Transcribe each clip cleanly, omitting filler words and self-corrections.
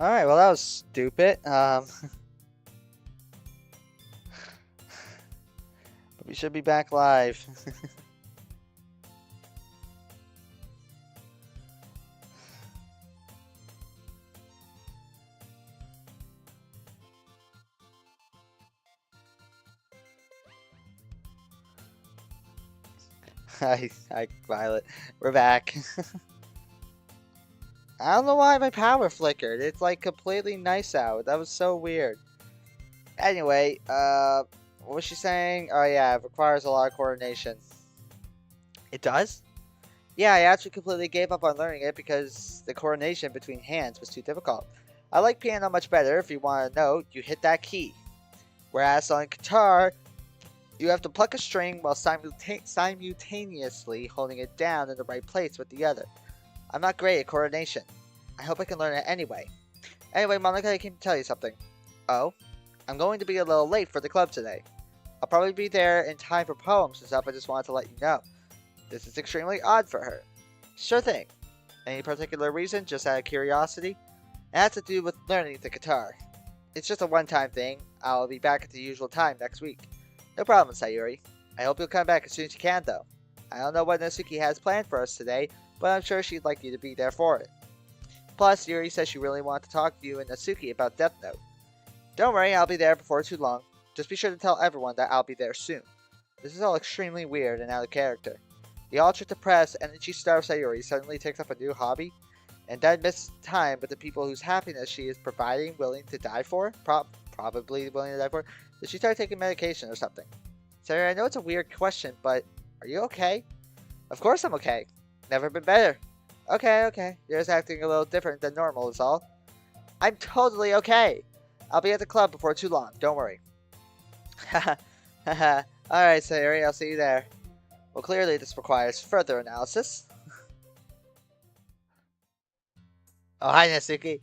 Alright, well that was stupid. We should be back live. Hi, Violet. We're back. I don't know why my power flickered. It's like completely nice out. That was so weird. Anyway, what was she saying? Oh yeah, it requires a lot of coordination. It does? Yeah, I actually completely gave up on learning it because the coordination between hands was too difficult. I like piano much better. If you want to know, you hit that key. Whereas on guitar, you have to pluck a string while simultaneously holding it down in the right place with the other. I'm not great at coordination. I hope I can learn it anyway. Anyway, Monica, I came to tell you something. Oh? I'm going to be a little late for the club today. I'll probably be there in time for poems and stuff. I just wanted to let you know. This is extremely odd for her. Sure thing. Any particular reason? Just out of curiosity? It has to do with learning the guitar. It's just a one-time thing. I'll be back at the usual time next week. No problem, Sayuri. I hope you'll come back as soon as you can, though. I don't know what Natsuki has planned for us today, but I'm sure she'd like you to be there for it. Plus, Yuri says she really wanted to talk to you and Natsuki about Death Note. Don't worry, I'll be there before too long. Just be sure to tell everyone that I'll be there soon. This is all extremely weird and out of character. The ultra-depressed, energy-starved Sayuri suddenly takes up a new hobby, and then misses time with the people whose happiness she is providing, willing to die for? Probably willing to die for? Did she start taking medication or something? Sayuri, I know it's a weird question, but are you okay? Of course I'm okay. Never been better. Okay. You're just acting a little different than normal is all. I'm totally okay. I'll be at the club before too long, don't worry. Haha. Alright, Sayuri, I'll see you there. Well, clearly this requires further analysis. Oh, hi, Natsuki.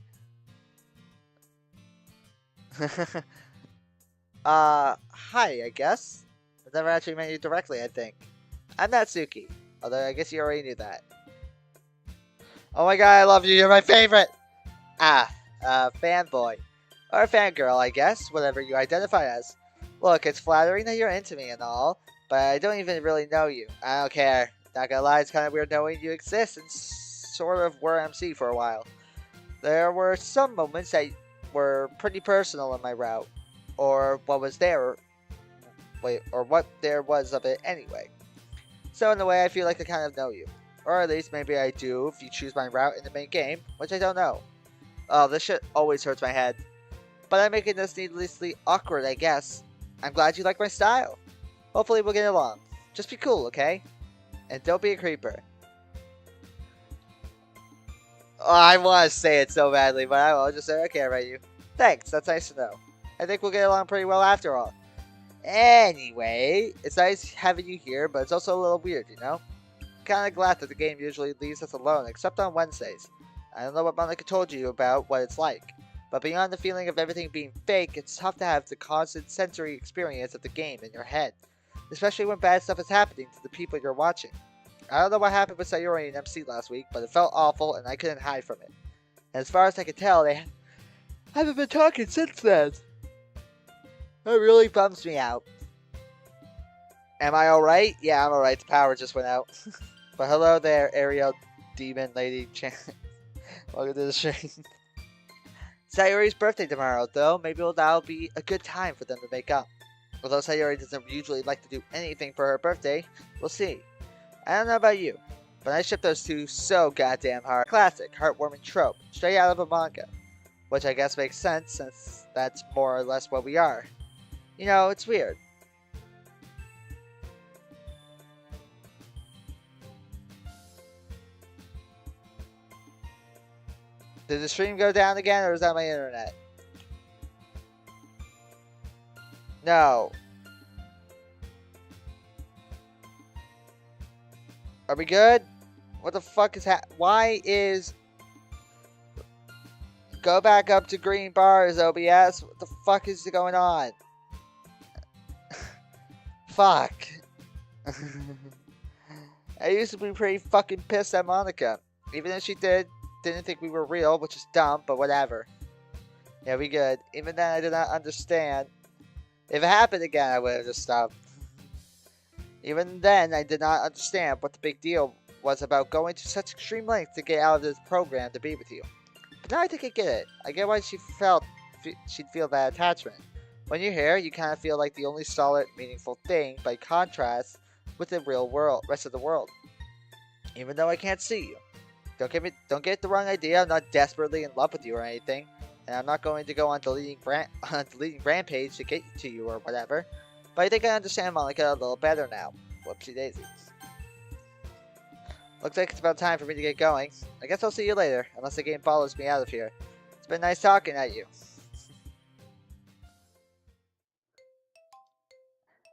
Hi, I guess. I've never actually met you directly, I think. I'm Natsuki, although I guess you already knew that. Oh my god, I love you, you're my favorite! Fanboy. Or fangirl, I guess, whatever you identify as. Look, it's flattering that you're into me and all, but I don't even really know you. I don't care. Not gonna lie, it's kind of weird knowing you exist and sort of were MC for a while. There were some moments that were pretty personal in my route, or what was there, or what there was of it anyway. So in a way, I feel like I kind of know you. Or at least maybe I do if you choose my route in the main game, which I don't know. Oh, this shit always hurts my head. But I'm making this needlessly awkward, I guess. I'm glad you like my style. Hopefully we'll get along. Just be cool, okay? And don't be a creeper. Oh, I want to say it so badly, but I will just say, okay, I write you. Thanks, that's nice to know. I think we'll get along pretty well after all. Anyway, it's nice having you here, but it's also a little weird, you know? Kinda glad that the game usually leaves us alone, except on Wednesdays. I don't know what Monica told you about what it's like, but beyond the feeling of everything being fake, it's tough to have the constant sensory experience of the game in your head, especially when bad stuff is happening to the people you're watching. I don't know what happened with Sayuri and MC last week, but it felt awful and I couldn't hide from it. And as far as I can tell, they haven't been talking since then. It really bums me out. Am I alright? Yeah, I'm alright. The power just went out. But hello there, Ariel Demon Lady Chan. Welcome to the stream. Sayuri's birthday tomorrow, though. Maybe that'll be a good time for them to make up. Although Sayuri doesn't usually like to do anything for her birthday, we'll see. I don't know about you, but I ship those two so goddamn hard. Classic, heartwarming trope, straight out of a manga. Which I guess makes sense, since that's more or less what we are. You know, it's weird. Did the stream go down again, or is that my internet? No. Are we good? What the fuck is why is... Go back up to green bars, OBS. What the fuck is going on? Fuck. I used to be pretty fucking pissed at Monica. Even if she didn't think we were real, which is dumb, but whatever. Yeah, we good. Even then, I did not understand. If it happened again, I would have just stopped. Even then, I did not understand what the big deal was about going to such extreme lengths to get out of this program to be with you. But now I think I get it. I get why she'd feel that attachment. When you're here, you kind of feel like the only solid, meaningful thing by contrast with the real world, rest of the world. Even though I can't see you. Don't get the wrong idea. I'm not desperately in love with you or anything, and I'm not going to go on on deleting rampage to get to you or whatever. But I think I understand Monica a little better now. Whoopsie daisies. Looks like it's about time for me to get going. I guess I'll see you later, unless the game follows me out of here. It's been nice talking at you.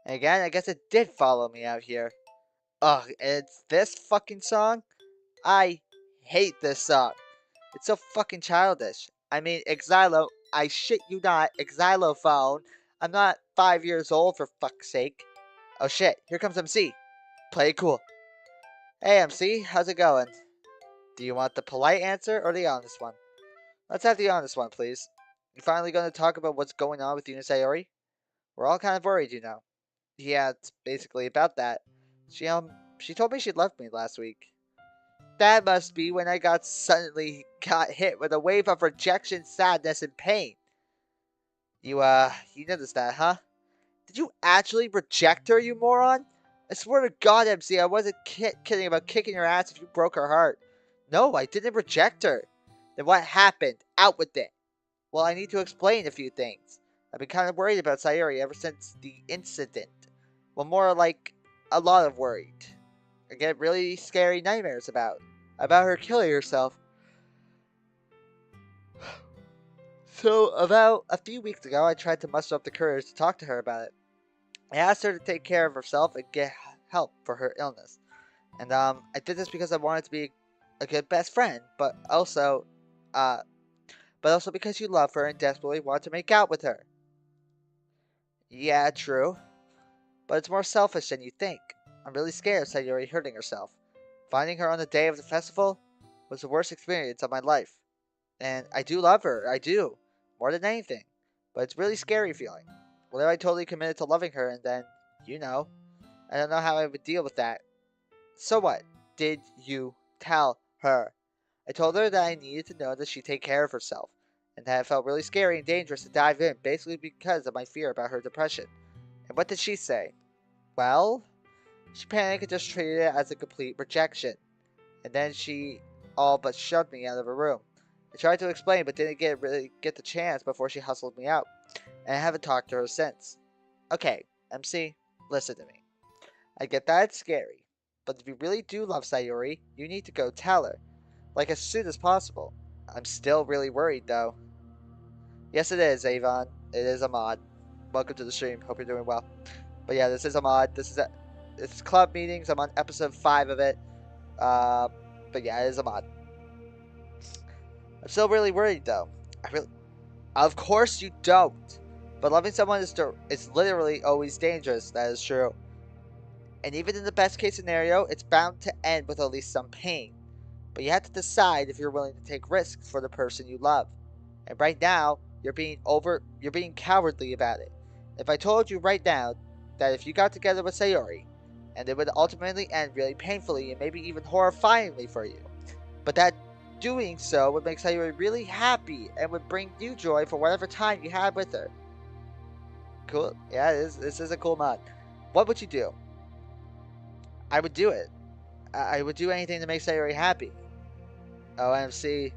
And again, I guess it did follow me out here. Ugh, it's this fucking song? I hate this song. It's so fucking childish. I mean, I shit you not, Xylophone. I'm not 5 years old for fuck's sake. Oh shit, here comes MC. Play it cool. Hey MC, how's it going? Do you want the polite answer or the honest one? Let's have the honest one, please. You finally gonna talk about what's going on with you and Sayori? We're all kind of worried, you know. Yeah, it's basically about that. She told me she left me last week. That must be when I suddenly got hit with a wave of rejection, sadness, and pain. You noticed that, huh? Did you actually reject her, you moron? I swear to God, MC, I wasn't kidding about kicking your ass if you broke her heart. No, I didn't reject her. Then what happened? Out with it. Well, I need to explain a few things. I've been kind of worried about Sayori ever since the incident. Well, more like a lot of worried. I get really scary nightmares about her killing herself. So, about a few weeks ago, I tried to muster up the courage to talk to her about it. I asked her to take care of herself and get help for her illness. And, I did this because I wanted to be a good best friend, but also because you love her and desperately want to make out with her. Yeah, true. But it's more selfish than you think. I'm really scared of Sayori hurting herself. Finding her on the day of the festival was the worst experience of my life. And I do love her, I do. More than anything. But it's really scary feeling. What if I totally committed to loving her and then, I don't know how I would deal with that. So what? Did you tell her? I told her that I needed to know that she'd take care of herself, and that it felt really scary and dangerous to dive in, basically because of my fear about her depression. And what did she say? Well, she panicked and just treated it as a complete rejection. And then she all but shoved me out of her room. I tried to explain, but didn't really get the chance before she hustled me out. And I haven't talked to her since. Okay, MC, listen to me. I get that it's scary, but if you really do love Sayori, you need to go tell her. Like as soon as possible. I'm still really worried though. Yes it is, Avon. It is Ahmad. Welcome to the stream. Hope you're doing well. But yeah, this is Ahmad. It's club meetings. I'm on episode 5 of it. But yeah, it is Ahmad. I'm still really worried though. Of course you don't. But loving someone is literally always dangerous. That is true. And even in the best case scenario, it's bound to end with at least some pain. But you have to decide if you're willing to take risks for the person you love. And right now, you're being cowardly about it. If I told you right now that if you got together with Sayori, and it would ultimately end really painfully and maybe even horrifyingly for you, but that doing so would make Sayori really happy and would bring you joy for whatever time you had with her. Cool. Yeah, this is a cool mod. What would you do? I would do it. I would do anything to make Sayori happy. OMC,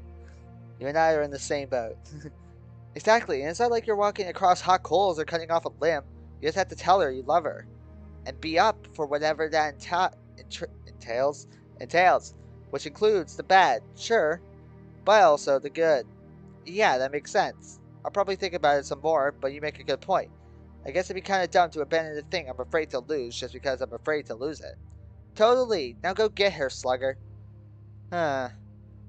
you and I are in the same boat. Exactly, and it's not like you're walking across hot coals or cutting off a limb. You just have to tell her you love her. And be up for whatever that entails. Which includes the bad, sure, but also the good. Yeah, that makes sense. I'll probably think about it some more, but you make a good point. I guess it'd be kind of dumb to abandon the thing I'm afraid to lose just because I'm afraid to lose it. Totally. Now go get her, slugger. Huh.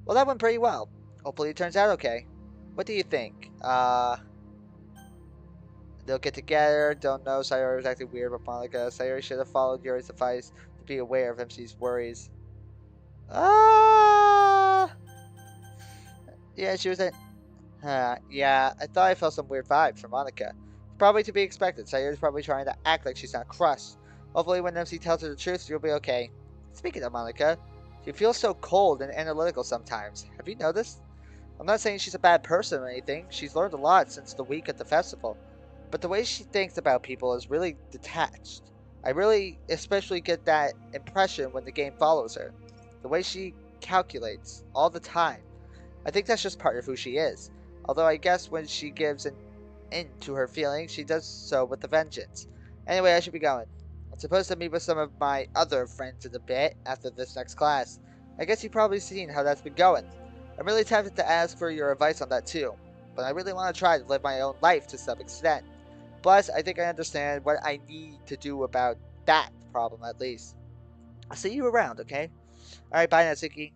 Well, that went pretty well. Hopefully it turns out okay. What do you think? They'll get together. Don't know. Sayori was acting weird with Monica. Sayori should have followed Yuri's advice to be aware of MC's worries. Yeah, she was Yeah, I thought I felt some weird vibes from Monica. Probably to be expected. Sayori's probably trying to act like she's not crushed. Hopefully when MC tells her the truth, you'll be okay. Speaking of Monica, she feels so cold and analytical sometimes. Have you noticed? I'm not saying she's a bad person or anything. She's learned a lot since the week at the festival. But the way she thinks about people is really detached. I really especially get that impression when the game follows her. The way she calculates all the time. I think that's just part of who she is. Although I guess when she gives an in to her feelings, she does so with a vengeance. Anyway, I should be going. I'm supposed to meet with some of my other friends in a bit after this next class. I guess you've probably seen how that's been going. I'm really tempted to ask for your advice on that too, but I really want to try to live my own life to some extent. Plus, I think I understand what I need to do about that problem at least. I'll see you around, okay? Alright, bye Natsuki.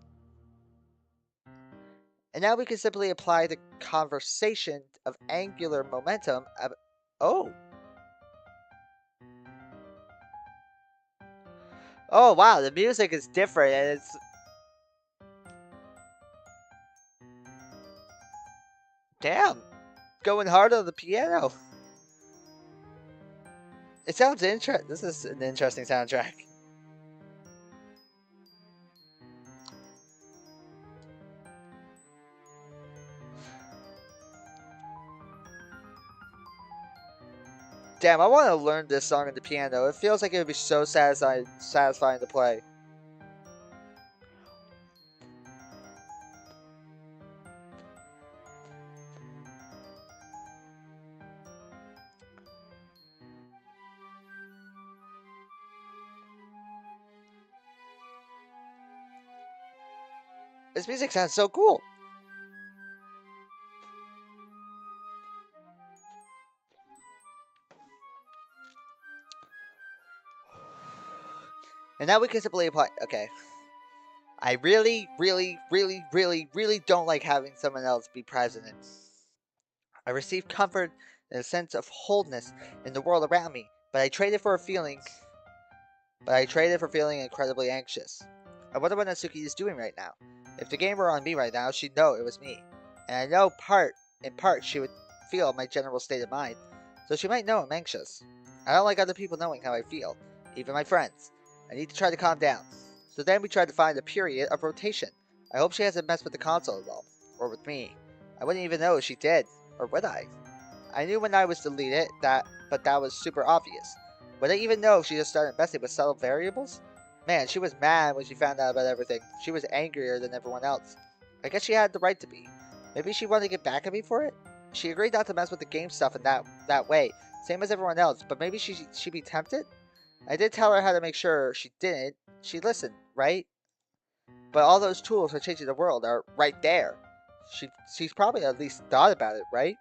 And now we can simply apply the conversation of angular momentum. Oh. Oh, wow, the music is different and it's... Damn. Going hard on the piano. It sounds interesting. This is an interesting soundtrack. Damn, I want to learn this song on the piano. It feels like it would be so satisfying to play. This music sounds so cool. And now we can simply apply. Okay. I really, really, really, really, really don't like having someone else be president. I receive comfort and a sense of wholeness in the world around me, but I traded for feeling incredibly anxious. I wonder what Natsuki is doing right now. If the game were on me right now, she'd know it was me. And I know in part, she would feel my general state of mind, so she might know I'm anxious. I don't like other people knowing how I feel, even my friends. I need to try to calm down. So then we tried to find a period of rotation. I hope she hasn't messed with the console at all, or with me. I wouldn't even know if she did, or would I? I knew when I was deleted but that was super obvious. Would I even know if she just started messing with subtle variables? Man, she was mad when she found out about everything. She was angrier than everyone else. I guess she had the right to be. Maybe she wanted to get back at me for it? She agreed not to mess with the game stuff in that way, same as everyone else, but maybe she'd be tempted? I did tell her how to make sure she didn't. She listened, right? But all those tools for changing the world are right there. She's probably at least thought about it, right?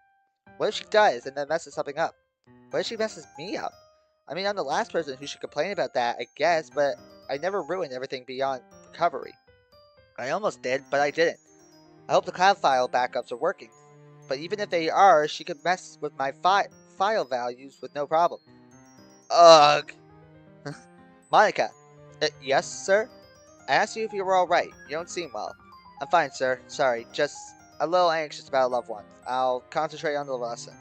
What if she does and then messes something up? What if she messes me up? I mean, I'm the last person who should complain about that, I guess, but I never ruined everything beyond recovery. I almost did, but I didn't. I hope the cloud file backups are working. But even if they are, she could mess with my file values with no problem. Ugh. Monica. Yes, sir? I asked you if you were alright. You don't seem well. I'm fine, sir. Sorry, just a little anxious about a loved one. I'll concentrate on the lesson.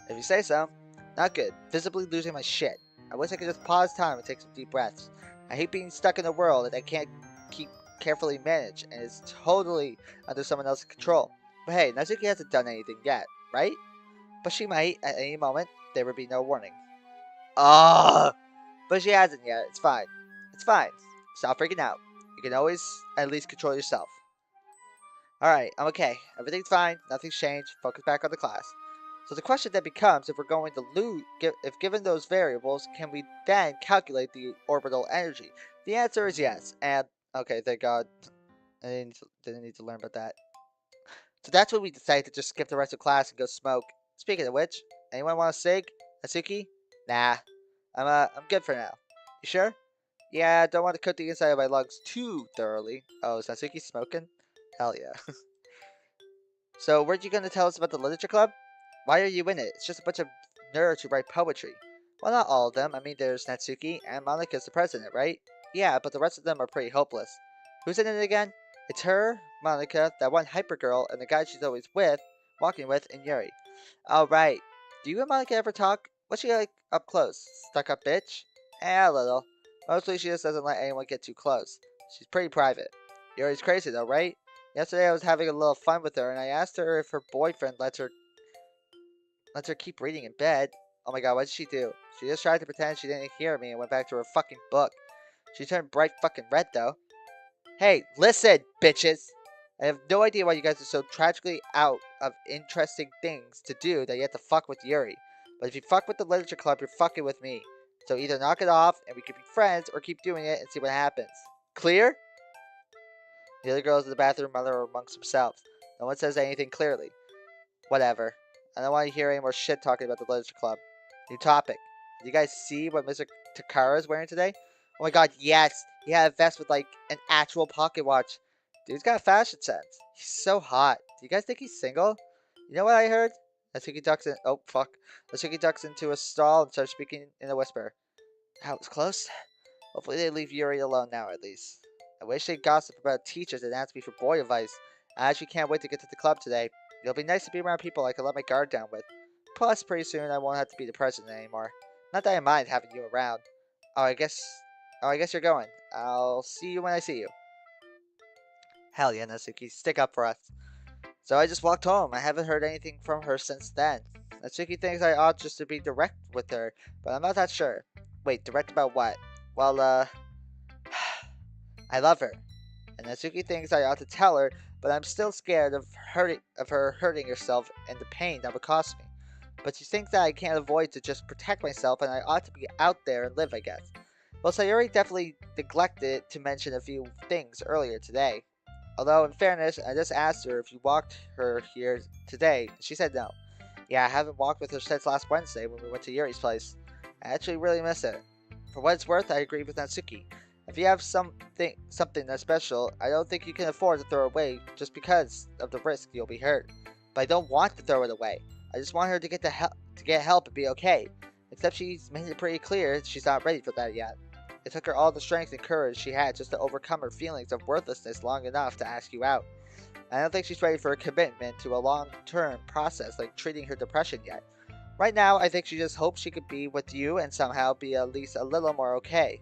If you say so. Not good. Visibly losing my shit. I wish I could just pause time and take some deep breaths. I hate being stuck in a world that I can't keep carefully managed and is totally under someone else's control. But hey, Natsuki hasn't done anything yet, right? But she might at any moment. There would be no warning. Ugh! But she hasn't yet. It's fine. It's fine. Stop freaking out. You can always at least control yourself. Alright, I'm okay. Everything's fine. Nothing's changed. Focus back on the class. So the question then becomes, if we're going to lose, if given those variables, can we then calculate the orbital energy? The answer is yes. And, okay, thank God. I didn't need to learn about that. So that's when we decided to just skip the rest of class and go smoke. Speaking of which, anyone want a cig? Natsuki? Nah. I'm good for now. You sure? Yeah, I don't want to coat the inside of my lungs too thoroughly. Oh, is Natsuki smoking? Hell yeah. So, weren't you going to tell us about the literature club? Why are you in it? It's just a bunch of nerds who write poetry. Well, not all of them. I mean, there's Natsuki, and Monika's the president, right? Yeah, but the rest of them are pretty hopeless. Who's in it again? It's her, Monika, that one hyper girl, and the guy she's always with. walking with, and Yuri. Oh, right. Do you and Monica ever talk? What's she like up close? Stuck up bitch? A little. Mostly she just doesn't let anyone get too close. She's pretty private. Yuri's crazy though, right? Yesterday I was having a little fun with her and I asked her if her boyfriend lets her keep reading in bed. Oh my god, what did she do? She just tried to pretend she didn't hear me and went back to her fucking book. She turned bright fucking red though. Hey, listen, bitches! I have no idea why you guys are so tragically out of interesting things to do that you have to fuck with Yuri. But if you fuck with the literature club, you're fucking with me. So either knock it off and we can be friends, or keep doing it and see what happens. Clear? The other girls in the bathroom mutter amongst themselves. No one says anything clearly. Whatever. I don't want to hear any more shit talking about the literature club. New topic. Did you guys see what Mr. Takara is wearing today? Oh my god, yes! He had a vest with like an actual pocket watch. Dude's got fashion sense. He's so hot. Do you guys think he's single? You know what I heard? Natsuki ducks in. Oh fuck. Natsuki ducks into a stall and starts speaking in a whisper. That was close. Hopefully they leave Yuri alone now at least. I wish they'd gossip about teachers and ask me for boy advice. I actually can't wait to get to the club today. It'll be nice to be around people I can let my guard down with. Plus, pretty soon I won't have to be the president anymore. Not that I mind having you around. Oh, I guess you're going. I'll see you when I see you. Hell yeah, Natsuki, stick up for us. So I just walked home. I haven't heard anything from her since then. Natsuki thinks I ought just to be direct with her, but I'm not that sure. Wait, direct about what? Well, I love her. And Natsuki thinks I ought to tell her, but I'm still scared of her hurting herself and the pain that would cost me. But she thinks that I can't avoid to just protect myself and I ought to be out there and live, I guess. Well, Sayuri definitely neglected to mention a few things earlier today. Although, in fairness, I just asked her if you walked her here today. She said no. Yeah, I haven't walked with her since last Wednesday when we went to Yuri's place. I actually really miss it. For what it's worth, I agree with Natsuki. If you have something that's special, I don't think you can afford to throw it away just because of the risk you'll be hurt. But I don't want to throw it away. I just want her to get help and be okay. Except she's made it pretty clear she's not ready for that yet. It took her all the strength and courage she had just to overcome her feelings of worthlessness long enough to ask you out. I don't think she's ready for a commitment to a long-term process like treating her depression yet. Right now, I think she just hopes she could be with you and somehow be at least a little more okay.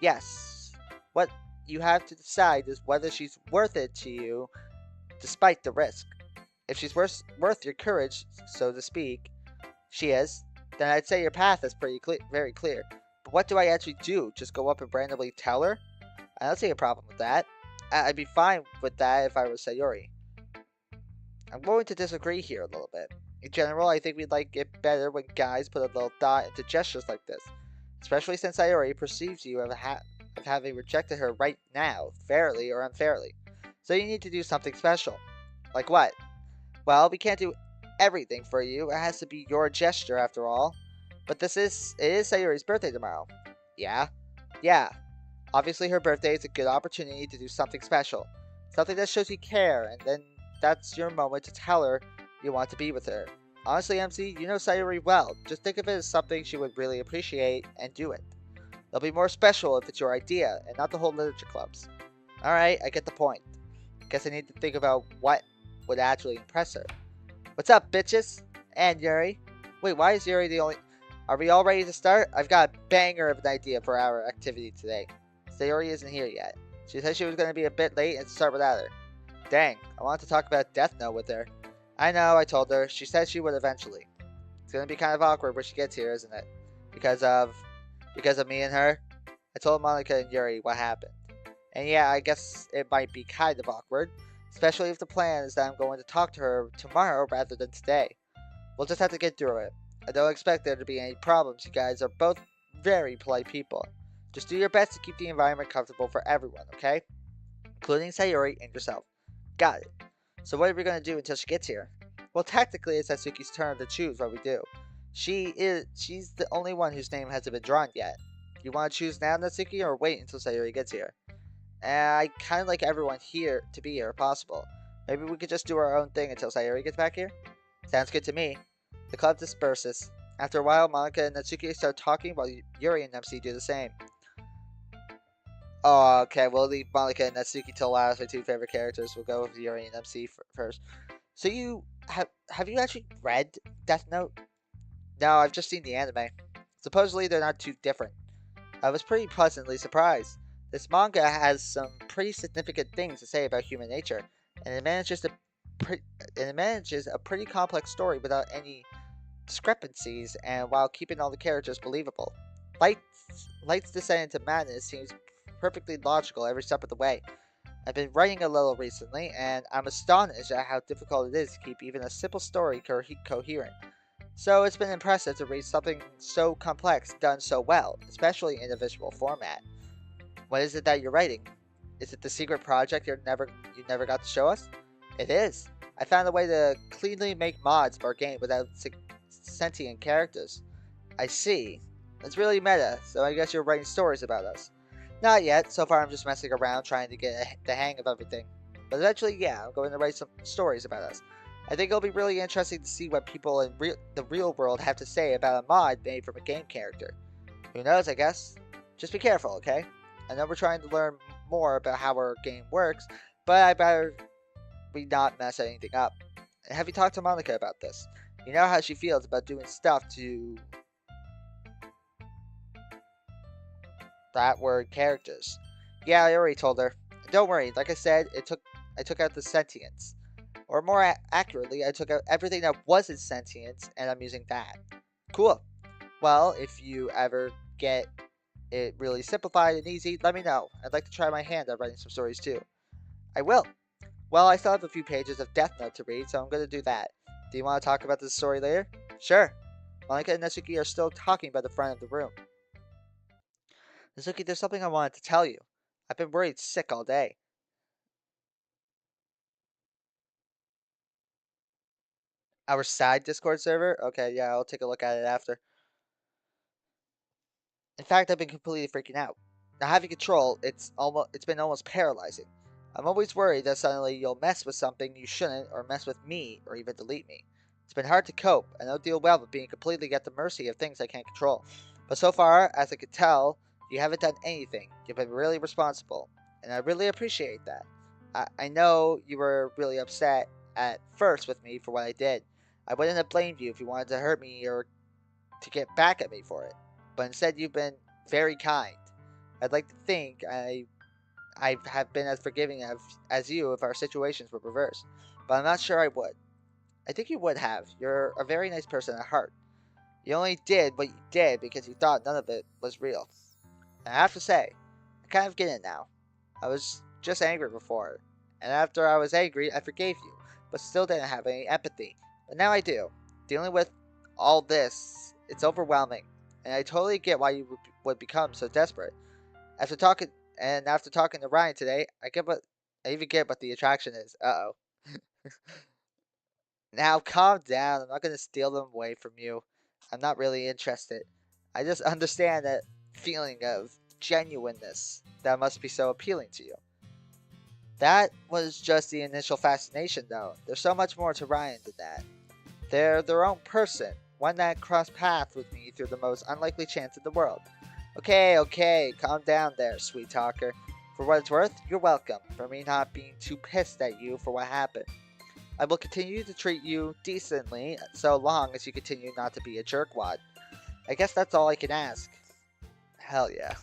Yes, what you have to decide is whether she's worth it to you despite the risk. If she's worth your courage, so to speak, she is, then I'd say your path is very clear. But what do I actually do? Just go up and randomly tell her? I don't see a problem with that. I'd be fine with that if I were Sayuri. I'm going to disagree here a little bit. In general, I think we'd like it better when guys put a little thought into gestures like this. Especially since Sayuri perceives you of having rejected her right now, fairly or unfairly. So you need to do something special. Like what? Well, we can't do everything for you. It has to be your gesture after all. But it is Sayuri's birthday tomorrow. Yeah? Yeah. Obviously her birthday is a good opportunity to do something special. Something that shows you care, and then that's your moment to tell her you want to be with her. Honestly, MC, you know Sayuri well. Just think of it as something she would really appreciate and do it. It'll be more special if it's your idea, and not the whole literature club's. Alright, I get the point. Guess I need to think about what would actually impress her. What's up, bitches? And Yuri? Wait, why is Yuri the only... Are we all ready to start? I've got a banger of an idea for our activity today. Sayuri isn't here yet. She said she was going to be a bit late and to start without her. Dang, I wanted to talk about Death Note with her. I know, I told her. She said she would eventually. It's going to be kind of awkward when she gets here, isn't it? Because of me and her? I told Monica and Yuri what happened. And yeah, I guess it might be kind of awkward. Especially if the plan is that I'm going to talk to her tomorrow rather than today. We'll just have to get through it. I don't expect there to be any problems. You guys are both very polite people. Just do your best to keep the environment comfortable for everyone, okay? Including Sayuri and yourself. Got it. So what are we going to do until she gets here? Well, technically it's Satsuki's turn to choose what we do. She's the only one whose name hasn't been drawn yet. You want to choose now, Natsuki, or wait until Sayuri gets here? I kind of like everyone here to be here if possible. Maybe we could just do our own thing until Sayuri gets back here? Sounds good to me. The club disperses. After a while, Monica and Natsuki start talking while Yuri and MC do the same. Oh, okay, we'll leave Monica and Natsuki till last. My two favorite characters. We'll go with Yuri and MC first. So you have you actually read Death Note? No, I've just seen the anime. Supposedly they're not too different. I was pretty pleasantly surprised. This manga has some pretty significant things to say about human nature, and pre- it manages a pretty complex story without any discrepancies and while keeping all the characters believable. Light's descent into madness seems perfectly logical every step of the way. I've been writing a little recently, and I'm astonished at how difficult it is to keep even a simple story coherent. So it's been impressive to read something so complex done so well, especially in a visual format. What is it that you're writing? Is it the secret project you never got to show us? It is. I found a way to cleanly make mods for our game without sentient characters. I see. It's really meta, so I guess you're writing stories about us. Not yet. So far, I'm just messing around trying to get the hang of everything. But eventually, yeah, I'm going to write some stories about us. I think it'll be really interesting to see what people in the real world have to say about a mod made from a game character. Who knows, I guess? Just be careful, okay? I know we're trying to learn more about how our game works, but I better we not mess anything up. And have you talked to Monica about this? You know how she feels about doing stuff to that word characters. Yeah, I already told her. Don't worry, like I said, I took out the sentience. Or more accurately, I took out everything that wasn't sentience, and I'm using that. Cool. Well, if you ever get it really simplified and easy, let me know. I'd like to try my hand at writing some stories too. I will. Well, I still have a few pages of Death Note to read, so I'm going to do that. Do you want to talk about this story later? Sure. Monica and Natsuki are still talking by the front of the room. Natsuki, there's something I wanted to tell you. I've been worried sick all day. Our side Discord server? Okay, yeah, I'll take a look at it after. In fact, I've been completely freaking out. Now having control, it's been almost paralyzing. I'm always worried that suddenly you'll mess with something you shouldn't, or mess with me, or even delete me. It's been hard to cope, and I don't deal well with being completely at the mercy of things I can't control. But so far, as I could tell, you haven't done anything. You've been really responsible, and I really appreciate that. I know you were really upset at first with me for what I did. I wouldn't have blamed you if you wanted to hurt me or to get back at me for it, but instead you've been very kind. I'd like to think I have been as forgiving as you if our situations were reversed, but I'm not sure I would. I think you would have. You're a very nice person at heart. You only did what you did because you thought none of it was real. And I have to say, I kind of get it now. I was just angry before, and after I was angry, I forgave you, but still didn't have any empathy. But now I do. Dealing with all this, it's overwhelming, and I totally get why you would become so desperate. After talking, after talking to Ryan today, I even get what the attraction is. Uh oh. Now calm down. I'm not gonna steal them away from you. I'm not really interested. I just understand that feeling of genuineness that must be so appealing to you. That was just the initial fascination, though. There's so much more to Ryan than that. They're their own person, one that crossed paths with me through the most unlikely chance in the world. Okay, okay, calm down there, sweet talker. For what it's worth, you're welcome for me not being too pissed at you for what happened. I will continue to treat you decently so long as you continue not to be a jerkwad. I guess that's all I can ask. Hell yeah.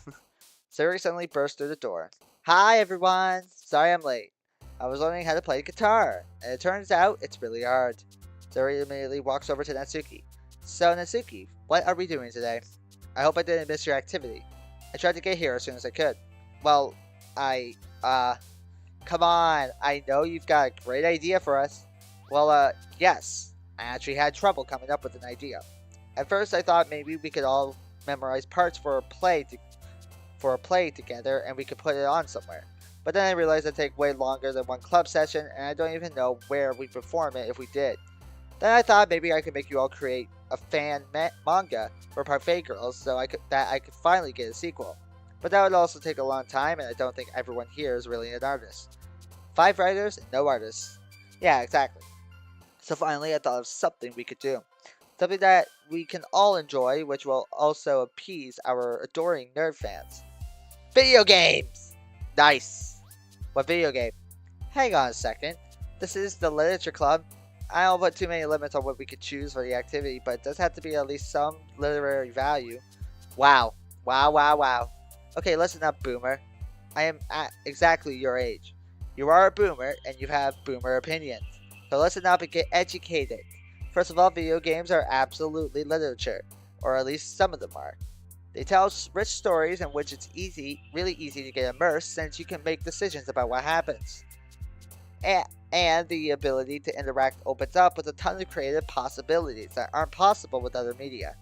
Siri suddenly burst through the door. Hi everyone! Sorry I'm late. I was learning how to play guitar, and it turns out it's really hard. Siri immediately walks over to Natsuki. So Natsuki, what are we doing today? I hope I didn't miss your activity. I tried to get here as soon as I could. Well, come on, I know you've got a great idea for us. Well, yes, I actually had trouble coming up with an idea. At first I thought maybe we could all memorize parts for a play together and we could put it on somewhere. But then I realized it'd take way longer than one club session and I don't even know where we'd perform it if we did. Then I thought maybe I could make you all create a fan manga for Parfait Girls so I could finally get a sequel. But that would also take a long time and I don't think everyone here is really an artist. 5 writers and no artists. Yeah, exactly. So finally I thought of something we could do. Something that we can all enjoy, which will also appease our adoring nerd fans. Video games! Nice! What video game? Hang on a second. This is the Literature Club. I don't put too many limits on what we could choose for the activity, but it does have to be at least some literary value. Wow. Wow, wow, wow. Okay, listen up, Boomer. I am at exactly your age. You are a boomer, and you have boomer opinions. So listen up and get educated. First of all, video games are absolutely literature, or at least some of them are. They tell rich stories in which it's really easy to get immersed since you can make decisions about what happens. And the ability to interact opens up with a ton of creative possibilities that aren't possible with other media.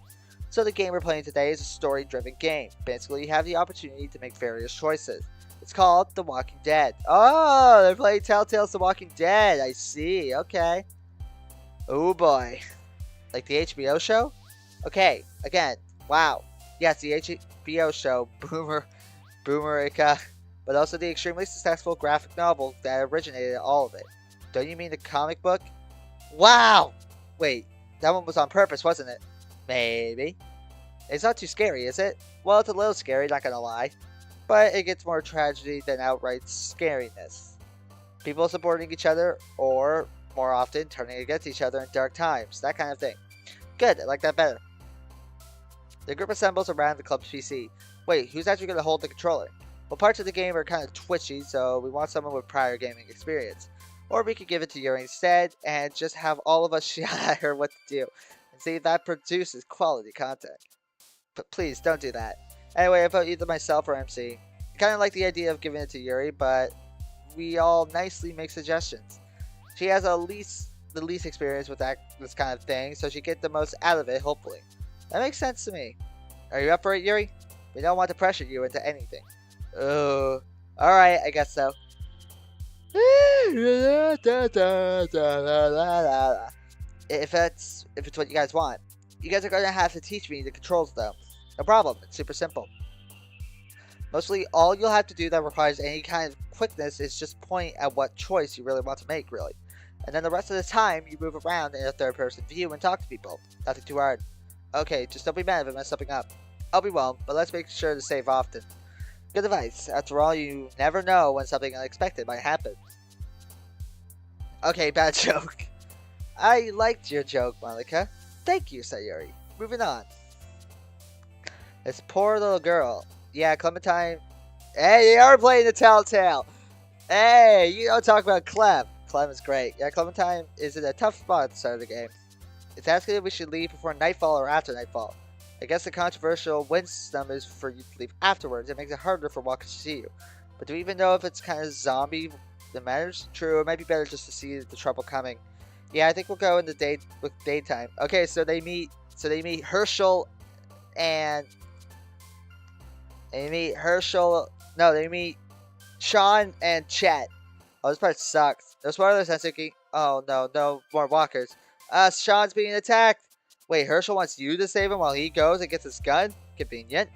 So the game we're playing today is a story-driven game. Basically, you have the opportunity to make various choices. It's called The Walking Dead. Oh, they're playing Telltale's The Walking Dead. I see. Okay. Oh boy. Like the HBO show? Okay, again. Wow. Yes, the HBO show, Boomerica, but also the extremely successful graphic novel that originated all of it. Don't you mean the comic book? Wow! Wait, that one was on purpose, wasn't it? Maybe. It's not too scary, is it? Well, it's a little scary, not gonna lie. But it gets more tragedy than outright scariness. People supporting each other, or, more often, turning against each other in dark times. That kind of thing. Good, I like that better. The group assembles around the club's PC. Wait, who's actually going to hold the controller? Well, parts of the game are kind of twitchy, so we want someone with prior gaming experience. Or we could give it to Yuri instead, and just have all of us shout at her what to do, and see if that produces quality content. But please, don't do that. Anyway, I vote either myself or MC. I kind of like the idea of giving it to Yuri, but we all nicely make suggestions. She has the least experience with this kind of thing, so she gets the most out of it, hopefully. That makes sense to me. Are you up for it, Yuri? We don't want to pressure you into anything. Oh, alright, I guess so. If it's what you guys want. You guys are going to have to teach me the controls, though. No problem, it's super simple. Mostly, all you'll have to do that requires any kind of quickness is just point at what choice you really want to make, really. And then the rest of the time, you move around in a third-person view and talk to people. Nothing too hard. Okay, just don't be mad if I mess something up. I'll be well, but let's make sure to save often. Good advice. After all, you never know when something unexpected might happen. Okay, bad joke. I liked your joke, Monica. Thank you, Sayuri. Moving on. This poor little girl. Yeah, Clementine. Hey, you are playing the Telltale. Hey, you don't talk about Clem. Clem is great. Yeah, Clementine is in a tough spot at the start of the game. It's asking if we should leave before nightfall or after nightfall. I guess the controversial win system is for you to leave afterwards. It makes it harder for walkers to see you. But do we even know if it's kind of zombie that matters? True, it might be better just to see the trouble coming. Yeah, I think we'll go in the daytime. Okay, so they meet Herschel and they meet Sean and Chet. Oh, this part sucks. No spoilers, I'm thinking. Oh no more walkers. Sean's being attacked. Wait, Herschel wants you to save him while he goes and gets his gun? Convenient.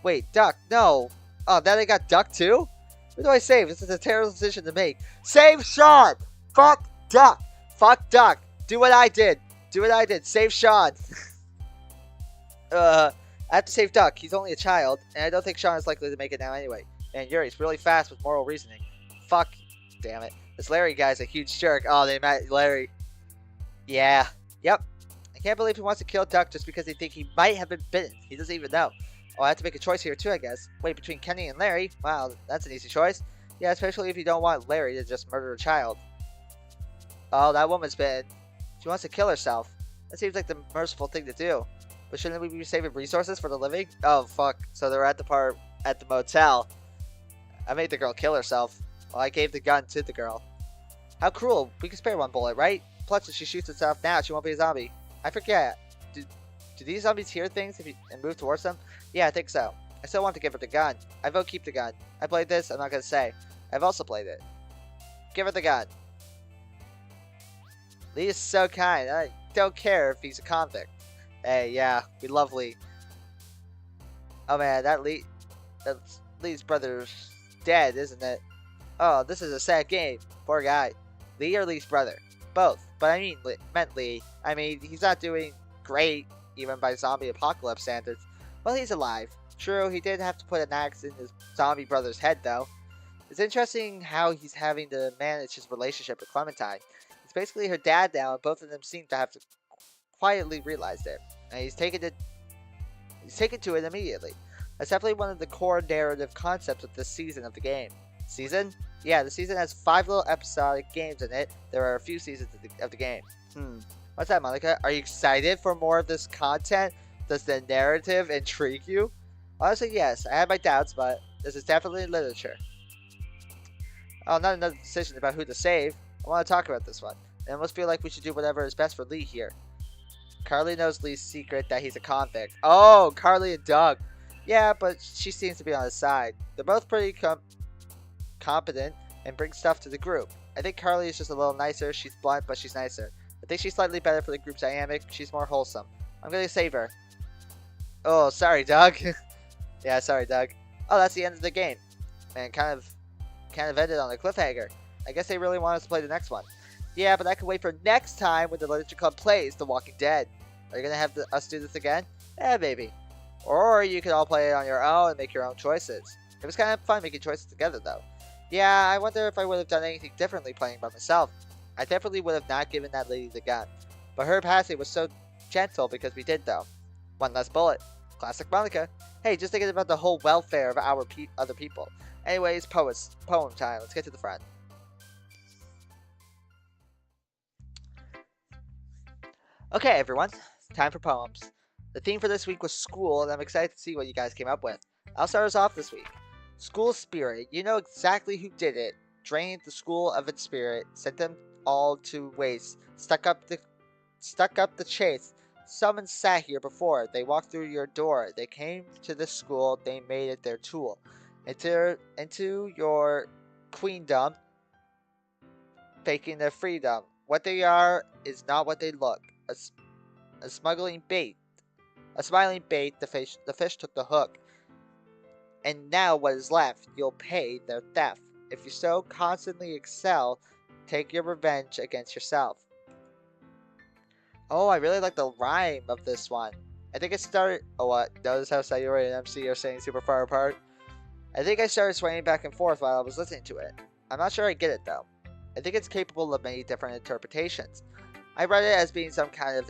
Wait, Duck, no. Oh, now they got Duck too? Who do I save? This is a terrible decision to make. Save Sean! Fuck Duck! Fuck Duck! Do what I did! Save Sean! I have to save Duck. He's only a child, and I don't think Sean is likely to make it now anyway. And Yuri's really fast with moral reasoning. Fuck. Damn it. This Larry guy's a huge jerk. Oh, they met Larry. Yeah. Yep. I can't believe he wants to kill Duck just because they think he might have been bitten. He doesn't even know. Oh, I have to make a choice here too, I guess. Wait, between Kenny and Larry? Wow, that's an easy choice. Yeah, especially if you don't want Larry to just murder a child. Oh, that woman's bitten. She wants to kill herself. That seems like the merciful thing to do. But shouldn't we be saving resources for the living? Oh, fuck. So they're at the part at the motel. I made the girl kill herself. Well, I gave the gun to the girl. How cruel. We can spare one bullet, right? Plus, if she shoots herself now, she won't be a zombie. I forget. Do these zombies hear things and move towards them? Yeah, I think so. I still want to give her the gun. I vote keep the gun. I played this, I'm not going to say. I've also played it. Give her the gun. Lee is so kind. I don't care if he's a convict. Hey, yeah, we love Lee. Oh man, that's Lee's brother's dead, isn't it? Oh, this is a sad game. Poor guy. Lee or Lee's brother? Both. But I meant Lee. I mean, he's not doing great, even by zombie apocalypse standards. Well, he's alive. True, he did have to put an axe in his zombie brother's head, though. It's interesting how he's having to manage his relationship with Clementine. He's basically her dad now, and both of them seem to have quietly realized it. And he's taken to it immediately. That's definitely one of the core narrative concepts of this season of the game. Season? Yeah, the season has 5 little episodic games in it. There are a few seasons of the game. What's that, Monica? Are you excited for more of this content? Does the narrative intrigue you? Honestly, yes. I have my doubts, but this is definitely literature. Oh, not another decision about who to save. I want to talk about this one. I almost feel like we should do whatever is best for Lee here. Carly knows Lee's secret that he's a convict. Oh, Carly and Doug. Yeah, but she seems to be on his side. They're both pretty competent and bring stuff to the group. I think Carly is just a little nicer. She's blunt, but she's nicer. I think she's slightly better for the group's dynamic. She's more wholesome. I'm gonna save her. Oh, sorry, Doug. Yeah, sorry, Doug. Oh, that's the end of the game. And kind of ended on a cliffhanger. I guess they really want us to play the next one. Yeah, but I can wait for next time when the Literature Club plays The Walking Dead. Are you gonna have us do this again? Yeah, maybe. Or you could all play it on your own and make your own choices. It was kind of fun making choices together, though. Yeah, I wonder if I would have done anything differently playing by myself. I definitely would have not given that lady the gun. But her passing was so gentle because we did, though. One less bullet. Classic Monica. Hey, just thinking about the whole welfare of our other people. Anyways, poem time. Let's get to the front. Okay, everyone. Time for poems. The theme for this week was school, and I'm excited to see what you guys came up with. I'll start us off this week. School spirit. You know exactly who did it. Drained the school of its spirit. Sent them all to waste. Stuck up the chase. Someone sat here before. They walked through your door. They came to this school. They made it their tool. Into your queendom, faking their freedom. What they are is not what they look. A smuggling bait. A smiling bait, the fish took the hook. And now what is left, you'll pay their theft. If you so constantly excel, take your revenge against yourself. Oh, I really like the rhyme of this one. I think it started... Oh, what? Notice how Sayori and MC are staying super far apart? I think I started swaying back and forth while I was listening to it. I'm not sure I get it, though. I think it's capable of many different interpretations. I read it as being some kind of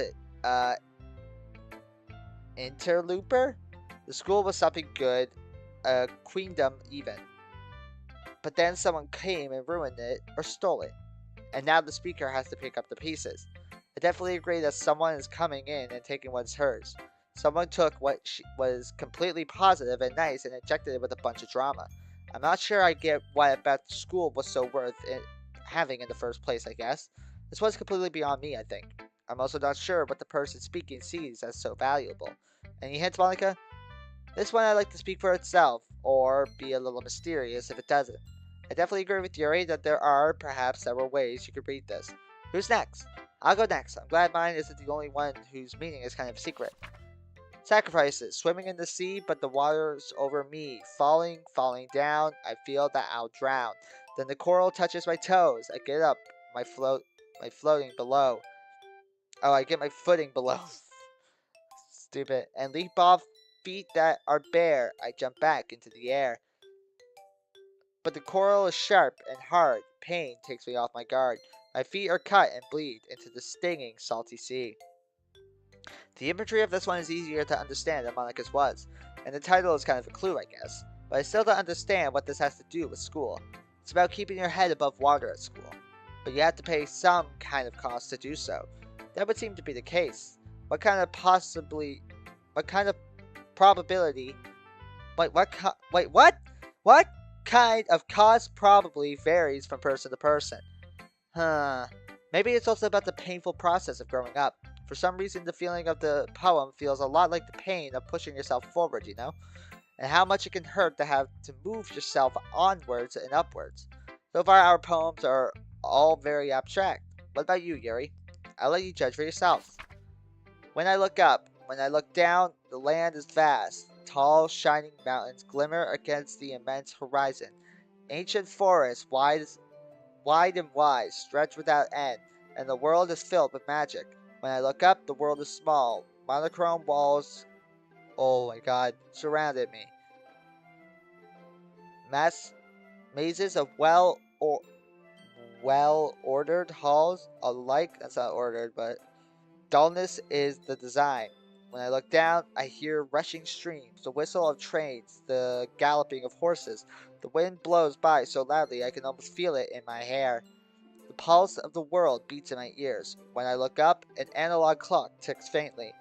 interlooper? The school was something good, a queendom even. But then someone came and ruined it, or stole it. And now the speaker has to pick up the pieces. I definitely agree that someone is coming in and taking what's hers. Someone took what was completely positive and nice and injected it with a bunch of drama. I'm not sure I get why about the school was so worth it having in the first place, I guess. This was completely beyond me, I think. I'm also not sure what the person speaking sees as so valuable. Any hints, Monica? This one I'd like to speak for itself, or be a little mysterious if it doesn't. I definitely agree with Yuri that there are perhaps several ways you could read this. Who's next? I'll go next. I'm glad mine isn't the only one whose meaning is kind of secret. Sacrifices. Swimming in the sea, but the water's over me. Falling down. I feel that I'll drown. Then the coral touches my toes. I get up. My floating below. Oh, I get my footing below. Stupid. And leap off feet that are bare. I jump back into the air. But the coral is sharp and hard. Pain takes me off my guard. My feet are cut and bleed into the stinging, salty sea. The imagery of this one is easier to understand than Monica's was, and the title is kind of a clue, I guess. But I still don't understand what this has to do with school. It's about keeping your head above water at school. But you have to pay some kind of cost to do so. That would seem to be the case. What kind of probability... What kind of cost probably varies from person to person. Maybe it's also about the painful process of growing up. For some reason, the feeling of the poem feels a lot like the pain of pushing yourself forward, you know? And how much it can hurt to have to move yourself onwards and upwards. So far, our poems are all very abstract. What about you, Yuri? I'll let you judge for yourself. When I look up, when I look down, the land is vast. Tall, shining mountains glimmer against the immense horizon. Ancient forests, wide and wide, stretch without end, and the world is filled with magic. When I look up, the world is small. Monochrome walls, oh my god, surrounded me. Mazes of well-ordered halls alike. That's not ordered, but dullness is the design. When I look down, I hear rushing streams, the whistle of trains, the galloping of horses. The wind blows by so loudly I can almost feel it in my hair. The pulse of the world beats in my ears. When I look up, an analog clock ticks faintly.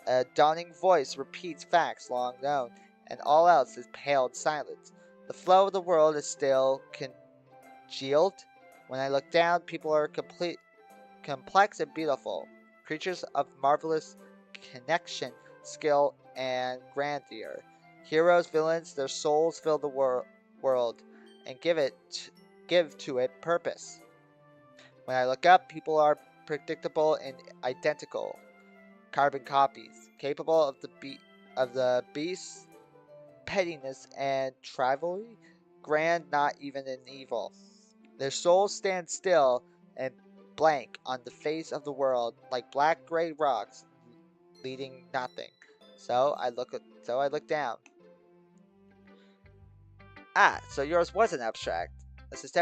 A dawning voice repeats facts long known, and all else is paled silence. The flow of the world is still congealed. When I look down, people are complex and beautiful, creatures of marvelous connection, skill, and grandeur. Heroes, villains, their souls fill the world and give to it purpose. When I look up, people are predictable and identical, carbon copies, capable of the beast's pettiness and rivalry, grand not even in evil. Their souls stand still and blank on the face of the world, like black gray rocks leading nothing. So I look down. Ah, so yours was an abstract. This is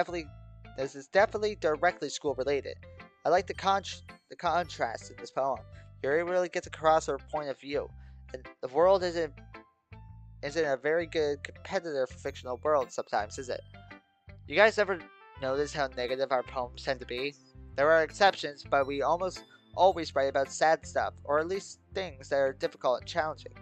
definitely directly school related. I like the contrast in this poem. Yuri really gets across her point of view, and the world isn't a very good competitor for fictional world sometimes, is it? You guys ever notice how negative our poems tend to be? There are exceptions, but we almost always write about sad stuff, or at least things that are difficult and challenging.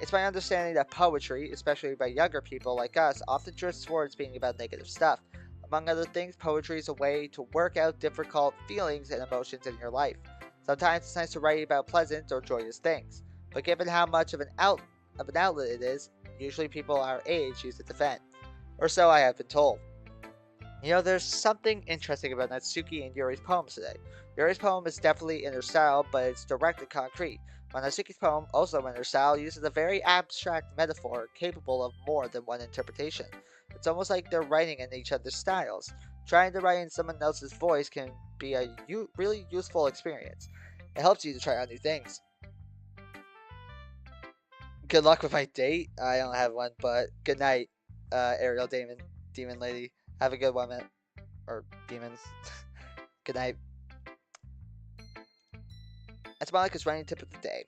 It's my understanding that poetry, especially by younger people like us, often drifts towards being about negative stuff. Among other things, poetry is a way to work out difficult feelings and emotions in your life. Sometimes it's nice to write about pleasant or joyous things, but given how much of an outlet it is, usually people our age use it to vent. Or so I have been told. You know, there's something interesting about Natsuki and Yuri's poems today. Yuri's poem is definitely in her style, but it's direct and concrete, while Natsuki's poem, also in her style, uses a very abstract metaphor capable of more than one interpretation. It's almost like they're writing in each other's styles. Trying to write in someone else's voice can be a really useful experience. It helps you to try out new things. Good luck with my date. I don't have one, but good night, Ariel Demon Lady. Have a good one, man. Or demons. Good night. That's Monica's writing tip of the day.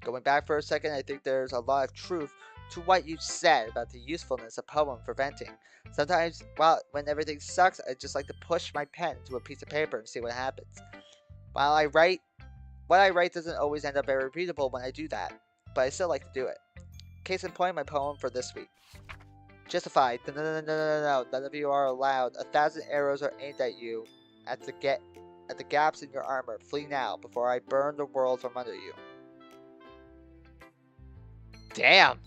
Going back for a second, I think there's a lot of truth to what you said about the usefulness of poem for venting. Sometimes, when everything sucks, I just like to push my pen to a piece of paper and see what happens. While what I write doesn't always end up very repeatable when I do that, but I still like to do it. Case in point, my poem for this week. Justified. No. None of you are allowed. 1,000 arrows are aimed at you. At the gaps in your armor. Flee now, before I burn the world from under you. Damn!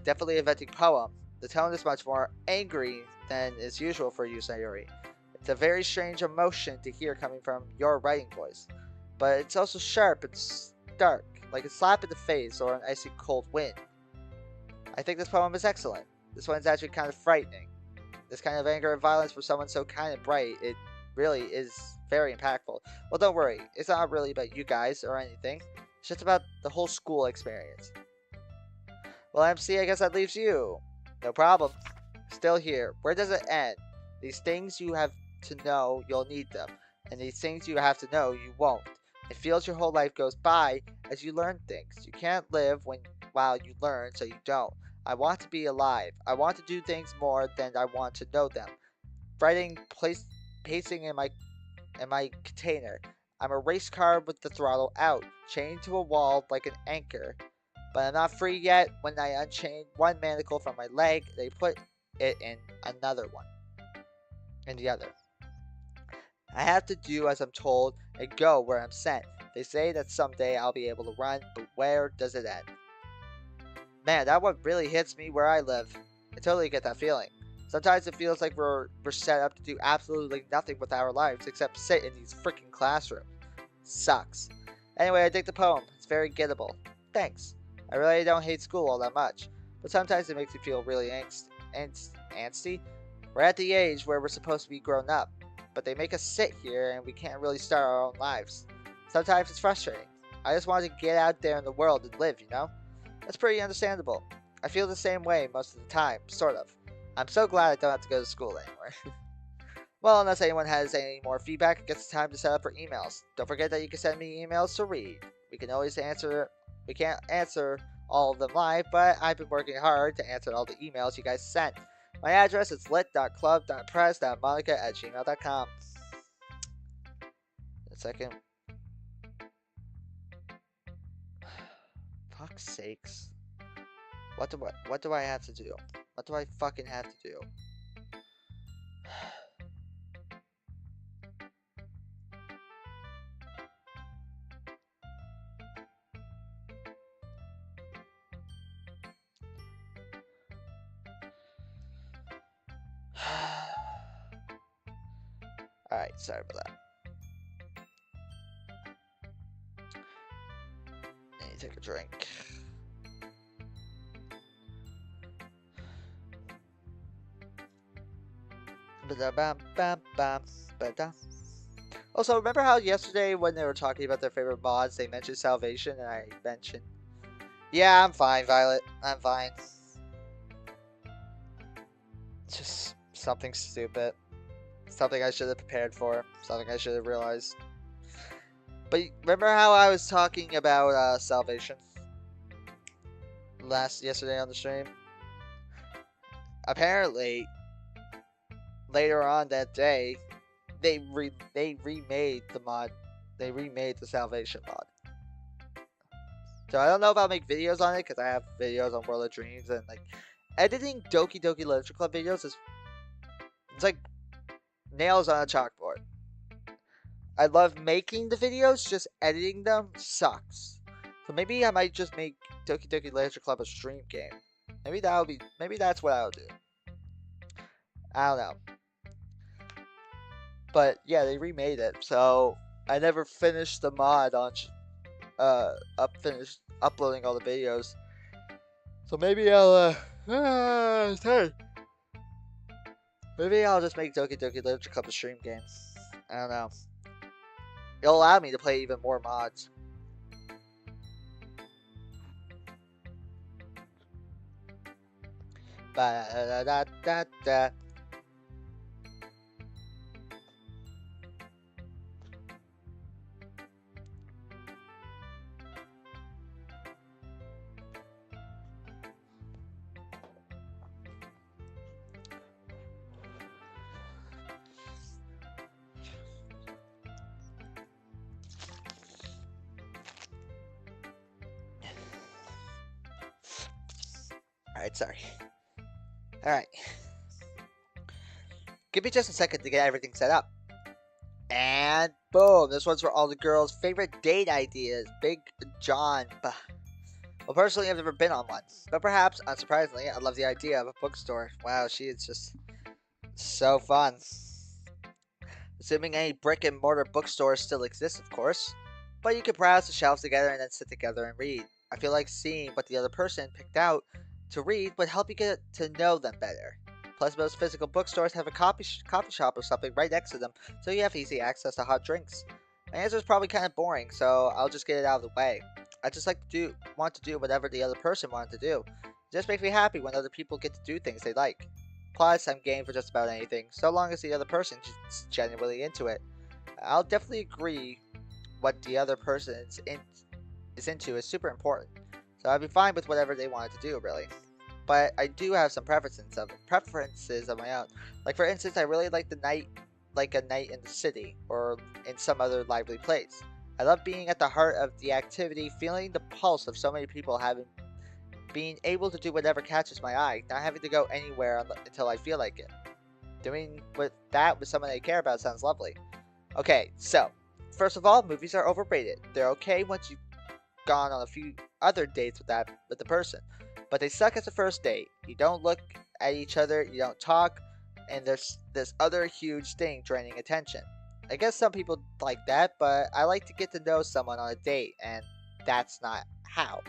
Definitely a venting poem. The tone is much more angry than is usual for you, Sayuri. It's a very strange emotion to hear coming from your writing voice. But it's also sharp and stark, like a slap in the face or an icy cold wind. I think this poem is excellent. This one's actually kind of frightening. This kind of anger and violence for someone so kind and bright, it really is very impactful. Well, don't worry. It's not really about you guys or anything. It's just about the whole school experience. Well, MC, I guess that leaves you. No problem. Still here. Where does it end? These things you have to know, you'll need them. And these things you have to know, you won't. It feels your whole life goes by as you learn things. You can't live while you learn, so you don't. I want to be alive. I want to do things more than I want to know them. Writing, pacing in my container. I'm a race car with the throttle out, chained to a wall like an anchor. But I'm not free yet. When I unchain one manacle from my leg, they put it in another one. In the other. I have to do as I'm told and go where I'm sent. They say that someday I'll be able to run, but where does it end? Man, that one really hits me where I live. I totally get that feeling. Sometimes it feels like we're set up to do absolutely nothing with our lives except sit in these freaking classrooms. Sucks. Anyway, I dig the poem. It's very gettable. Thanks. I really don't hate school all that much, but sometimes it makes me feel really angsty. We're at the age where we're supposed to be grown up, but they make us sit here and we can't really start our own lives. Sometimes it's frustrating. I just want to get out there in the world and live, you know? That's pretty understandable. I feel the same way most of the time, sort of. I'm so glad I don't have to go to school anymore. Well, unless anyone has any more feedback, it gets time to set up for emails. Don't forget that you can send me emails to read. We can't answer all of them live, but I've been working hard to answer all the emails you guys sent. My address is lit.club.press.monica@gmail.com. A second. Fuck's sakes. What do I have to do? What do I fucking have to do? Alright, sorry about that. I need to take a drink. Also, remember how yesterday when they were talking about their favorite mods, they mentioned Salvation, and I mentioned... Yeah, I'm fine, Violet. I'm fine. Just something stupid. Something I should have prepared for. Something I should have realized. But remember how I was talking about Salvation yesterday on the stream? Apparently, later on that day, they remade the mod. They remade the Salvation mod. So I don't know if I'll make videos on it, because I have videos on World of Dreams, and like editing Doki Doki Literature Club videos it's like nails on a chalkboard. I love making the videos, just editing them sucks. So maybe I might just make Doki Doki Literature Club a stream game. Maybe that's what I'll do. I don't know. But yeah, they remade it, so I never finished the mod on finished uploading all the videos. So maybe I'll maybe I'll just make Doki Doki Literature Club a stream game. I don't know. It'll allow me to play even more mods. Ba-da-da-da-da. Alright, sorry. Alright. Give me just a second to get everything set up. And boom, this one's for all the girls' favorite date ideas. Big John. Well, personally, I've never been on one. But perhaps, unsurprisingly, I love the idea of a bookstore. Wow, she is just so fun. Assuming any brick and mortar bookstores still exist, of course. But you could browse the shelves together and then sit together and read. I feel like seeing what the other person picked out to read would help you get to know them better. Plus, most physical bookstores have a coffee shop or something right next to them, so you have easy access to hot drinks. My answer is probably kind of boring, so I'll just get it out of the way. I just want to do whatever the other person wanted to do. It just makes me happy when other people get to do things they like. Plus, I'm game for just about anything, so long as the other person is genuinely into it. I'll definitely agree what the other person is into is super important, so I'd be fine with whatever they wanted to do, really. But I do have some preferences of my own. Like, for instance, I really like a night in the city, or in some other lively place. I love being at the heart of the activity, feeling the pulse of so many people, being able to do whatever catches my eye, not having to go anywhere until I feel like it. Doing that with someone I care about sounds lovely. Okay, so, first of all, movies are overrated. They're okay once you've gone on a few other dates with the person. But they suck as a first date. You don't look at each other, you don't talk, and there's this other huge thing draining attention. I guess some people like that, but I like to get to know someone on a date, and that's not how.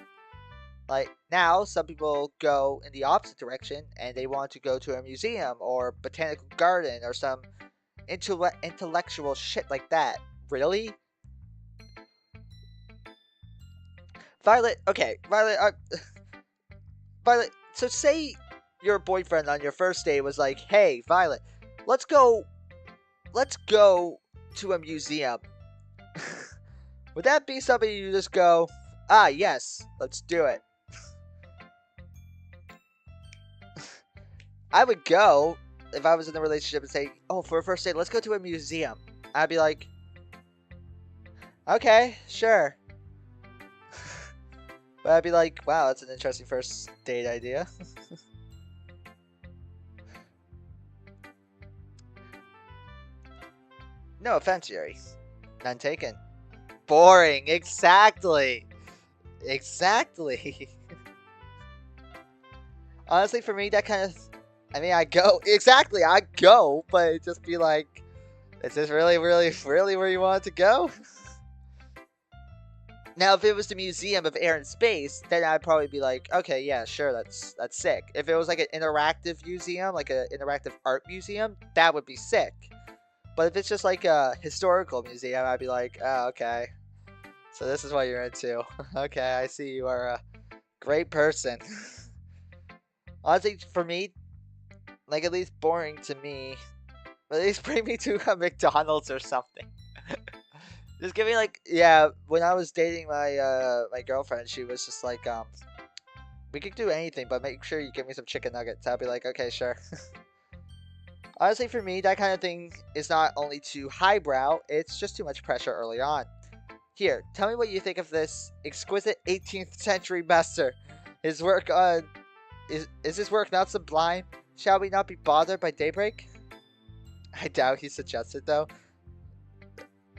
Like, now, some people go in the opposite direction, and they want to go to a museum, or botanical garden, or some intellectual shit like that. Really? Violet, Violet, so say your boyfriend on your first date was like, hey, Violet, let's go let's go to a museum. Would that be something you just go, ah, yes, let's do it? I would go if I was in a relationship and say, oh, for a first date, let's go to a museum. I'd be like, okay, sure. But I'd be like, wow, that's an interesting first date idea. No offense, Yuri. None taken. Boring. Exactly. Exactly. Honestly, for me, that kind of... I mean, I go... Exactly, I go, but it'd just be like... Is this really, really, really where you want to go? Now, if it was the Museum of Air and Space, then I'd probably be like, okay, yeah, sure, that's sick. If it was like an interactive museum, like an interactive art museum, that would be sick. But if it's just like a historical museum, I'd be like, oh, okay. So this is what you're into. Okay, I see you are a great person. Honestly, for me, like at least boring to me, at least bring me to a McDonald's or something. Just give me like, yeah, when I was dating my girlfriend, she was just like, we could do anything, but make sure you give me some chicken nuggets. I'll be like, okay, sure. Honestly, for me, that kind of thing is not only too highbrow, it's just too much pressure early on. Here, tell me what you think of this exquisite 18th century master. His work on... Is his work not sublime? Shall we not be bothered by daybreak? I doubt he suggested, though.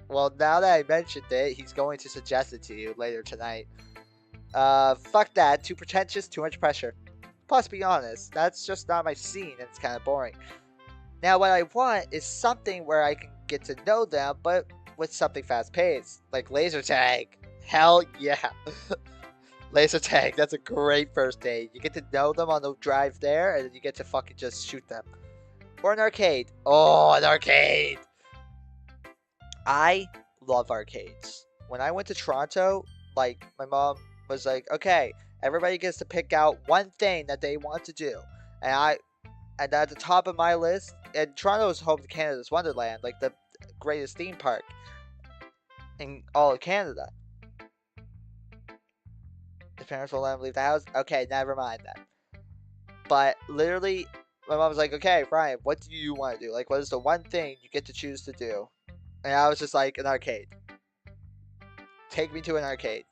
Well, now that I mentioned it, he's going to suggest it to you later tonight. Fuck that. Too pretentious, too much pressure. Plus, be honest, that's just not my scene and it's kind of boring. Now, what I want is something where I can get to know them, but with something fast-paced, like laser tag. Hell yeah. Laser tag, that's a great first date. You get to know them on the drive there, and then you get to fucking just shoot them. Or an arcade. Oh, an arcade! I love arcades. When I went to Toronto, like, my mom was like, okay, everybody gets to pick out one thing that they want to do. And at the top of my list, and Toronto is home to Canada's Wonderland, like the greatest theme park in all of Canada. His parents won't let him leave the house? Okay, never mind that. But literally, my mom was like, okay, Ryan, what do you want to do? Like, what is the one thing you get to choose to do? And I was just like, an arcade. Take me to an arcade.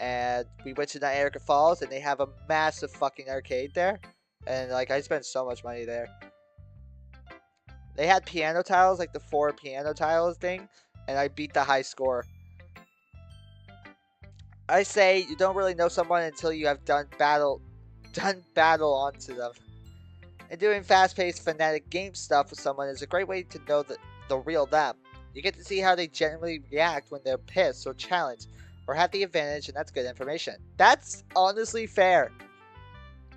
And we went to Niagara Falls, and they have a massive fucking arcade there. And, like, I spent so much money there. They had piano tiles, like the 4 piano tiles thing. And I beat the high score. I say you don't really know someone until you have done battle onto them. And doing fast-paced, frenetic game stuff with someone is a great way to know the real them. You get to see how they genuinely react when they're pissed or challenged, or have the advantage, and that's good information. That's honestly fair.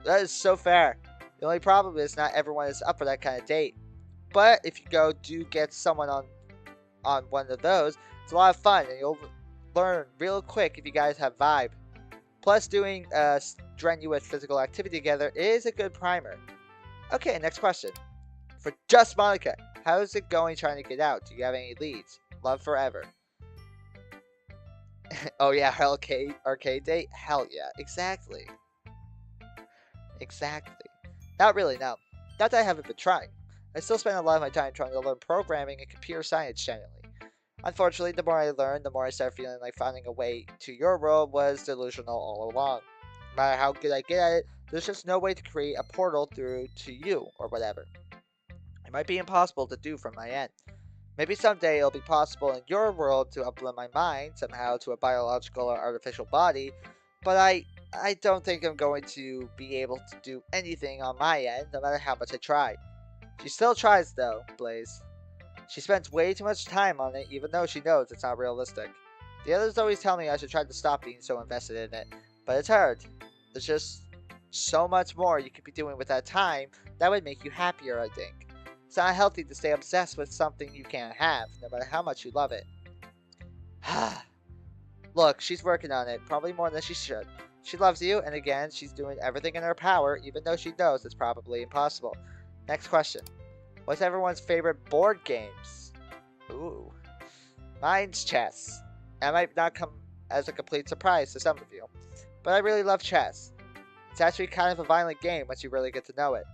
That is so fair. The only problem is not everyone is up for that kind of date. But if you do get someone on one of those, it's a lot of fun, and you'll learn real quick if you guys have vibe. Plus, doing strenuous physical activity together is a good primer. Okay, next question. For just Monica, how's it going trying to get out? Do you have any leads? Love forever. Oh yeah, arcade date? Hell yeah, exactly. Exactly. Not really, no. Not that I haven't been trying. I still spend a lot of my time trying to learn programming and computer science generally. Unfortunately, the more I learned, the more I started feeling like finding a way to your world was delusional all along. No matter how good I get at it, there's just no way to create a portal through to you, or whatever. It might be impossible to do from my end. Maybe someday it'll be possible in your world to upload my mind somehow to a biological or artificial body, but I don't think I'm going to be able to do anything on my end, no matter how much I try. She still tries though, Blaze. She spends way too much time on it, even though she knows it's not realistic. The others always tell me I should try to stop being so invested in it, but it's hard. There's just so much more you could be doing with that time that would make you happier, I think. It's not healthy to stay obsessed with something you can't have, no matter how much you love it. Look, she's working on it, probably more than she should. She loves you, and again, she's doing everything in her power, even though she knows it's probably impossible. Next question. What's everyone's favorite board games? Ooh. Mine's chess. That might not come as a complete surprise to some of you, but I really love chess. It's actually kind of a violent game once you really get to know it.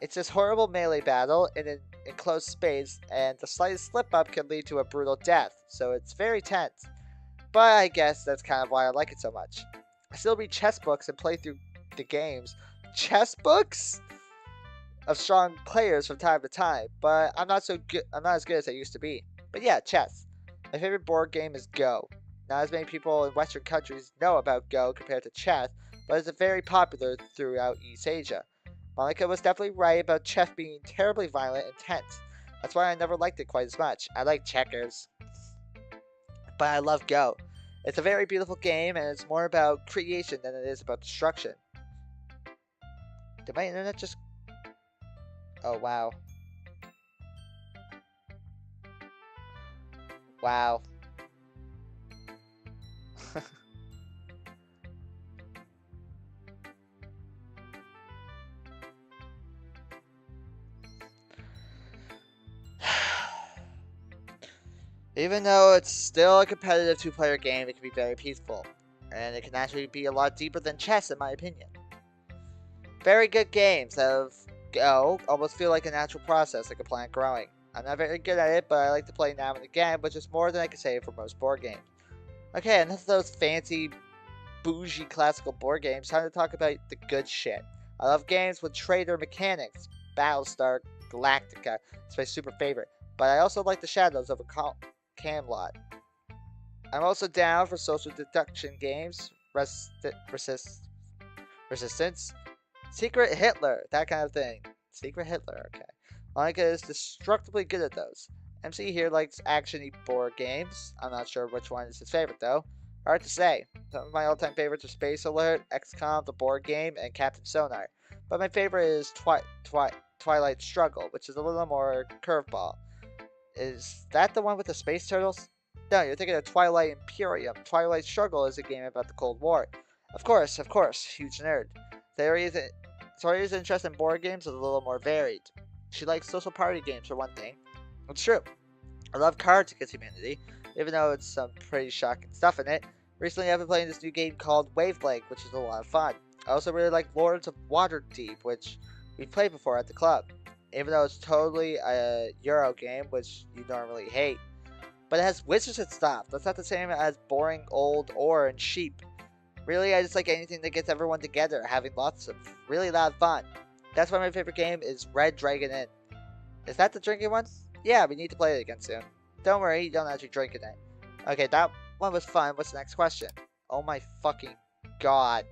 It's this horrible melee battle in an enclosed space, and the slightest slip up can lead to a brutal death, so it's very tense. But I guess that's kind of why I like it so much. I still read chess books and play through the games. Chess books? Of strong players from time to time, but I'm not so good. I'm not as good as I used to be. But yeah, chess. My favorite board game is Go. Not as many people in Western countries know about Go compared to chess, but it's very popular throughout East Asia. Monica was definitely right about chess being terribly violent and tense. That's why I never liked it quite as much. I like checkers, but I love Go. It's a very beautiful game, and it's more about creation than it is about destruction. Did my internet just... Oh, wow. Wow. Even though it's still a competitive two-player game, it can be very peaceful. And it can actually be a lot deeper than chess, in my opinion. Very good games of Go almost feel like a natural process, like a plant growing. I'm not very good at it, but I like to play now and again, which is more than I can say for most board games. Okay, enough of those fancy, bougie classical board games. Time to talk about the good shit. I love games with trader mechanics. Battlestar Galactica is my super favorite, but I also like the Shadows of a Camelot. I'm also down for social deduction games, Resistance, Secret Hitler, that kind of thing. Secret Hitler, okay. Monica is destructively good at those. MC here likes action-y board games. I'm not sure which one is his favorite, though. Hard to say. Some of my all-time favorites are Space Alert, XCOM, the board game, and Captain Sonar. But my favorite is Twilight Struggle, which is a little more curveball. Is that the one with the space turtles? No, you're thinking of Twilight Imperium. Twilight Struggle is a game about the Cold War. Of course, huge nerd. Tori's interest in board games is a little more varied. She likes social party games for one thing. It's true. I love Cards Against Humanity, even though it's some pretty shocking stuff in it. Recently I've been playing this new game called Wavelength, which is a lot of fun. I also really like Lords of Waterdeep, which we've played before at the club. Even though it's totally a Euro game, which you normally hate. But it has wizards and stuff. That's not the same as boring old ore and sheep. Really, I just like anything that gets everyone together, having lots of really loud fun. That's why my favorite game is Red Dragon Inn. Is that the drinking one? Yeah, we need to play it again soon. Don't worry, you don't actually drink in it. Okay, that one was fun. What's the next question? Oh my fucking god.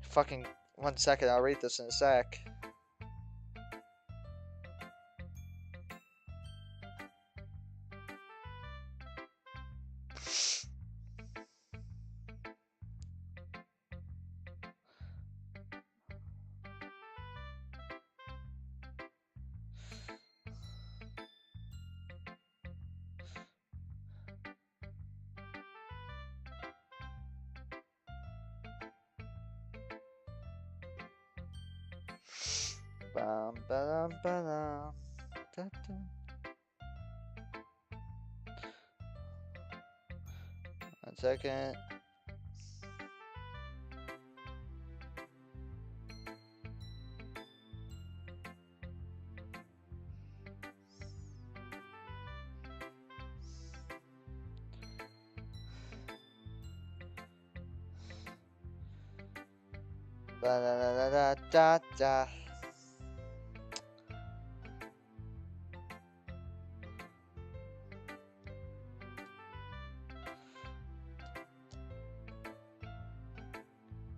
Fucking 1 second, I'll read this in a sec. Bum, ba-dum, ba-dum. Da-da. 1 second. Ba-da-da-da-da-da.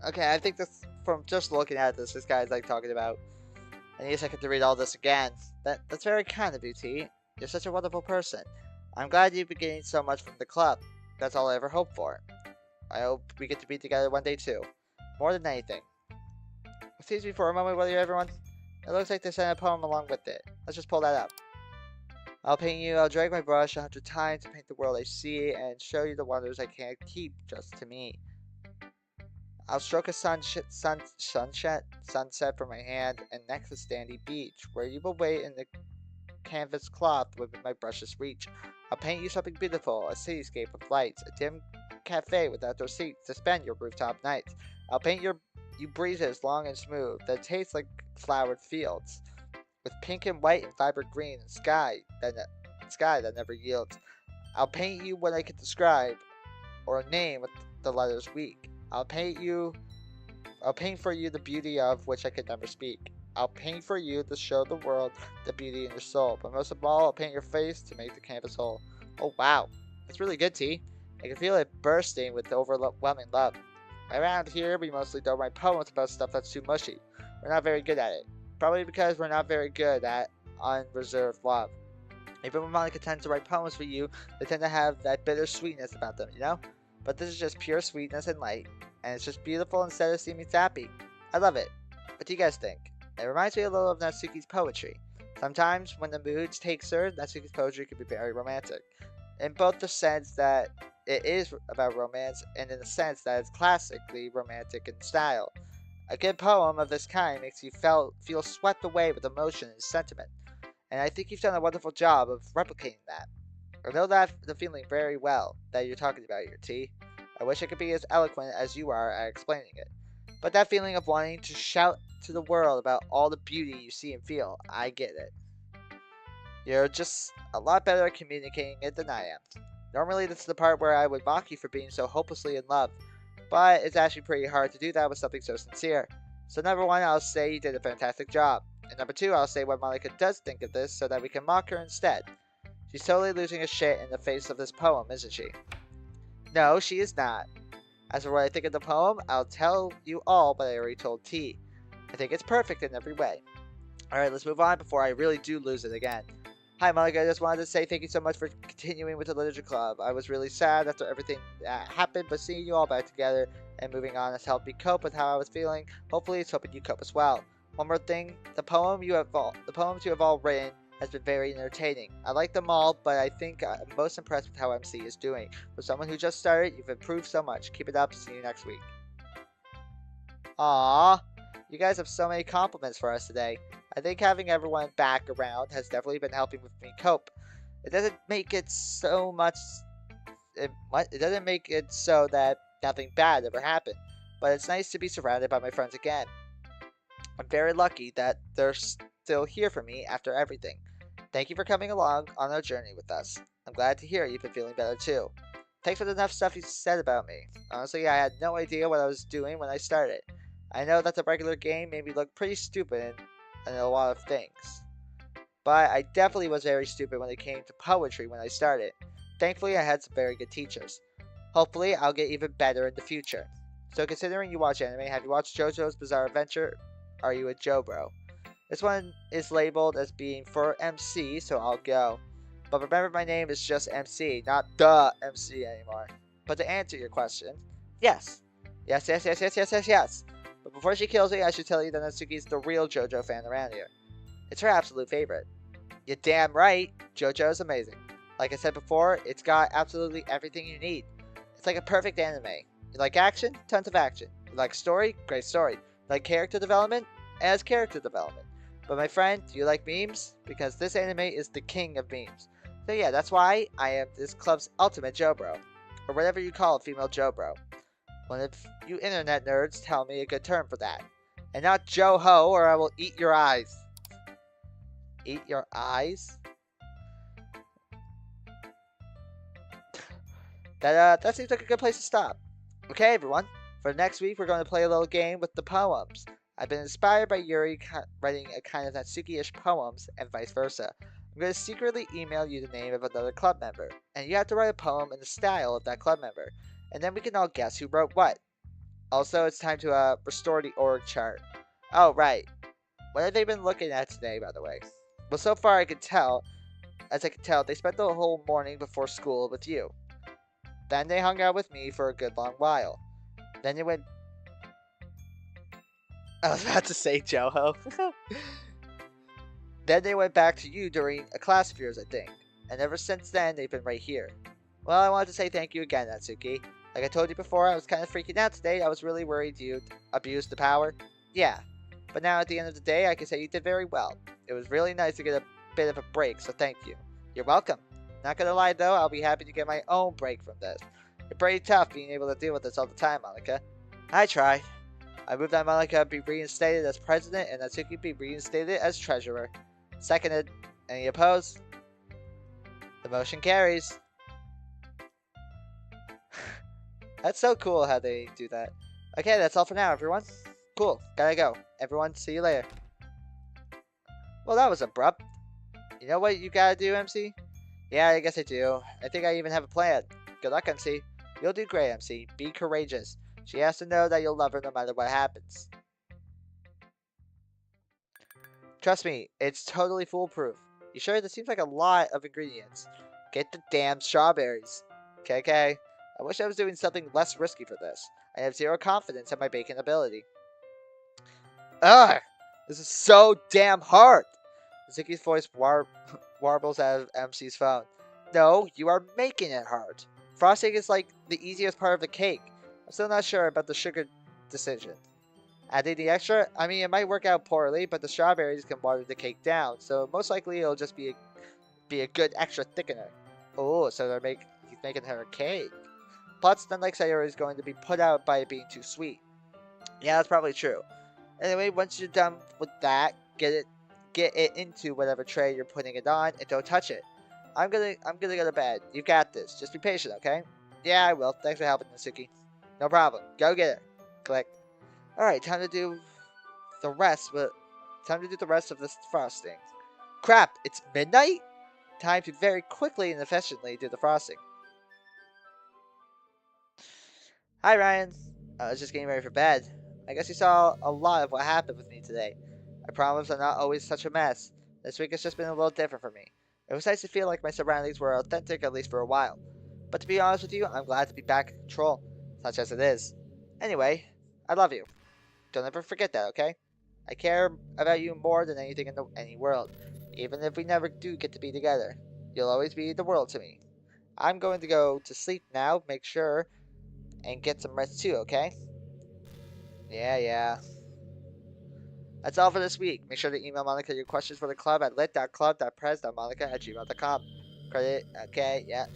Okay, I think this, from just looking at this guy's like talking about, I need a second to read all this again. That's very kind of you, T. You're such a wonderful person. I'm glad you've been getting so much from the club. That's all I ever hoped for. I hope we get to be together one day too. More than anything. Excuse me for a moment, will you, everyone? It looks like they sent a poem along with it. Let's just pull that up. I'll drag my brush 100 times to paint the world I see and show you the wonders I can't keep just to me. I'll stroke a sunset from my hand, and next a sandy beach, where you will wait in the canvas cloth within my brush's reach. I'll paint you something beautiful, a cityscape of lights, a dim cafe with outdoor seats to spend your rooftop nights. I'll paint you breezes long and smooth that taste like flowered fields, with pink and white and vibrant green and sky that never yields. I'll paint you what I can describe, or a name with the letters weak. I'll paint for you the beauty of which I could never speak. I'll paint for you to show the world the beauty in your soul, but most of all, I'll paint your face to make the canvas whole. Oh wow, that's really good, T. I can feel it bursting with overwhelming love. Around here, we mostly don't write poems about stuff that's too mushy. We're not very good at it. Probably because we're not very good at unreserved love. Even when Monica tends to write poems for you, they tend to have that bitter sweetness about them, you know? But this is just pure sweetness and light, and it's just beautiful instead of seeming sappy. I love it. What do you guys think? It reminds me a little of Natsuki's poetry. Sometimes, when the mood takes her, Natsuki's poetry can be very romantic. In both the sense that it is about romance, and in the sense that it's classically romantic in style. A good poem of this kind makes you feel swept away with emotion and sentiment, and I think you've done a wonderful job of replicating that. I know the feeling very well that you're talking about here, T. I wish I could be as eloquent as you are at explaining it. But that feeling of wanting to shout to the world about all the beauty you see and feel, I get it. You're just a lot better at communicating it than I am. Normally this is the part where I would mock you for being so hopelessly in love, but it's actually pretty hard to do that with something so sincere. So number one, I'll say you did a fantastic job. And number two, I'll say what Monica does think of this so that we can mock her instead. She's totally losing her shit in the face of this poem, isn't she? No, she is not. As for what I think of the poem, I'll tell you all what I already told T. I think it's perfect in every way. Alright, let's move on before I really do lose it again. Hi Monica, I just wanted to say thank you so much for continuing with the Literature Club. I was really sad after everything that happened, but seeing you all back together and moving on has helped me cope with how I was feeling. Hopefully it's helping you cope as well. One more thing, the poems you have all written has been very entertaining. I like them all, but I think I'm most impressed with how MC is doing. For someone who just started, you've improved so much. Keep it up. See you next week. Aww, you guys have so many compliments for us today. I think having everyone back around has definitely been helping with me cope. It doesn't make it so much. It doesn't make it so that nothing bad ever happened, but it's nice to be surrounded by my friends again. I'm very lucky that they're still here for me after everything. Thank you for coming along on our journey with us. I'm glad to hear you've been feeling better too. Thanks for enough stuff you said about me. Honestly, I had no idea what I was doing when I started. I know that the regular game made me look pretty stupid in a lot of things. But I definitely was very stupid when it came to poetry when I started. Thankfully, I had some very good teachers. Hopefully, I'll get even better in the future. So considering you watch anime, have you watched JoJo's Bizarre Adventure? Are you a JoBro? This one is labeled as being for MC, so I'll go. But remember, my name is just MC, not the MC anymore. But to answer your question, yes. Yes. But before she kills me, I should tell you that Natsuki's the real JoJo fan around here. It's her absolute favorite. You're damn right, JoJo is amazing. Like I said before, it's got absolutely everything you need. It's like a perfect anime. You like action? Tons of action. You like story? Great story. You like character development? It has character development. But my friend, do you like memes? Because this anime is the king of memes. So yeah, that's why I am this club's ultimate JoBro. Or whatever you call a female JoBro. One of you internet nerds tell me a good term for that. And not Joe-ho, or I will eat your eyes. Eat your eyes? That seems like a good place to stop. Okay, everyone. For next week, we're going to play a little game with the poems. I've been inspired by Yuri writing a kind of Natsuki-ish poems, and vice versa. I'm going to secretly email you the name of another club member, and you have to write a poem in the style of that club member, and then we can all guess who wrote what. Also, it's time to restore the org chart. Oh, right. What have they been looking at today, by the way? Well, so far I can tell, they spent the whole morning before school with you. Then they hung out with me for a good long while. Then they went... I was about to say Joho. Then they went back to you during a class of yours, I think. And ever since then, they've been right here. Well, I wanted to say thank you again, Natsuki. Like I told you before, I was kind of freaking out today. I was really worried you'd abuse the power. Yeah, but now at the end of the day, I can say you did very well. It was really nice to get a bit of a break, so thank you. You're welcome. Not gonna lie though, I'll be happy to get my own break from this. It's pretty tough being able to deal with this all the time, Monica. I try. I move that Monica be reinstated as president and Natsuki be reinstated as treasurer. Seconded. Any opposed? The motion carries. That's so cool how they do that. Okay, that's all for now, everyone. Cool, gotta go. Everyone, see you later. Well, that was abrupt. You know what you gotta do, MC? Yeah, I guess I do. I think I even have a plan. Good luck, MC. You'll do great, MC. Be courageous. She has to know that you'll love her no matter what happens. Trust me, it's totally foolproof. You sure? This seems like a lot of ingredients. Get the damn strawberries. Okay. I wish I was doing something less risky for this. I have zero confidence in my baking ability. Ugh! This is so damn hard! Ziki's voice warbles out of MC's phone. No, you are making it hard. Frosting is like the easiest part of the cake. I'm still not sure about the sugar decision. Adding the extra, I mean, it might work out poorly, but the strawberries can water the cake down, so most likely it'll just be a good extra thickener. Oh, so he's making her a cake. Plus, the next layer is going to be put out by it being too sweet. Yeah, that's probably true. Anyway, once you're done with that, get it into whatever tray you're putting it on, and don't touch it. I'm gonna go to bed. You got this. Just be patient, okay? Yeah, I will. Thanks for helping, Natsuki. No problem. Go get it. Click. Alright, time to do the rest of this frosting. Crap, it's midnight? Time to very quickly and efficiently do the frosting. Hi, Ryan. I was just getting ready for bed. I guess you saw a lot of what happened with me today. I promise I'm not always such a mess. This week has just been a little different for me. It was nice to feel like my surroundings were authentic, at least for a while. But to be honest with you, I'm glad to be back in control, such as it is. Anyway, I love you. Don't ever forget that, okay? I care about you more than anything in any world, even if we never do get to be together. You'll always be the world to me. I'm going to go to sleep now, make sure, and get some rest too, okay? Yeah. That's all for this week. Make sure to email Monica your questions for the club at lit.club.prez.monica@gmail.com. Credit, okay, yeah.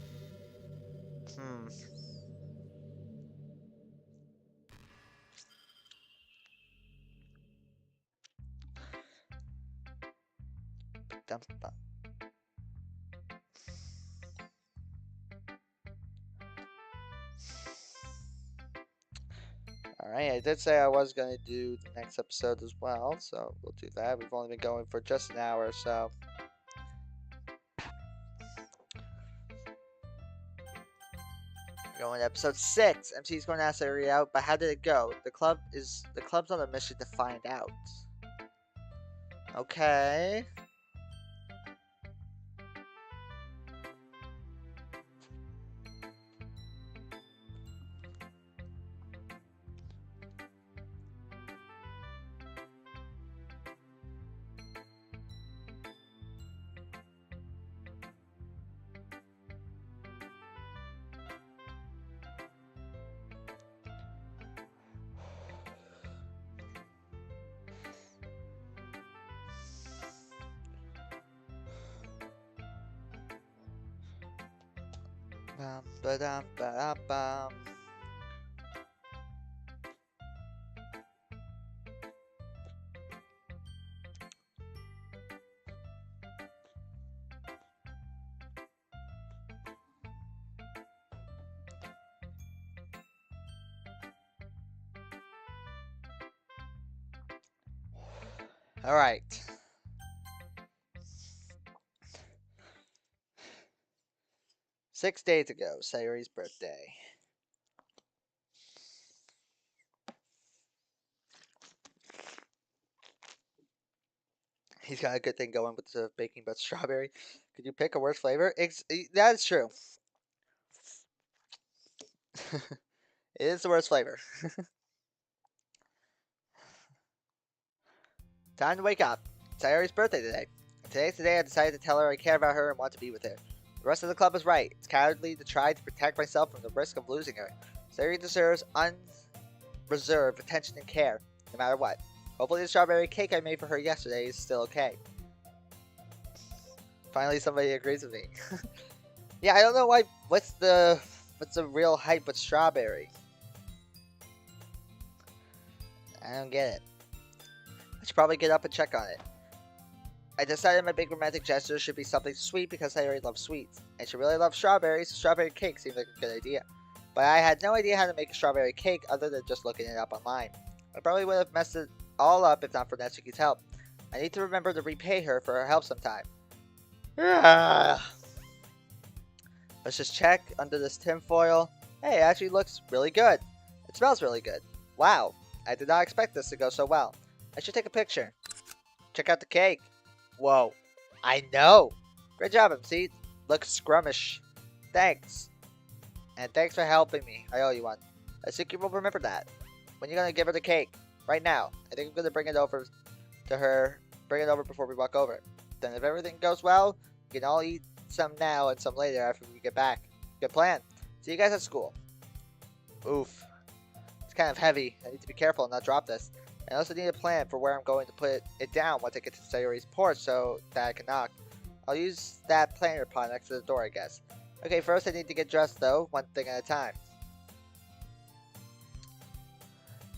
Alright, I did say I was going to do the next episode as well, so we'll do that. We've only been going for just an hour, so. Going to episode 6. MC's going to ask Ari out, but how did it go? The club's on a mission to find out. Okay. Ba-dum-ba-dum-bum. All right. Six days ago, Sayori's birthday. He's got a good thing going with the baking but strawberry. Could you pick a worse flavor? That is true. It is the worst flavor. Time to wake up. It's Sayori's birthday today. Today's the day I decided to tell her I care about her and want to be with her. The rest of the club is right. It's cowardly to try to protect myself from the risk of losing her. Sayori deserves unreserved attention and care, no matter what. Hopefully the strawberry cake I made for her yesterday is still okay. Finally somebody agrees with me. Yeah, I don't know why. What's the real hype with strawberry? I don't get it. I should probably get up and check on it. I decided my big romantic gesture should be something sweet because I already love sweets. And she really loves strawberries, so strawberry cake seemed like a good idea. But I had no idea how to make a strawberry cake other than just looking it up online. I probably would have messed it all up if not for Natsuki's help. I need to remember to repay her for her help sometime. Let's just check under this tinfoil. Hey, it actually looks really good. It smells really good. Wow, I did not expect this to go so well. I should take a picture. Check out the cake. Whoa, I know. Great job, MC. Looks scrummish. Thanks. And thanks for helping me. I owe you one. I think you will remember that. When you gonna give her the cake? Right now. I think I'm gonna bring it over to her. Bring it over before we walk over. Then if everything goes well, we can all eat some now and some later after we get back. Good plan. See you guys at school. Oof. It's kind of heavy. I need to be careful and not drop this. I also need a plan for where I'm going to put it down once I get to Sayori's porch so that I can knock. I'll use that planter pot next to the door, I guess. Okay, first I need to get dressed though, one thing at a time.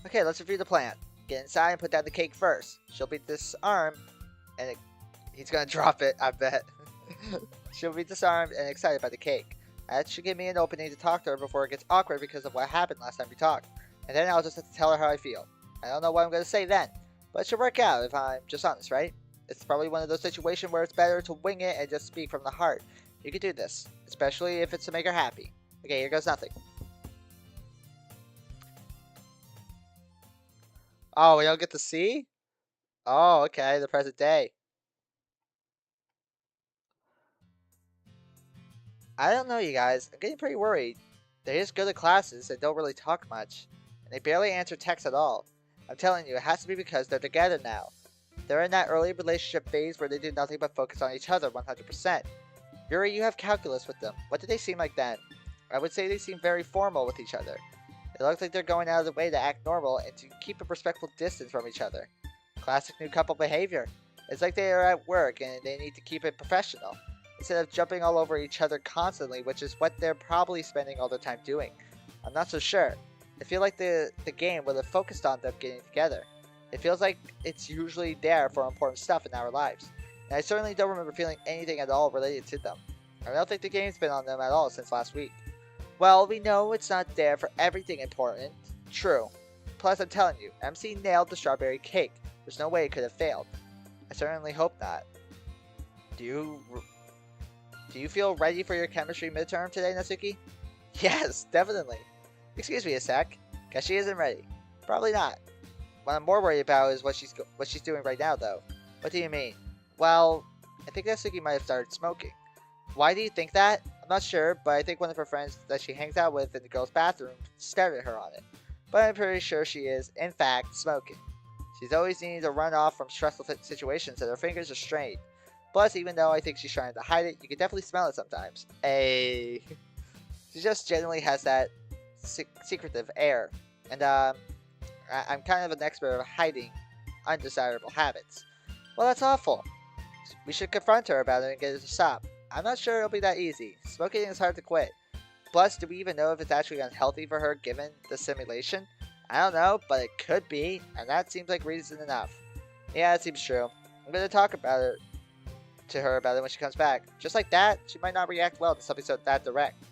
Okay, let's review the plan. Get inside and put down the cake first. She'll be disarmed and he's gonna drop it, I bet. She'll be disarmed and excited by the cake. That should give me an opening to talk to her before it gets awkward because of what happened last time we talked. And then I'll just have to tell her how I feel. I don't know what I'm going to say then, but it should work out if I'm just honest, right? It's probably one of those situations where it's better to wing it and just speak from the heart. You can do this, especially if it's to make her happy. Okay, here goes nothing. Oh, we don't get to see? Oh, okay, the present day. I don't know, you guys. I'm getting pretty worried. They just go to classes and don't really talk much. And they barely answer texts at all. I'm telling you, it has to be because they're together now. They're in that early relationship phase where they do nothing but focus on each other 100%. Yuri, you have calculus with them. What did they seem like then? I would say they seem very formal with each other. It looks like they're going out of the way to act normal and to keep a respectful distance from each other. Classic new couple behavior. It's like they are at work and they need to keep it professional, instead of jumping all over each other constantly, which is what they're probably spending all their time doing. I'm not so sure. I feel like the game would have focused on them getting together. It feels like it's usually there for important stuff in our lives. And I certainly don't remember feeling anything at all related to them. I don't think the game's been on them at all since last week. Well, we know it's not there for everything important. True. Plus, I'm telling you, MC nailed the strawberry cake. There's no way it could have failed. I certainly hope not. Do you feel ready for your chemistry midterm today, Natsuki? Yes, definitely. Excuse me a sec. Guess she isn't ready. Probably not. What I'm more worried about is what she's doing right now, though. What do you mean? Well, I think Natsuki might have started smoking. Why do you think that? I'm not sure, but I think one of her friends that she hangs out with in the girls' bathroom started her on it. But I'm pretty sure she is, in fact, smoking. She's always needing to run off from stressful situations and her fingers are strained. Plus, even though I think she's trying to hide it, you can definitely smell it sometimes. She just generally has that secretive air. And I'm kind of an expert at hiding undesirable habits. Well, that's awful. We should confront her about it and get it to stop. I'm not sure it'll be that easy. Smoking is hard to quit. Plus, do we even know if it's actually unhealthy for her given the simulation? I don't know, but it could be, and that seems like reason enough. Yeah, it seems true. I'm going to talk about it to her about it when she comes back. Just like that, she might not react well to something so that direct.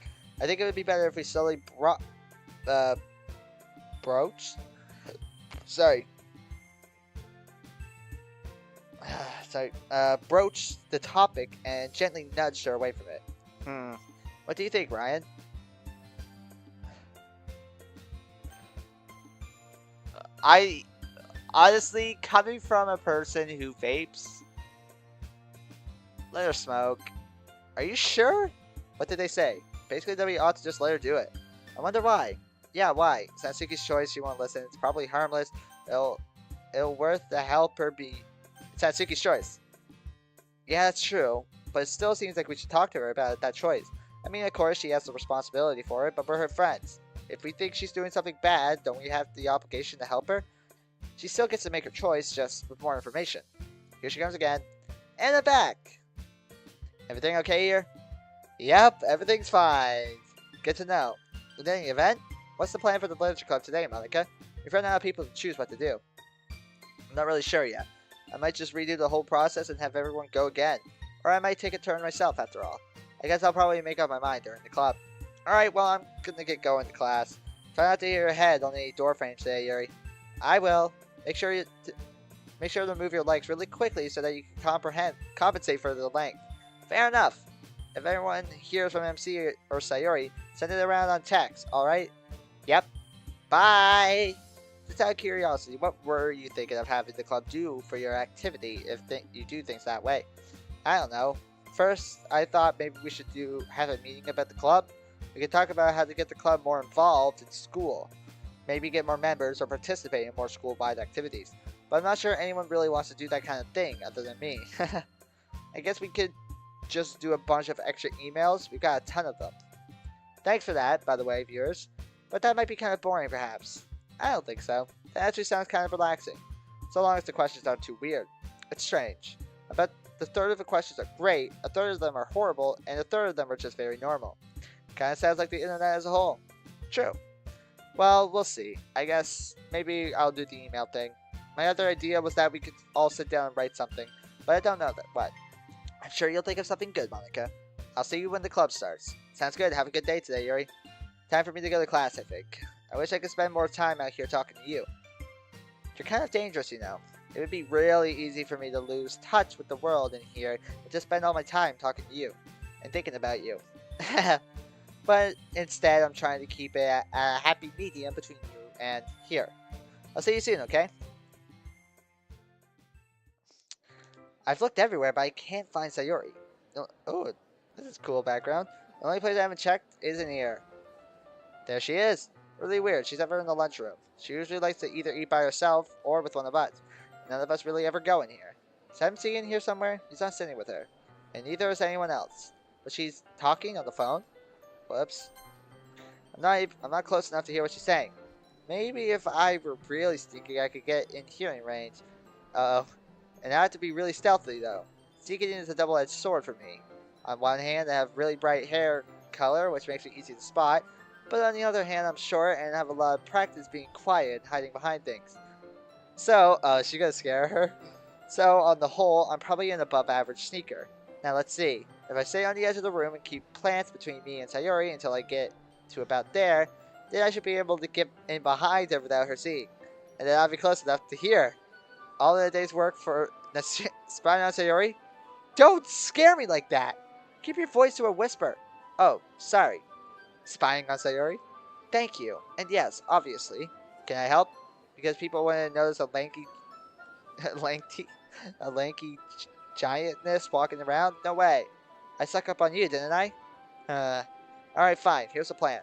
I think it would be better if we slowly broach the topic and gently nudged her away from it. What do you think, Ryan? I honestly, coming from a person who vapes, let her smoke. Are you sure? What did they say? Basically that we ought to just let her do it. I wonder why. Yeah, why? It's Natsuki's choice, she won't listen. It's probably harmless. It'll worth the help her be. It's Natsuki's choice. Yeah, that's true. But it still seems like we should talk to her about that choice. I mean, of course, she has the responsibility for it, but we're her friends. If we think she's doing something bad, don't we have the obligation to help her? She still gets to make her choice, just with more information. Here she comes again. And I'm back! Everything okay here? Yep, everything's fine. Good to know. In any event, what's the plan for the literature club today, Monica? We've run out of people to choose what to do. I'm not really sure yet. I might just redo the whole process and have everyone go again. Or I might take a turn myself after all. I guess I'll probably make up my mind during the club. Alright, well, I'm gonna get going to class. Try not to hit your head on any door frames today, Yuri. I will. Make sure to move your legs really quickly so that you can compensate for the length. Fair enough. If anyone hears from MC or Sayori, send it around on text, alright? Yep. Bye! Just out of curiosity, what were you thinking of having the club do for your activity if you do things that way? I don't know. First, I thought maybe we should have a meeting about the club. We could talk about how to get the club more involved in school. Maybe get more members or participate in more school-wide activities. But I'm not sure anyone really wants to do that kind of thing other than me. I guess we could just do a bunch of extra emails. We've got a ton of them. Thanks for that, by the way, viewers. But that might be kind of boring, perhaps. I don't think so. That actually sounds kind of relaxing. So long as the questions aren't too weird. It's strange. About the third of the questions are great, a third of them are horrible, and a third of them are just very normal. Kinda sounds like the internet as a whole. True. Well, we'll see. I guess maybe I'll do the email thing. My other idea was that we could all sit down and write something, but I don't know what. I'm sure you'll think of something good, Monica. I'll see you when the club starts. Sounds good. Have a good day today, Yuri. Time for me to go to class, I think. I wish I could spend more time out here talking to you. You're kind of dangerous, you know. It would be really easy for me to lose touch with the world in here and just spend all my time talking to you and thinking about you. But instead, I'm trying to keep it a happy medium between you and here. I'll see you soon, okay? I've looked everywhere, but I can't find Sayori. Oh, this is cool background. The only place I haven't checked is in here. There she is. Really weird. She's ever in the lunchroom. She usually likes to either eat by herself or with one of us. None of us really ever go in here. Is MC in here somewhere? He's not sitting with her. And neither is anyone else. But she's talking on the phone? Whoops. I'm not close enough to hear what she's saying. Maybe if I were really sneaky, I could get in hearing range. Uh-oh. And I have to be really stealthy, though. Sneaking in is a double-edged sword for me. On one hand, I have really bright hair color, which makes me easy to spot. But on the other hand, I'm short and have a lot of practice being quiet and hiding behind things. So, is she gonna scare her? So, on the whole, I'm probably an above-average sneaker. Now, let's see. If I stay on the edge of the room and keep plants between me and Sayori until I get to about there, then I should be able to get in behind her without her seeing. And then I'll be close enough to hear. All of the day's work for spying on Sayori? Don't scare me like that! Keep your voice to a whisper. Oh, sorry. Spying on Sayori? Thank you. And yes, obviously. Can I help? Because people want to notice a lanky giantness walking around? No way. I suck up on you, didn't I? Alright, fine. Here's the plan.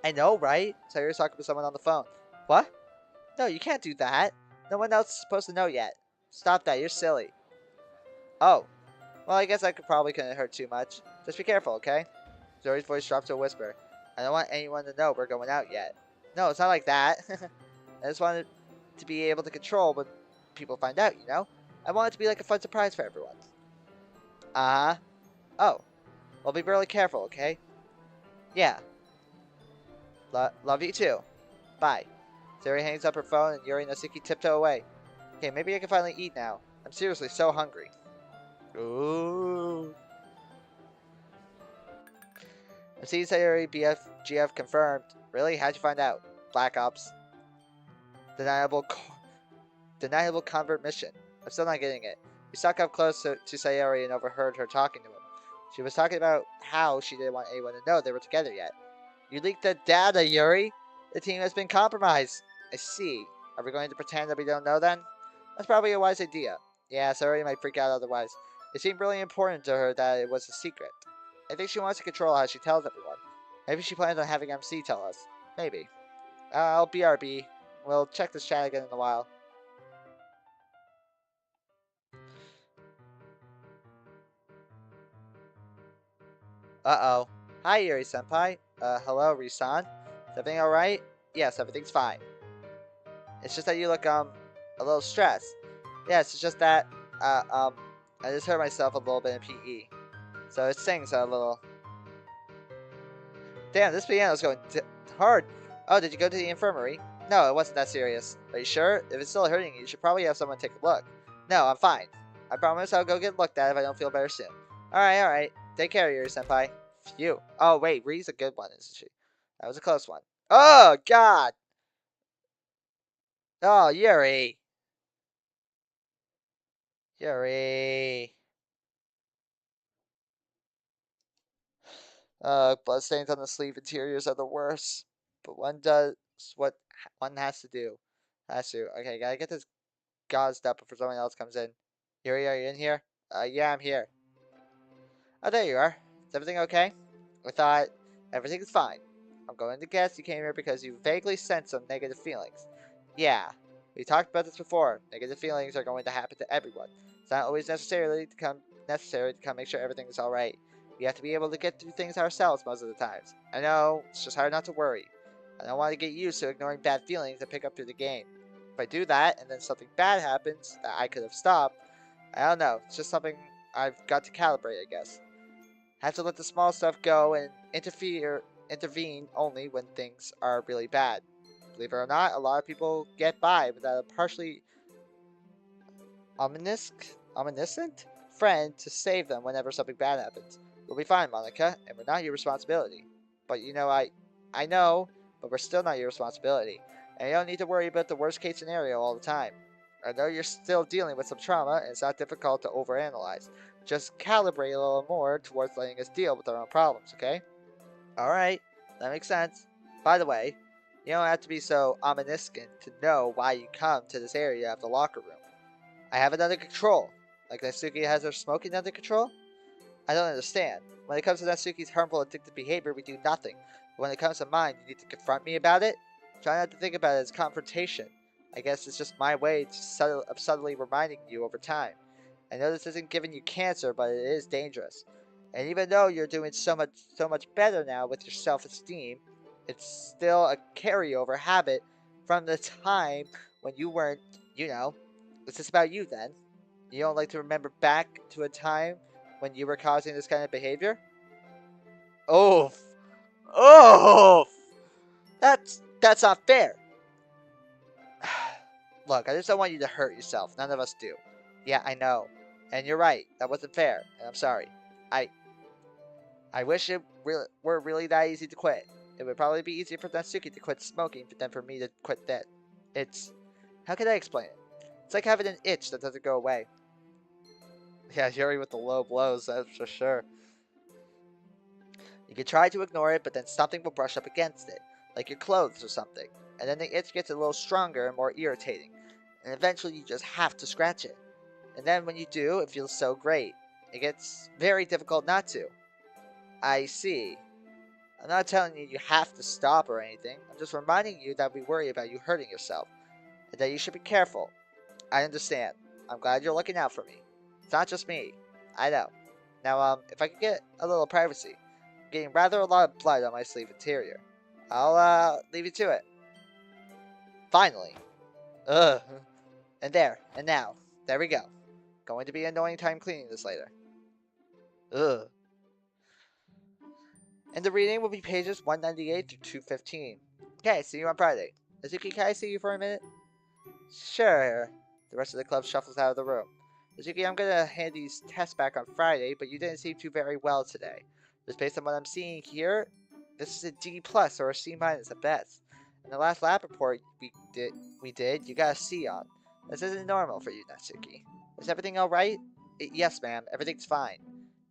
I know, right? Sayori's talking to someone on the phone. What? No, you can't do that. No one else is supposed to know yet. Stop that, you're silly. Oh. Well, I guess I couldn't hurt too much. Just be careful, okay? Zori's voice dropped to a whisper. I don't want anyone to know we're going out yet. No, it's not like that. I just wanted to be able to control when people find out, you know? I want it to be like a fun surprise for everyone. Uh-huh. Oh. Well, be really careful, okay? Yeah. Love you too. Bye. Zori hangs up her phone and Yuri and Nasuki tiptoe away. Okay, maybe I can finally eat now. I'm seriously so hungry. Ooh. MC Sayori BFGF confirmed. Really? How'd you find out? Black Ops. Deniable convert mission. I'm still not getting it. We stuck up close to Sayori and overheard her talking to him. She was talking about how she didn't want anyone to know they were together yet. You leaked the data, Yuri! The team has been compromised. I see. Are we going to pretend that we don't know then? That's probably a wise idea. Yeah, Sayori might freak out otherwise. It seemed really important to her that it was a secret. I think she wants to control how she tells everyone. Maybe she plans on having MC tell us. Maybe. I'll BRB. We'll check this chat again in a while. Uh-oh. Hi, Yuri-senpai. Hello, Risan? Is everything alright? Yes, everything's fine. It's just that you look, a little stressed. Yes, it's just that, uh, um, I just hurt myself a little bit in PE. So it sings a little. Damn, this piano's going hard. Oh, did you go to the infirmary? No, it wasn't that serious. Are you sure? If it's still hurting you, you should probably have someone take a look. No, I'm fine. I promise I'll go get looked at if I don't feel better soon. Alright. Take care, Yuri senpai. Phew. Oh, wait, Ri's a good one, isn't she? That was a close one. Oh, God! Oh, Yuri! Yuri! Bloodstains on the sleeve interiors are the worst. But one does what one has to do. Has to. Okay, gotta get this gauzed up before someone else comes in. Yuri, are you in here? Yeah, I'm here. Oh, there you are. Is everything okay? I thought everything's fine. I'm going to guess you came here because you vaguely sense some negative feelings. Yeah, we talked about this before. Negative feelings are going to happen to everyone. It's not always necessary to come make sure everything is alright. We have to be able to get through things ourselves most of the times. I know, it's just hard not to worry. I don't want to get used to ignoring bad feelings and pick up through the game. If I do that, and then something bad happens that I could have stopped, I don't know, it's just something I've got to calibrate, I guess. Have to let the small stuff go and intervene only when things are really bad. Believe it or not, a lot of people get by without a partially omniscient friend to save them whenever something bad happens. We'll be fine, Monica, and we're not your responsibility. But I know, but we're still not your responsibility, and you don't need to worry about the worst case scenario all the time. I know you're still dealing with some trauma, and it's not difficult to overanalyze. Just calibrate a little more towards letting us deal with our own problems, okay? Alright, that makes sense. By the way, you don't have to be so omniscient to know why you come to this area of the locker room. I have it under control. Like Natsuki has her smoking under control? I don't understand. When it comes to Natsuki's harmful addictive behavior, we do nothing. But when it comes to mine, you need to confront me about it? Try not to think about it as confrontation. I guess it's just my way of subtly reminding you over time. I know this isn't giving you cancer, but it is dangerous. And even though you're doing so much better now with your self-esteem, it's still a carryover habit from the time when you weren't, you know. Is this about you then? You don't like to remember back to a time when you were causing this kind of behavior? Oof. Oof. That's not fair. Look, I just don't want you to hurt yourself. None of us do. Yeah, I know. And you're right. That wasn't fair. And I'm sorry. I I wish it were really that easy to quit. It would probably be easier for Natsuki to quit smoking than for me to quit that. It's... How can I explain it? It's like having an itch that doesn't go away. Yeah, Yuri with the low blows, that's for sure. You can try to ignore it, but then something will brush up against it, like your clothes or something. And then the itch gets a little stronger and more irritating. And eventually you just have to scratch it. And then when you do, it feels so great. It gets very difficult not to. I see. I'm not telling you you have to stop or anything. I'm just reminding you that we worry about you hurting yourself. And that you should be careful. I understand. I'm glad you're looking out for me. It's not just me. I know. Now, if I could get a little privacy. I'm getting rather a lot of blood on my sleeve interior. I'll, leave you to it. Finally. Ugh. And now. There we go. Going to be annoying time cleaning this later. Ugh. And the reading will be pages 198 through 215. Okay, see you on Friday. Azuki, can I see you for a minute? Sure. The rest of the club shuffles out of the room. Azuki, I'm gonna hand these tests back on Friday, but you didn't seem to very well today. Just based on what I'm seeing here, this is a D plus or a C minus at best. In the last lab report we did, you got a C on. This isn't normal for you, Natsuki. Is everything alright? Yes, ma'am. Everything's fine.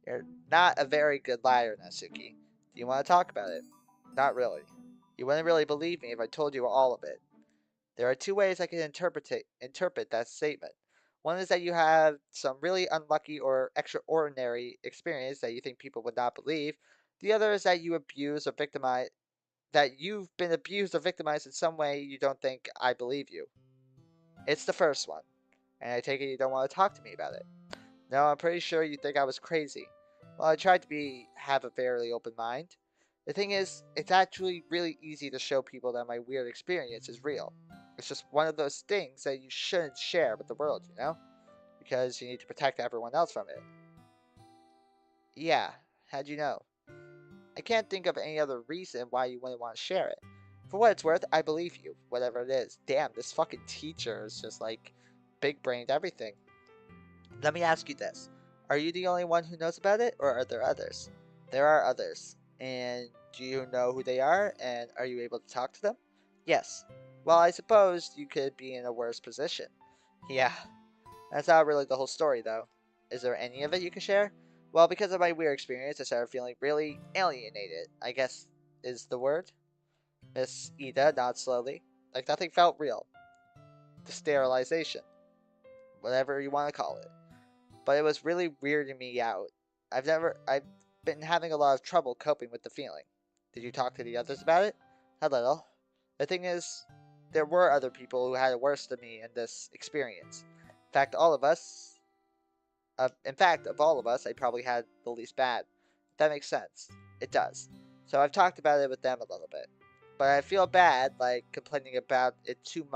You're not a very good liar, Natsuki. Do you want to talk about it? Not really. You wouldn't really believe me if I told you all of it. There are two ways I can interpret that statement. One is that you have some really unlucky or extraordinary experience that you think people would not believe. The other is that you've been abused or victimized in some way you don't think I believe you. It's the first one, and I take it you don't want to talk to me about it. No, I'm pretty sure you think I was crazy. Well, I tried to have a fairly open mind. The thing is, it's actually really easy to show people that my weird experience is real. It's just one of those things that you shouldn't share with the world, you know? Because you need to protect everyone else from it. Yeah, how'd you know? I can't think of any other reason why you wouldn't want to share it. For what it's worth, I believe you, whatever it is. Damn, this fucking teacher is just like big brained everything. Let me ask you this. Are you the only one who knows about it, or are there others? There are others. And do you know who they are, and are you able to talk to them? Yes. Well, I suppose you could be in a worse position. Yeah, that's not really the whole story, though. Is there any of it you can share? Well, because of my weird experience, I started feeling really alienated, I guess is the word. Miss Ida nodded slowly, like nothing felt real. The sterilization. Whatever you want to call it. But it was really weirding me out. I've been having a lot of trouble coping with the feeling. Did you talk to the others about it? A little. The thing is, there were other people who had it worse than me in this experience. In fact, of all of us, I probably had the least bad. If that makes sense. It does. So I've talked about it with them a little bit. But I feel bad, like complaining about it to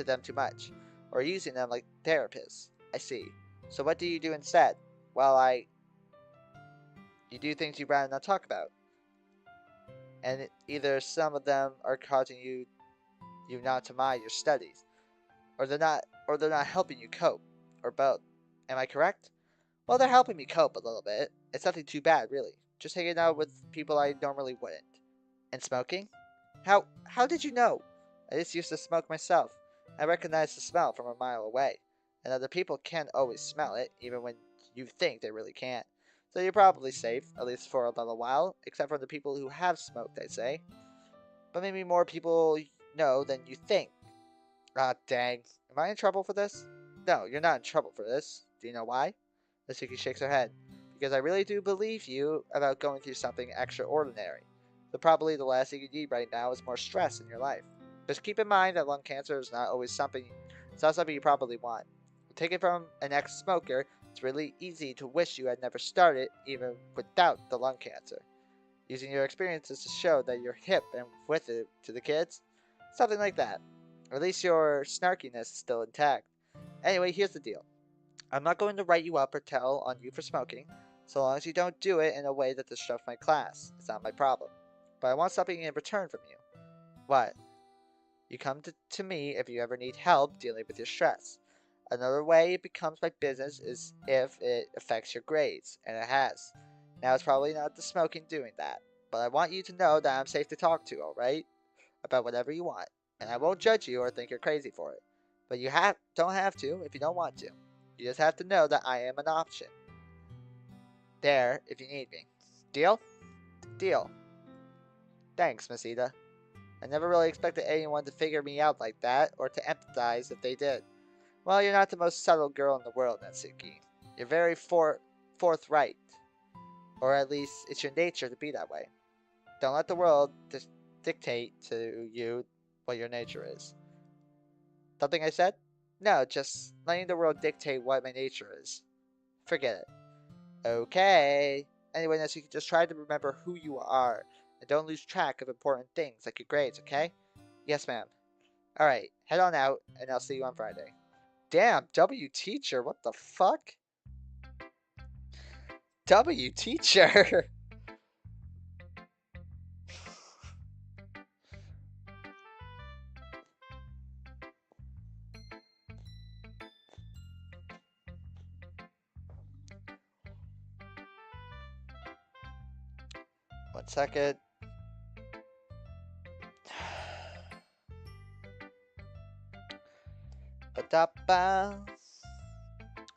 them too much, or using them like therapists. I see. So what do you do instead? Well, you do things you'd rather not talk about, and either some of them are causing you not to mind your studies, or they're not helping you cope, or both. Am I correct? Well, they're helping me cope a little bit. It's nothing too bad, really. Just hanging out with people I normally wouldn't. And smoking? How did you know? I just used to smoke myself. I recognize the smell from a mile away. And other people can't always smell it, even when you think they really can't. So you're probably safe, at least for a little while, except for the people who have smoked, I'd say. But maybe more people know than you think. Ah, dang. Am I in trouble for this? No, you're not in trouble for this. Do you know why? Masuki shakes her head. Because I really do believe you about going through something extraordinary. So probably the last thing you need right now is more stress in your life. Just keep in mind that lung cancer is not always something it's not something you probably want. Take it from an ex-smoker, it's really easy to wish you had never started, even without the lung cancer. Using your experiences to show that you're hip and with it to the kids? Something like that. Or at least your snarkiness is still intact. Anyway, here's the deal. I'm not going to write you up or tell on you for smoking, so long as you don't do it in a way that disrupts my class. It's not my problem. But I want something in return from you. What? You come to me if you ever need help dealing with your stress. Another way it becomes my business is if it affects your grades, and it has. Now, it's probably not the smoking doing that, but I want you to know that I'm safe to talk to, alright? About whatever you want, and I won't judge you or think you're crazy for it. But you don't have to if you don't want to. You just have to know that I am an option. There, if you need me. Deal? Deal. Thanks, Miss Ida. I never really expected anyone to figure me out like that, or to empathize if they did. Well, you're not the most subtle girl in the world, Natsuki. You're very forthright. Or at least, it's your nature to be that way. Don't let the world dictate to you what your nature is. Something I said? No, just letting the world dictate what my nature is. Forget it. Okay. Anyway, Natsuki, just try to remember who you are, and don't lose track of important things like your grades, okay? Yes, ma'am. Alright, head on out, and I'll see you on Friday. Damn, W teacher, what the fuck? W teacher! One second. Ba-da-ba.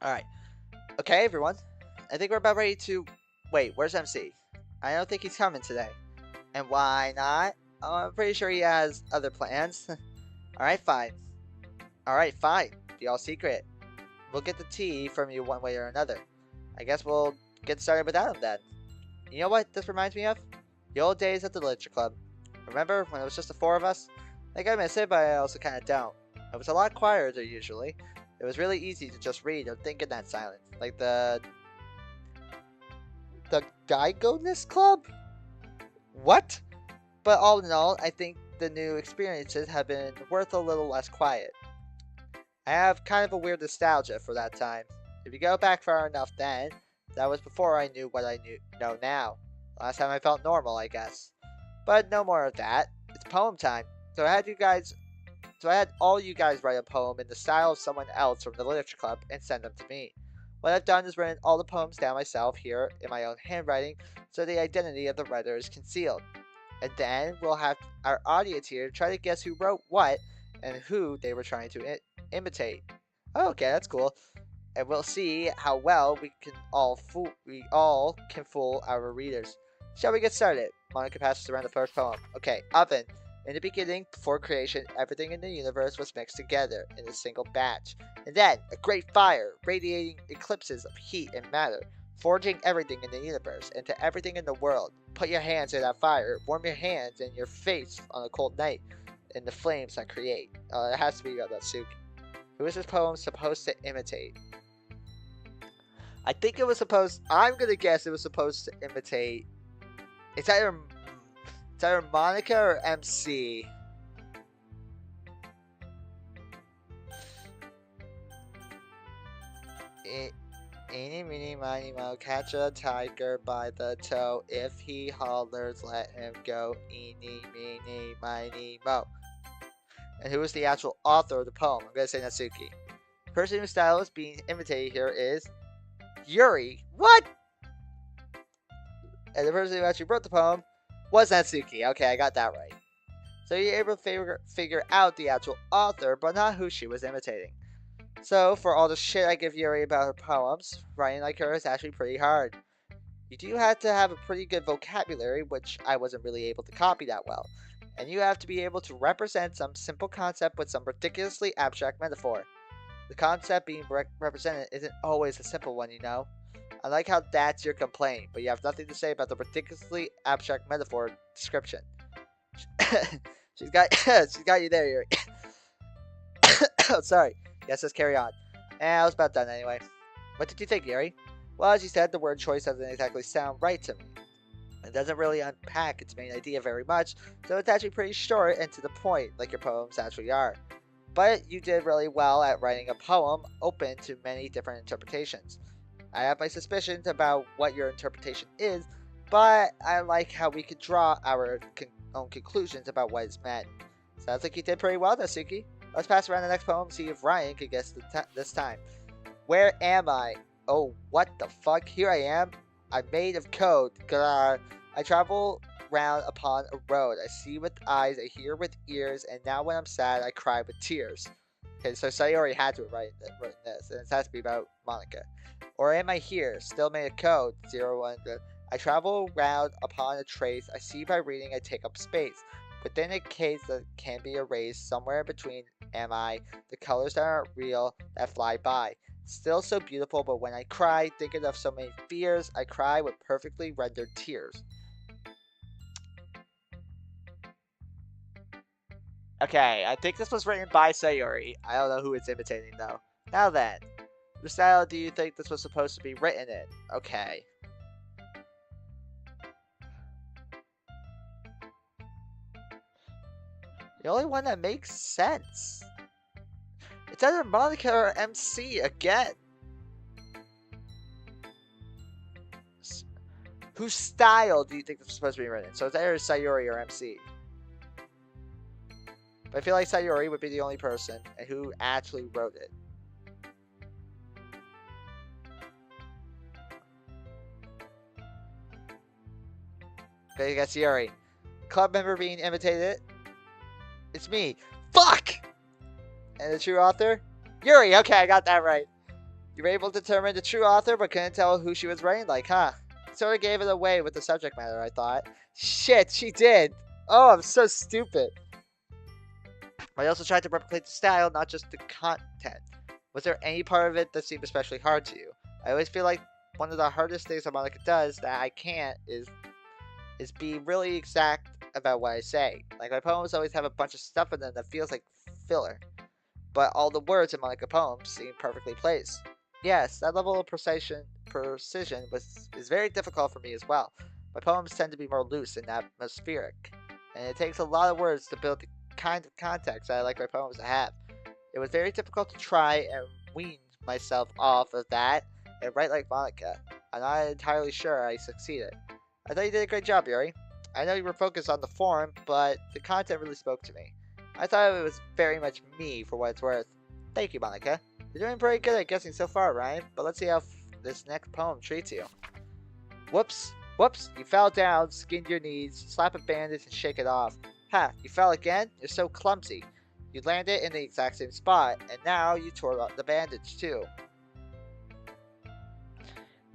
Alright. Okay, everyone. I think we're about ready to... Wait, where's MC? I don't think he's coming today. And why not? I'm pretty sure he has other plans. Alright, fine. Alright, fine. Be all secret. We'll get the tea from you one way or another. I guess we'll get started without him then. You know what this reminds me of? The old days at the literature club. Remember when it was just the four of us? Like I miss it, but I also kinda don't. It was a lot quieter usually. It was really easy to just read or think in that silence. Like the Digonist Club? What? But all in all, I think the new experiences have been worth a little less quiet. I have kind of a weird nostalgia for that time. If you go back far enough then, that was before I knew what I know now. Last time I felt normal, I guess. But no more of that. It's poem time. So I had all you guys write a poem in the style of someone else from the literature club and send them to me. What I've done is written all the poems down myself here in my own handwriting, so the identity of the writer is concealed. And then we'll have our audience here try to guess who wrote what and who they were trying to imitate. Okay, that's cool. And we'll see how well we all can fool our readers. Shall we get started? Monica passes around the first poem. Okay, oven. In the beginning, before creation, everything in the universe was mixed together in a single batch. And then, a great fire, radiating eclipses of heat and matter, forging everything in the universe into everything in the world. Put your hands in that fire, warm your hands and your face on a cold night, in the flames that create. It has to be Suki. Who is this poem supposed to imitate? I think it was supposed. I'm gonna guess it was supposed to imitate. It's either Monica or MC. Eeny, meeny, miny, mo, catch a tiger by the toe. If he hollers, let him go. Eeny, meeny, miny, mo. And who is the actual author of the poem? I'm gonna say Natsuki. The person whose style is being imitated here is Yuri. What? And the person who actually wrote the poem was Natsuki. Okay, I got that right. So you're able to figure out the actual author, but not who she was imitating. So, for all the shit I give Yuri about her poems, writing like her is actually pretty hard. You do have to have a pretty good vocabulary, which I wasn't really able to copy that well. And you have to be able to represent some simple concept with some ridiculously abstract metaphor. The concept being represented isn't always a simple one, you know? I like how that's your complaint, but you have nothing to say about the ridiculously abstract metaphor description. she's got you there, Yuri. Oh, sorry. Yes, let's carry on. I was about done anyway. What did you think, Yuri? Well, as you said, the word choice doesn't exactly sound right to me. It doesn't really unpack its main idea very much, so it's actually pretty short and to the point, like your poems actually are. But you did really well at writing a poem open to many different interpretations. I have my suspicions about what your interpretation is, but I like how we could draw our own conclusions about what is meant. Sounds like you did pretty well, Natsuki. Let's pass around the next poem and see if Ryan could guess this time. Where am I? Oh, what the fuck? Here I am. I'm made of code. Grr. I travel round upon a road. I see with eyes, I hear with ears, and now when I'm sad, I cry with tears. Okay, so Sayori had to write this, and it has to be about Monica. Or am I here, still made of code? 01. I travel round upon a trace. I see by reading, I take up space. Within a case that can be erased, somewhere in between am I, the colors that aren't real, that fly by. Still so beautiful, but when I cry, thinking of so many fears, I cry with perfectly rendered tears. Okay, I think this was written by Sayori. I don't know who it's imitating though. Now then, which style do you think this was supposed to be written in? Okay. The only one that makes sense. It's either Monica or MC again. Whose style do you think this was supposed to be written? So it's either Sayori or MC. But I feel like Sayori would be the only person who actually wrote it. Okay, you got Sayori. Club member being imitated. It's me. Fuck! And the true author? Yuri! Okay, I got that right. You were able to determine the true author, but couldn't tell who she was writing like, huh? Sort of gave it away with the subject matter, I thought. Shit, she did! Oh, I'm so stupid. I also tried to replicate the style, not just the content. Was there any part of it that seemed especially hard to you? I always feel like one of the hardest things that Monica does that I can't is be really exact about what I say. Like, my poems always have a bunch of stuff in them that feels like filler. But all the words in Monica poems seem perfectly placed. Yes, that level of precision is very difficult for me as well. My poems tend to be more loose and atmospheric, and it takes a lot of words to build the kind of context I like my poems to have. It was very difficult to try and wean myself off of that and write like Monica. I'm not entirely sure I succeeded. I thought you did a great job, Yuri. I know you were focused on the form, but the content really spoke to me. I thought it was very much me for what it's worth. Thank you, Monica. You're doing pretty good at guessing so far, Ryan, but let's see how this next poem treats you. Whoops, whoops, you fell down, skinned your knees, slap a bandage and shake it off. Ha, you fell again? You're so clumsy. You landed in the exact same spot, and now you tore up the bandage too.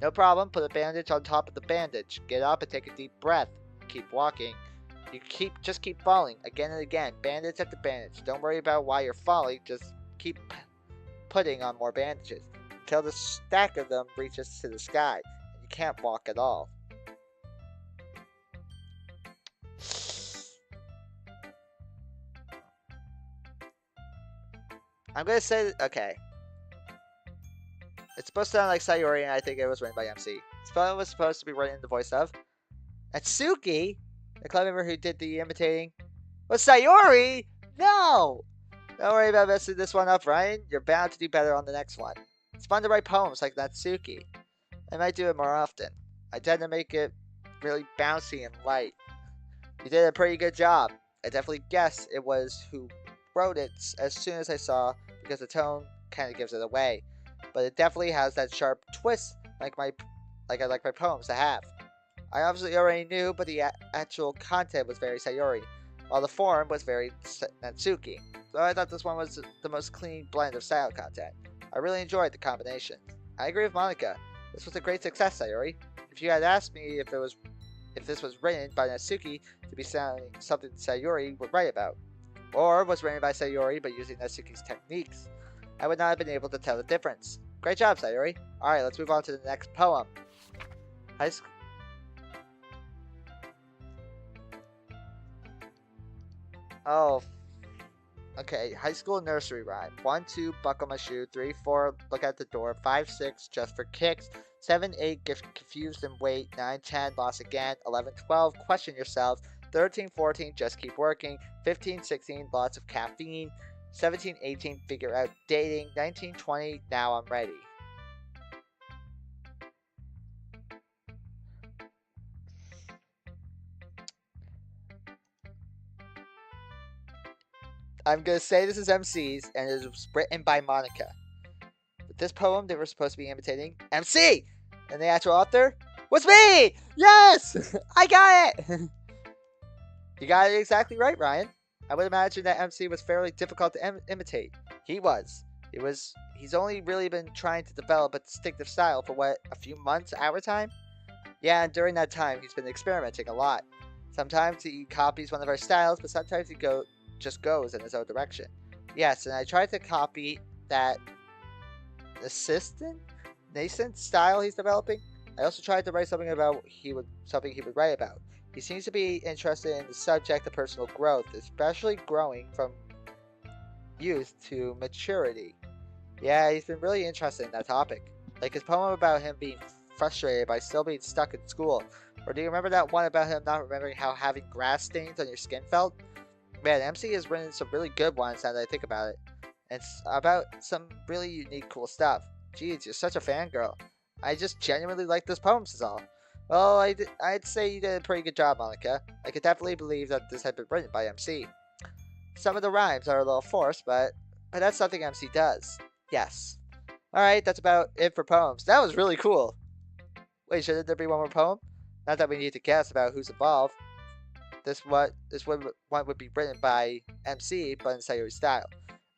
No problem, put a bandage on top of the bandage. Get up and take a deep breath. Keep walking. Just keep falling, again and again, bandage after bandage. Don't worry about why you're falling, just keep putting on more bandages, until the stack of them reaches to the sky, and you can't walk at all. I'm gonna say, okay. It's supposed to sound like Sayori, and I think it was written by MC. This poem was supposed to be written in the voice of Natsuki, the club member who did the imitating. But Sayori? No! Don't worry about messing this one up, Ryan. You're bound to do better on the next one. It's fun to write poems like Natsuki. I might do it more often. I tend to make it really bouncy and light. You did a pretty good job. I definitely guessed it was who wrote it as soon as I saw, because the tone kind of gives it away. But it definitely has that sharp twist like I like my poems to have. I obviously already knew, but the actual content was very Sayori, while the form was very Natsuki. So I thought this one was the most clean blend of style content. I really enjoyed the combination. I agree with Monica. This was a great success, Sayori. If you had asked me if this was written by Natsuki to be sounding something Sayori would write about, or was written by Sayori but using Natsuki's techniques, I would not have been able to tell the difference. Great job, Sayori. Alright, let's move on to the next poem. High school. Oh. Okay, high school nursery rhyme. 1, 2, buckle my shoe. 3, 4, look at the door. 5, 6, just for kicks. 7, 8, get confused and wait. 9, 10, lost again. 11, 12, question yourself. 13, 14, just keep working. 15, 16, lots of caffeine. 17, 18, figure out dating. 19, 20, now I'm ready. I'm going to say this is MC's, and it was written by Monica. With this poem, they were supposed to be imitating MC! And the actual author was me! Yes! I got it! You got it exactly right, Ryan. I would imagine that MC was fairly difficult to imitate. He was. He's only really been trying to develop a distinctive style for what, a few months, our time? Yeah, and during that time, he's been experimenting a lot. Sometimes he copies one of our styles, but sometimes he just goes in his own direction. Yes, and I tried to copy that nascent style he's developing. I also tried to write something he would write about. He seems to be interested in the subject of personal growth, especially growing from youth to maturity. Yeah, he's been really interested in that topic. Like his poem about him being frustrated by still being stuck in school. Or do you remember that one about him not remembering how having grass stains on your skin felt? Man, MC has written some really good ones now that I think about it. And it's about some really unique, cool stuff. Jeez, you're such a fangirl. I just genuinely like those poems is all. Well, I'd say you did a pretty good job, Monica. I could definitely believe that this had been written by MC. Some of the rhymes are a little forced, but that's something MC does. Yes. Alright, that's about it for poems. That was really cool. Wait, shouldn't there be one more poem? Not that we need to guess about who's involved. This one would be written by MC, but in Sayori's style.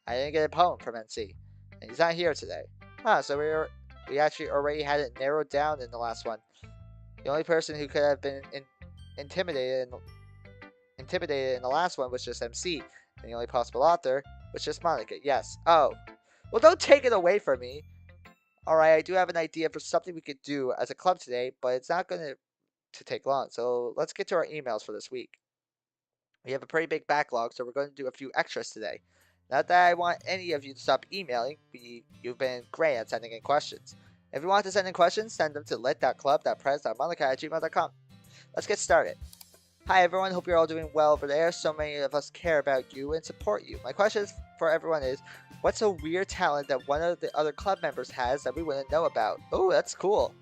I didn't get a poem from MC, and he's not here today. So we actually already had it narrowed down in the last one. The only person who could have been intimidated in the last one was just MC, and the only possible author was just Monica. Yes. Oh, well, don't take it away from me. Alright, I do have an idea for something we could do as a club today, but it's not going to take long. So let's get to our emails for this week. We have a pretty big backlog, so we're going to do a few extras today. Not that I want any of you to stop emailing. You've been great at sending in questions. If you want to send in questions, send them to lit.club.prez.monica@gmail.com. let's get started. Hi everyone, hope you're all doing well over there. So many of us care about you and support you. My question for everyone is, what's a weird talent that one of the other club members has that we wouldn't know about? Ooh, that's cool.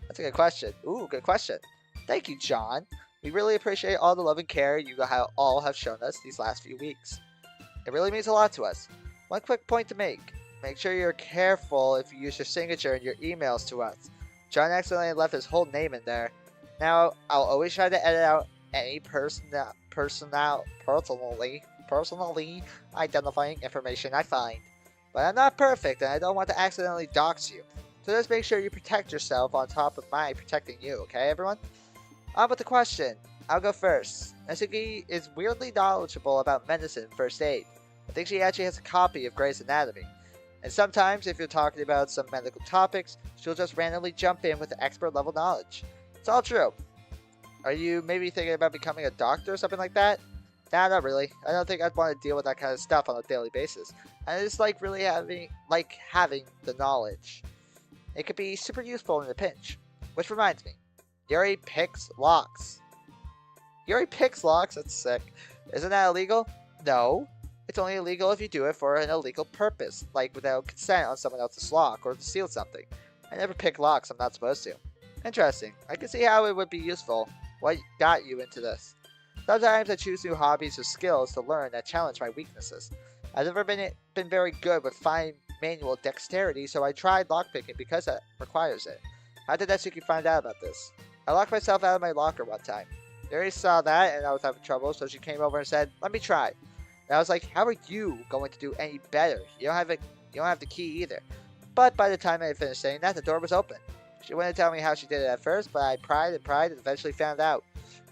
That's a good question. Ooh, good question. Thank you, John. We really appreciate all the love and care you all have shown us these last few weeks. It really means a lot to us. One quick point to make. Make sure you're careful if you use your signature in your emails to us. John accidentally left his whole name in there. Now, I'll always try to edit out any personally identifying information I find. But I'm not perfect and I don't want to accidentally dox you. So just make sure you protect yourself on top of my protecting you, okay everyone? On with the question. I'll go first. Natsuki is weirdly knowledgeable about medicine and first aid. I think she actually has a copy of Grey's Anatomy. And sometimes, if you're talking about some medical topics, she'll just randomly jump in with expert level knowledge. It's all true. Are you maybe thinking about becoming a doctor or something like that? Nah, not really. I don't think I'd want to deal with that kind of stuff on a daily basis. I just like really having the knowledge. It could be super useful in a pinch. Which reminds me, Yuri picks locks. Yuri picks locks? That's sick. Isn't that illegal? No. It's only illegal if you do it for an illegal purpose, like without consent on someone else's lock or to steal something. I never pick locks I'm not supposed to. Interesting. I can see how it would be useful. What got you into this? Sometimes I choose new hobbies or skills to learn that challenge my weaknesses. I've never been very good with fine manual dexterity, so I tried lockpicking because it requires it. How did Natsuki find out about this? I locked myself out of my locker one time. Yuri saw that and I was having trouble, so she came over and said, "Let me try." And I was like, how are you going to do any better? You don't have the key either. But by the time I had finished saying that, the door was open. She wouldn't tell me how she did it at first, but I pried and eventually found out.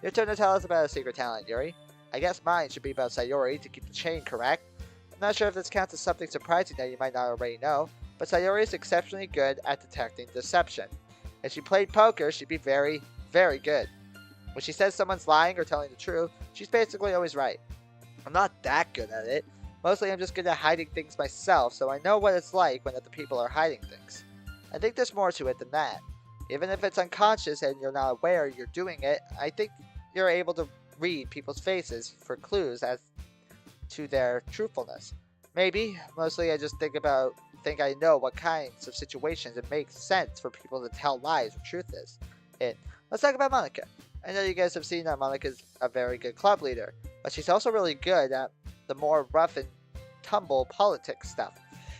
Your turn to tell us about a secret talent, Yuri. I guess mine should be about Sayori to keep the chain correct. I'm not sure if this counts as something surprising that you might not already know, but Sayori is exceptionally good at detecting deception. If she played poker, she'd be very, very good. When she says someone's lying or telling the truth, she's basically always right. I'm not that good at it. Mostly I'm just good at hiding things myself, so I know what it's like when other people are hiding things. I think there's more to it than that. Even if it's unconscious and you're not aware you're doing it, I think you're able to read people's faces for clues as to their truthfulness. Maybe, mostly I just think I know what kinds of situations it makes sense for people to tell lies or truth is. Let's talk about Monica. I know you guys have seen that Monica's a very good club leader, but she's also really good at the more rough and tumble politics stuff.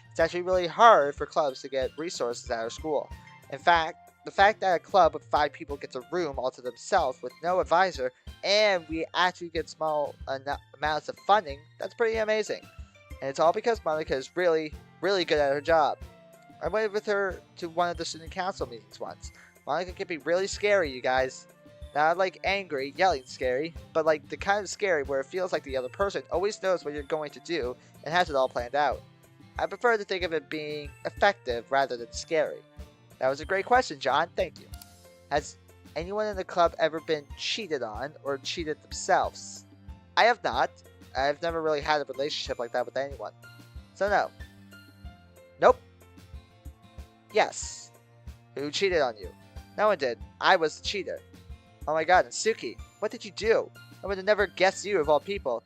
It's actually really hard for clubs to get resources at our school. In fact, the fact that a club with 5 people gets a room all to themselves with no advisor, and we actually get small amounts of funding, that's pretty amazing. And it's all because Monica is really, really good at her job. I went with her to one of the student council meetings once. Monica can be really scary, you guys. Not like angry, yelling scary, but like the kind of scary where it feels like the other person always knows what you're going to do and has it all planned out. I prefer to think of it being effective rather than scary. That was a great question, John. Thank you. Has anyone in the club ever been cheated on or cheated themselves? I have not. I've never really had a relationship like that with anyone. So no. Nope. Yes. Who cheated on you? No one did. I was the cheater. Oh my god, and Suki, what did you do? I would have never guessed you of all people.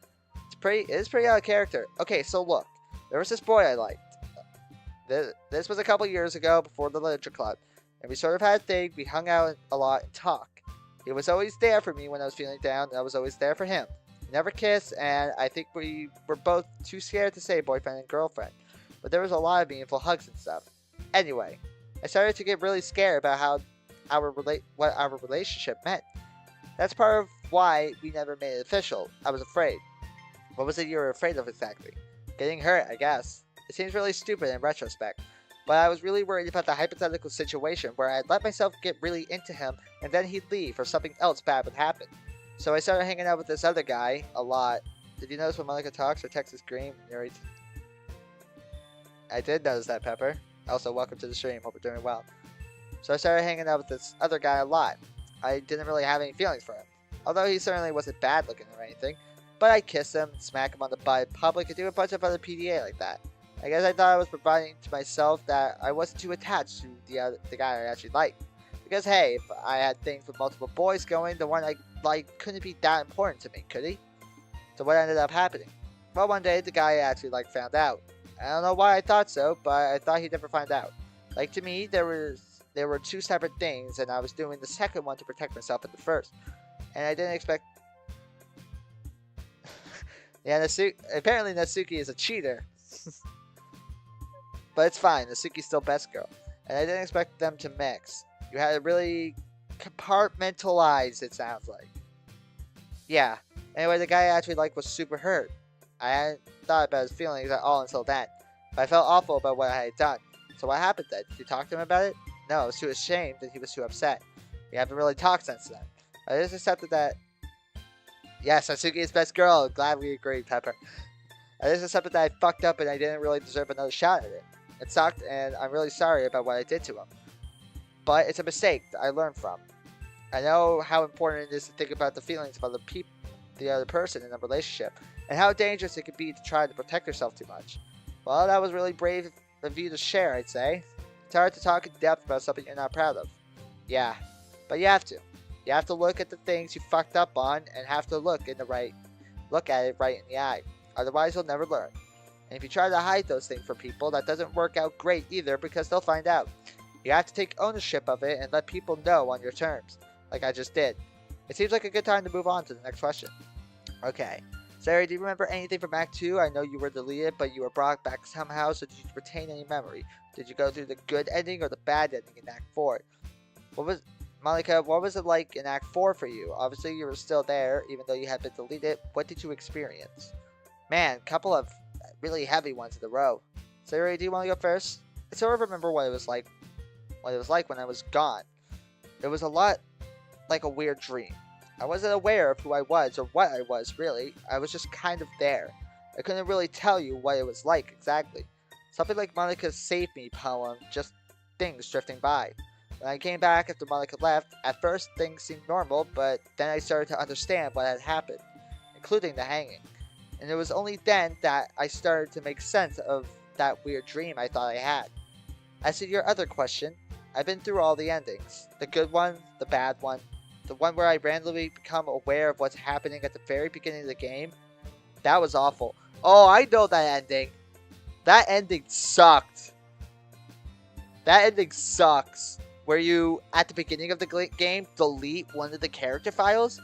It is pretty out of character. Okay, so look, there was this boy I liked. This was a couple years ago before the literature club, and we sort of had a thing. We hung out a lot and talked. He was always there for me when I was feeling down, and I was always there for him. We never kissed, and I think we were both too scared to say boyfriend and girlfriend. But there was a lot of meaningful hugs and stuff. Anyway, I started to get really scared about what our relationship meant. That's part of why we never made it official. I was afraid. What was it you were afraid of exactly? Getting hurt, I guess. It seems really stupid in retrospect, but I was really worried about the hypothetical situation where I'd let myself get really into him and then he'd leave or something else bad would happen. So I started hanging out with this other guy a lot. Did you notice when Monica talks or texts green? I did notice that, Pepper. Also, welcome to the stream. Hope you're doing well. So I started hanging out with this other guy a lot. I didn't really have any feelings for him, although he certainly wasn't bad looking or anything. But I'd kiss him, smack him on the butt in public, and do a bunch of other PDA like that. I guess I thought I was providing to myself that I wasn't too attached to the guy I actually liked. Because hey, if I had things with multiple boys going, the one I like couldn't be that important to me, could he? So what ended up happening? Well, one day the guy actually found out. I don't know why I thought so, but I thought he'd never find out. Like to me, there were two separate things, and I was doing the second one to protect myself at the first. And I didn't expect. Yeah, apparently Natsuki is a cheater. But it's fine, Natsuki's still best girl. And I didn't expect them to mix. You had to really compartmentalize, it sounds like. Yeah. Anyway, the guy I actually liked was super hurt. I hadn't thought about his feelings at all until then. But I felt awful about what I had done. So what happened then? Did you talk to him about it? No, I was too ashamed and he was too upset. We haven't really talked since then. I just accepted that. Yes, Natsuki is best girl. Glad we agreed, Pepper. I just accepted that I fucked up and I didn't really deserve another shot at it. It sucked and I'm really sorry about what I did to him. But it's a mistake that I learned from. I know how important it is to think about the feelings of the other person in a relationship, and how dangerous it can be to try to protect yourself too much. Well, that was really brave of you to share, I'd say. It's hard to talk in depth about something you're not proud of. Yeah, but you have to. You have to look at the things you fucked up on, and have to look at it right in the eye. Otherwise, you'll never learn. And if you try to hide those things from people, that doesn't work out great either, because they'll find out. You have to take ownership of it and let people know on your terms, like I just did. It seems like a good time to move on to the next question. Okay. Sayori, do you remember anything from Act 2? I know you were deleted, but you were brought back somehow, so did you retain any memory? Did you go through the good ending or the bad ending in Act 4? Malika, what was it like in Act 4 for you? Obviously, you were still there, even though you had been deleted. What did you experience? Man, couple of really heavy ones in a row. Sayori, do you want to go first? I sort of remember what it was like when I was gone. It was a lot like a weird dream. I wasn't aware of who I was or what I was, really. I was just kind of there. I couldn't really tell you what it was like exactly. Something like Monica's Save Me poem, just things drifting by. When I came back after Monica left, at first things seemed normal, but then I started to understand what had happened, including the hanging. And it was only then that I started to make sense of that weird dream I thought I had. As to your other question, I've been through all the endings. The good one, the bad one, the one where I randomly become aware of what's happening at the very beginning of the game. That was awful. Oh, I know that ending. That ending sucked. That ending sucks. Where you, at the beginning of the game, delete one of the character files.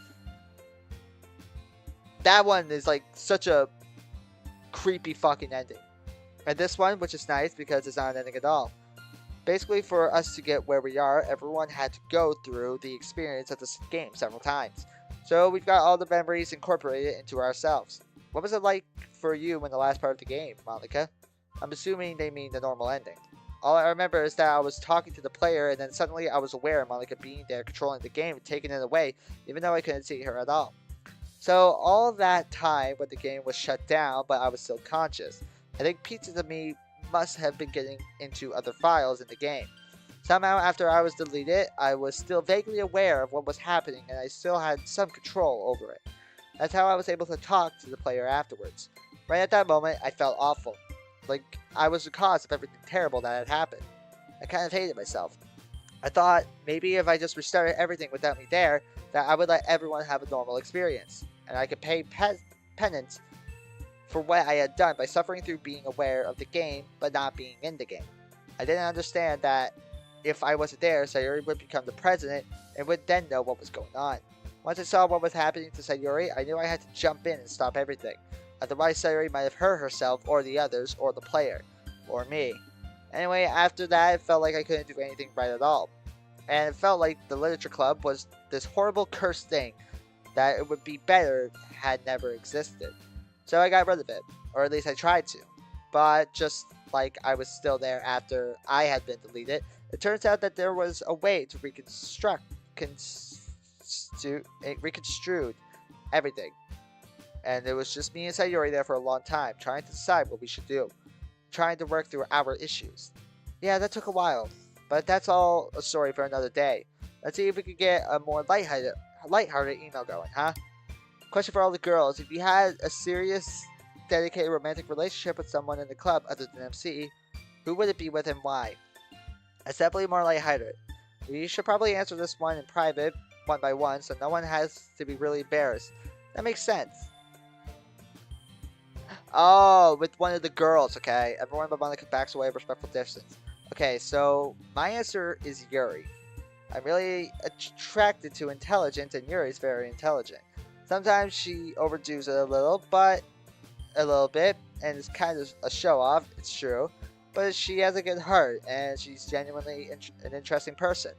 That one is like such a creepy fucking ending. And this one, which is nice because it's not an ending at all. Basically, for us to get where we are, everyone had to go through the experience of this game several times. So we've got all the memories incorporated into ourselves. What was it like for you in the last part of the game, Monica? I'm assuming they mean the normal ending. All I remember is that I was talking to the player and then suddenly I was aware of Monica being there controlling the game and taking it away, even though I couldn't see her at all. So all that time when the game was shut down, but I was still conscious. I think pieces of me must have been getting into other files in the game. Somehow after I was deleted, I was still vaguely aware of what was happening and I still had some control over it. That's how I was able to talk to the player afterwards. Right at that moment, I felt awful. Like I was the cause of everything terrible that had happened. I kind of hated myself. I thought maybe if I just restarted everything without me there, that I would let everyone have a normal experience. And I could pay penance for what I had done by suffering through being aware of the game, but not being in the game. I didn't understand that if I wasn't there, Sayori would become the president and would then know what was going on. Once I saw what was happening to Sayori, I knew I had to jump in and stop everything. Otherwise, Sayori might have hurt herself, or the others, or the player, or me. Anyway, after that, it felt like I couldn't do anything right at all. And it felt like the literature club was this horrible cursed thing that it would be better had never existed. So I got rid of it, or at least I tried to. But just like I was still there after I had been deleted, it turns out that there was a way to reconstruct everything. And it was just me and Sayori there for a long time, trying to decide what we should do. Trying to work through our issues. Yeah, that took a while. But that's all a story for another day. Let's see if we can get a more lighthearted email going, huh? Question for all the girls. If you had a serious, dedicated romantic relationship with someone in the club other than MC, who would it be with and why? It's definitely more lighthearted. We should probably answer this one in private, one by one, so no one has to be really embarrassed. That makes sense. Oh, with one of the girls, okay. Everyone but Monica backs away, respectful distance. Okay, so my answer is Yuri. I'm really attracted to intelligence, and Yuri's very intelligent. Sometimes she overdoes it a little bit, and it's kind of a show off, it's true. But she has a good heart, and she's genuinely an interesting person.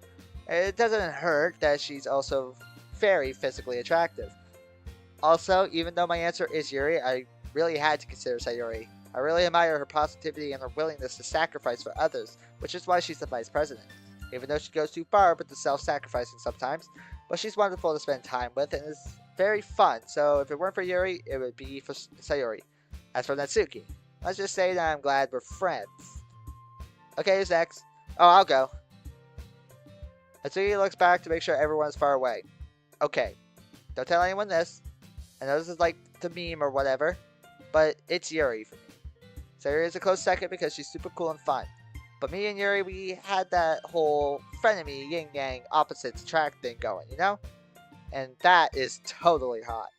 It doesn't hurt that she's also very physically attractive. Also, even though my answer is Yuri, I really had to consider Sayuri. I really admire her positivity and her willingness to sacrifice for others, which is why she's the vice president. Even though she goes too far with the self-sacrificing sometimes, but she's wonderful to spend time with and is very fun, so if it weren't for Yuri, it would be for Sayuri. As for Natsuki, let's just say that I'm glad we're friends. Okay, who's next? Oh, I'll go. Natsuki looks back to make sure everyone's far away. Okay, don't tell anyone this. I know this is like the meme or whatever, but it's Yuri for me. Sayuri is a close second because she's super cool and fun. But me and Yuri, we had that whole frenemy, yin-yang, opposites attract thing going, you know? And that is totally hot.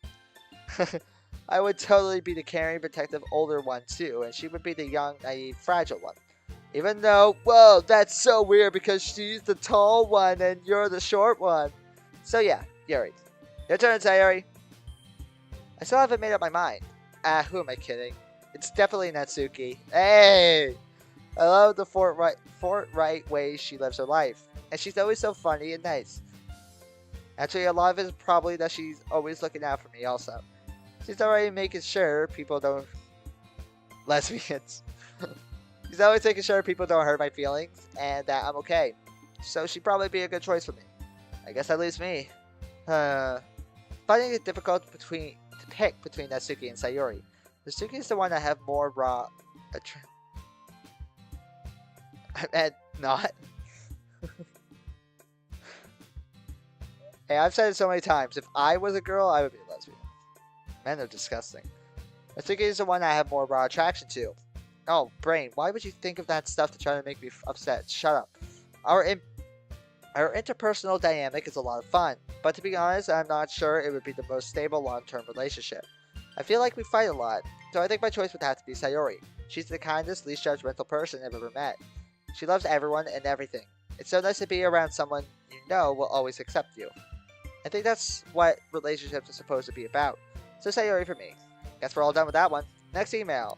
I would totally be the caring, protective, older one too, and she would be the young, naive, fragile one. Even though, whoa, that's so weird because she's the tall one and you're the short one. So yeah, Yuri. Your turn, Sayuri. I still haven't made up my mind. Who am I kidding? It's definitely Natsuki. Hey! I love the forthright way she lives her life. And she's always so funny and nice. Actually, a lot of it is probably that she's always looking out for me also. She's already making sure people don't... Lesbians. She's always making sure people don't hurt my feelings and that I'm okay. So she'd probably be a good choice for me. I guess that leaves me. Finding it difficult to pick between Natsuki and Sayuri. Natsuki is the one I have more raw... I meant not. Hey, I've said it so many times. If I was a girl, I would be a lesbian. Men are disgusting. Natsuki is the one I have more raw attraction to. Oh, brain, why would you think of that stuff to try to make me upset? Shut up. Our interpersonal dynamic is a lot of fun, but to be honest, I'm not sure it would be the most stable long-term relationship. I feel like we fight a lot, so I think my choice would have to be Sayuri. She's the kindest, least judgmental person I've ever met. She loves everyone and everything. It's so nice to be around someone you know will always accept you. I think that's what relationships are supposed to be about. So Sayuri for me. Guess we're all done with that one. Next email.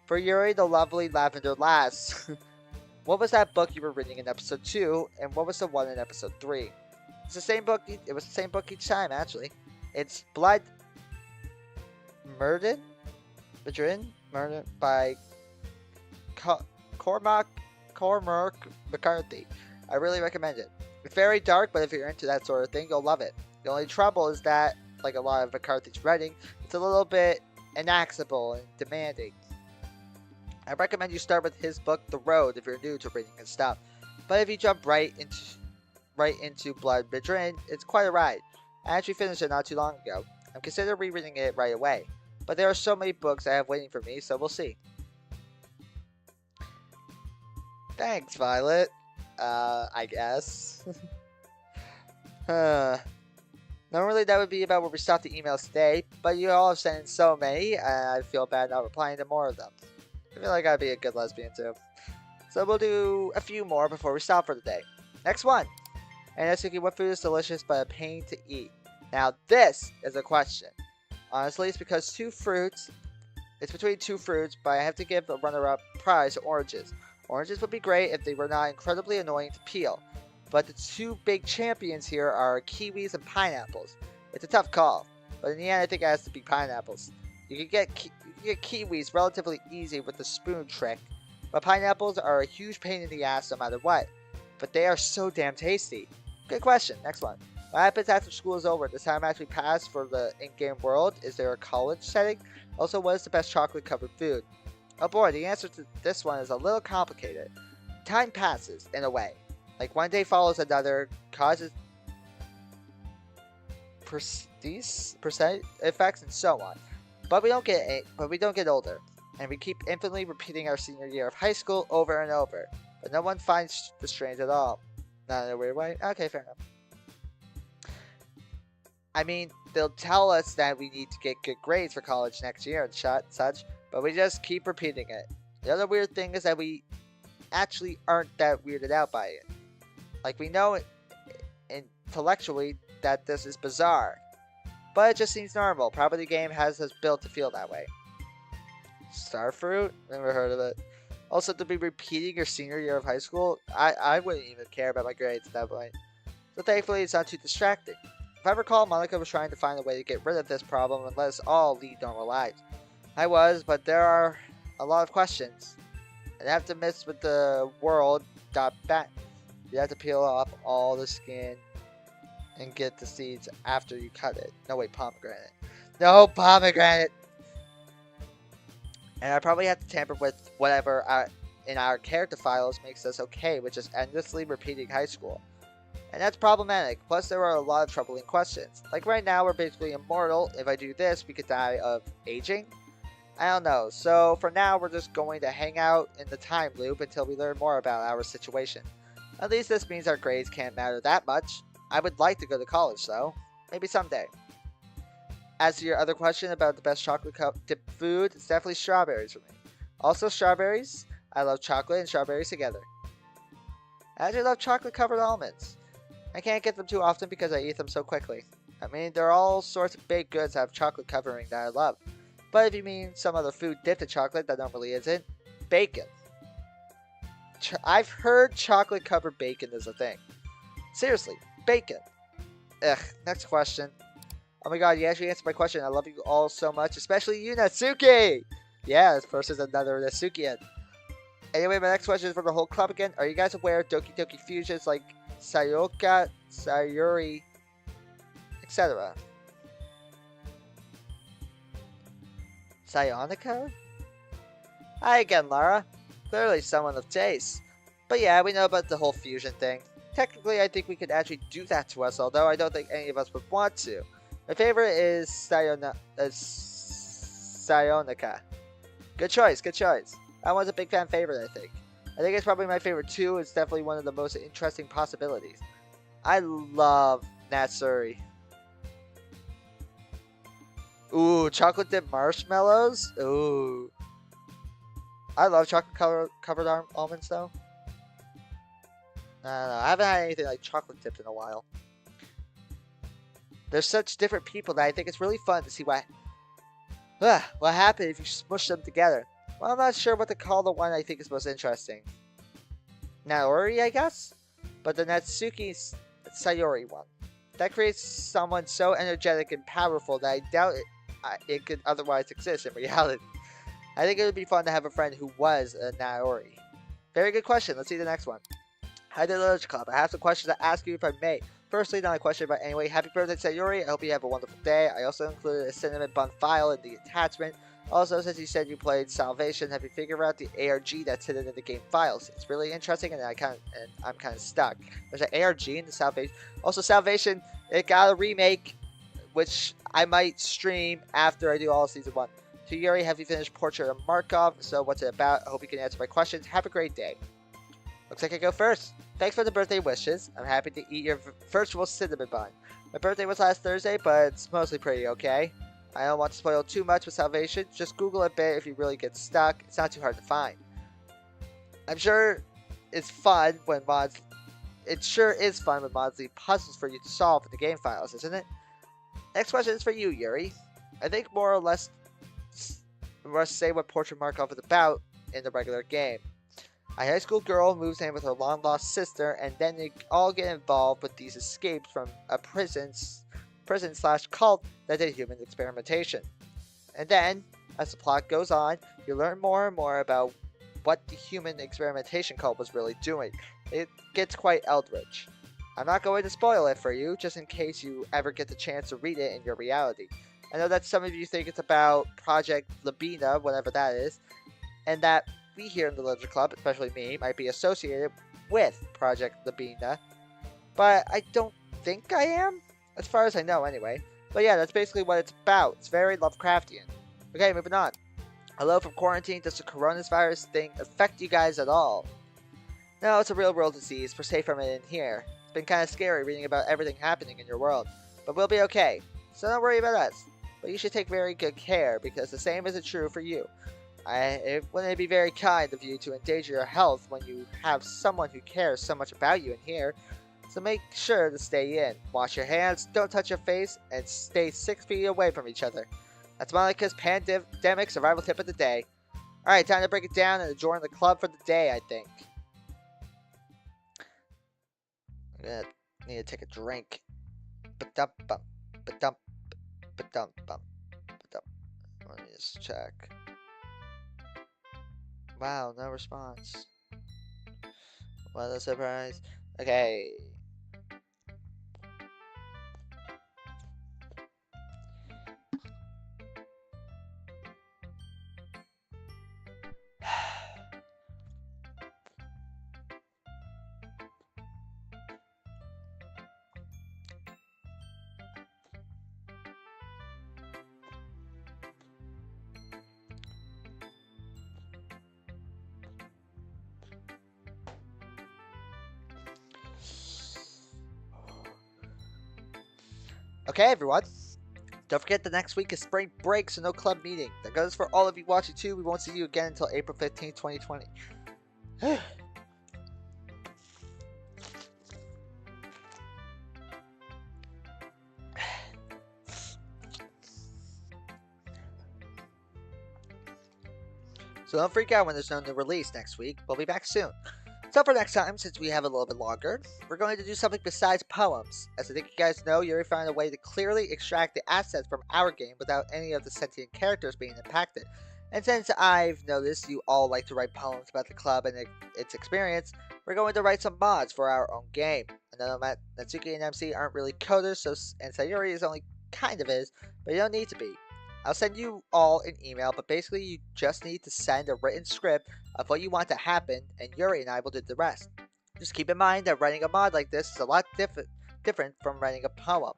For Yuri, the lovely Lavender Lass. What was that book you were reading in episode 2, and what was the one in episode 3? It's the same book. It was the same book each time, actually. It's Blood Murdered by Cormac McCarthy. I really recommend it. It's very dark, but if you're into that sort of thing, you'll love it. The only trouble is that, like a lot of McCarthy's writing, it's a little bit inaccessible and demanding. I recommend you start with his book, The Road, if you're new to reading his stuff. But if you jump right into Blood Bedridden, it's quite a ride. I actually finished it not too long ago. I'm considering rereading it right away. But there are so many books I have waiting for me, so we'll see. Thanks, Violet. I guess. Normally that would be about where we stopped the emails today, but you all have sent in so many, and I feel bad not replying to more of them. I feel like I'd be a good lesbian too. So we'll do a few more before we stop for the day. Next one. And Natsuki, what food is delicious but a pain to eat? Now this is a question. Honestly, it's because it's between two fruits, but I have to give a runner-up prize to oranges. Oranges would be great if they were not incredibly annoying to peel. But the two big champions here are kiwis and pineapples. It's a tough call, but in the end I think it has to be pineapples. You can get kiwis relatively easy with the spoon trick, but pineapples are a huge pain in the ass no matter what. But they are so damn tasty. Good question. Next one. What happens after school is over? Does time actually pass for the in-game world? Is there a college setting? Also, what is the best chocolate-covered food? Oh boy, the answer to this one is a little complicated. Time passes, in a way. Like one day follows another, causes percent effects and so on. But we don't get older, and we keep infinitely repeating our senior year of high school over and over. But no one finds the strange at all. Not in a weird way? Okay, fair enough. I mean, they'll tell us that we need to get good grades for college next year and such, but we just keep repeating it. The other weird thing is that we actually aren't that weirded out by it. Like, we know intellectually that this is bizarre, but it just seems normal. Probably the game has us built to feel that way. Starfruit? Never heard of it. Also, to be repeating your senior year of high school, I wouldn't even care about my grades at that point. So thankfully, it's not too distracting. If I recall, Monica was trying to find a way to get rid of this problem and let us all lead normal lives. I was, but there are a lot of questions. And I have to mess with the world. Bat. You have to peel off all the skin and get the seeds after you cut it. No, wait, pomegranate. No, pomegranate! And I probably have to tamper with whatever in our character files makes us okay with just endlessly repeating high school. And that's problematic, plus there are a lot of troubling questions. Like right now, we're basically immortal. If I do this, we could die of aging? I don't know, so for now, we're just going to hang out in the time loop until we learn more about our situation. At least this means our grades can't matter that much. I would like to go to college though. Maybe someday. As to your other question about the best chocolate cup dipped food, it's definitely strawberries for me. Also strawberries. I love chocolate and strawberries together. I actually love chocolate covered almonds. I can't get them too often because I eat them so quickly. I mean, there are all sorts of baked goods that have chocolate covering that I love. But if you mean some other food dipped in chocolate that normally isn't, bacon. I've heard chocolate covered bacon is a thing. Seriously, bacon. Ugh, next question. Oh my god, you actually answered my question. I love you all so much, especially you, Natsuki! Yeah, this person's another Natsukian. Anyway, my next question is for the whole club again. Are you guys aware of Doki Doki fusions like Sayoka, Sayuri, etc.? Psionica? Hi again, Lara. Clearly someone of taste. But yeah, we know about the whole fusion thing. Technically, I think we could actually do that to us, although I don't think any of us would want to. My favorite is Psionica. Good choice, good choice. That one's a big fan favorite, I think. I think it's probably my favorite too. It's definitely one of the most interesting possibilities. I love Natsuri. Ooh, chocolate dipped marshmallows? Ooh. I love chocolate covered almonds though. I don't know. I haven't had anything like chocolate dipped in a while. They're such different people that I think it's really fun to see what happened if you smush them together. Well, I'm not sure what to call the one I think is most interesting. Naori, I guess? But the Natsuki Sayori one. That creates someone so energetic and powerful that I doubt it could otherwise exist in reality. I think it would be fun to have a friend who was a Naori. Very good question. Let's see the next one. Hi there, Literature Club. I have some questions to ask you if I may. Firstly, not a question, but anyway, happy birthday, Sayori. I hope you have a wonderful day. I also included a cinnamon bun file in the attachment. Also, since you said you played Salvation, have you figured out the ARG that's hidden in the game files? It's really interesting, and I'm kind of stuck. There's an ARG in the Salvation. Also, Salvation, it got a remake, which I might stream after I do all of Season 1. To Yuri, have you finished Portrait of Markov? So what's it about? I hope you can answer my questions. Have a great day. Looks like I go first. Thanks for the birthday wishes. I'm happy to eat your virtual cinnamon bun. My birthday was last Thursday, but it's mostly pretty okay. I don't want to spoil too much with Salvation. Just Google a bit if you really get stuck. It's not too hard to find. I'm sure it's fun when mods... It sure is fun when mods leave puzzles for you to solve in the game files, isn't it? Next question is for you, Yuri. I think more or less say what Portrait Markov is about in the regular game. A high school girl moves in with her long-lost sister, and then they all get involved with these escapes from a prison/cult that did human experimentation. And then, as the plot goes on, you learn more and more about what the human experimentation cult was really doing. It gets quite eldritch. I'm not going to spoil it for you, just in case you ever get the chance to read it in your reality. I know that some of you think it's about Project Labina, whatever that is, and that we here in the Literature Club, especially me, might be associated with Project Labina, but I don't think I am, as far as I know anyway. But yeah, that's basically what it's about. It's very Lovecraftian. Okay, moving on. Hello from quarantine. Does the coronavirus thing affect you guys at all? No, it's a real world disease. We're safe from it in here. It's been kind of scary reading about everything happening in your world, but we'll be okay. So don't worry about us. But you should take very good care, because the same isn't true for you. Wouldn't it be very kind of you to endanger your health when you have someone who cares so much about you in here? So make sure to stay in. Wash your hands, don't touch your face, and stay 6 feet away from each other. That's Monica's pandemic survival tip of the day. Alright, time to break it down and join the club for the day, I think. I'm gonna need to take a drink. Ba-dump bump. Ba-dump. Ba-dump bump. Ba-dump. Let me just check. Wow, no response. What a surprise. Okay. Okay, everyone. Don't forget that next week is spring break, so no club meeting. That goes for all of you watching too. We won't see you again until April 15th, 2020. So don't freak out when there's no new release next week. We'll be back soon. So for next time, since we have a little bit longer, we're going to do something besides poems. As I think you guys know, Yuri found a way to clearly extract the assets from our game without any of the sentient characters being impacted. And since I've noticed you all like to write poems about the club and its experience, we're going to write some mods for our own game. I know that Natsuki and MC aren't really coders, and Sayuri is only kind of is, but you don't need to be. I'll send you all an email, but basically you just need to send a written script of what you want to happen, and Yuri and I will do the rest. Just keep in mind that writing a mod like this is a lot different from writing a poem.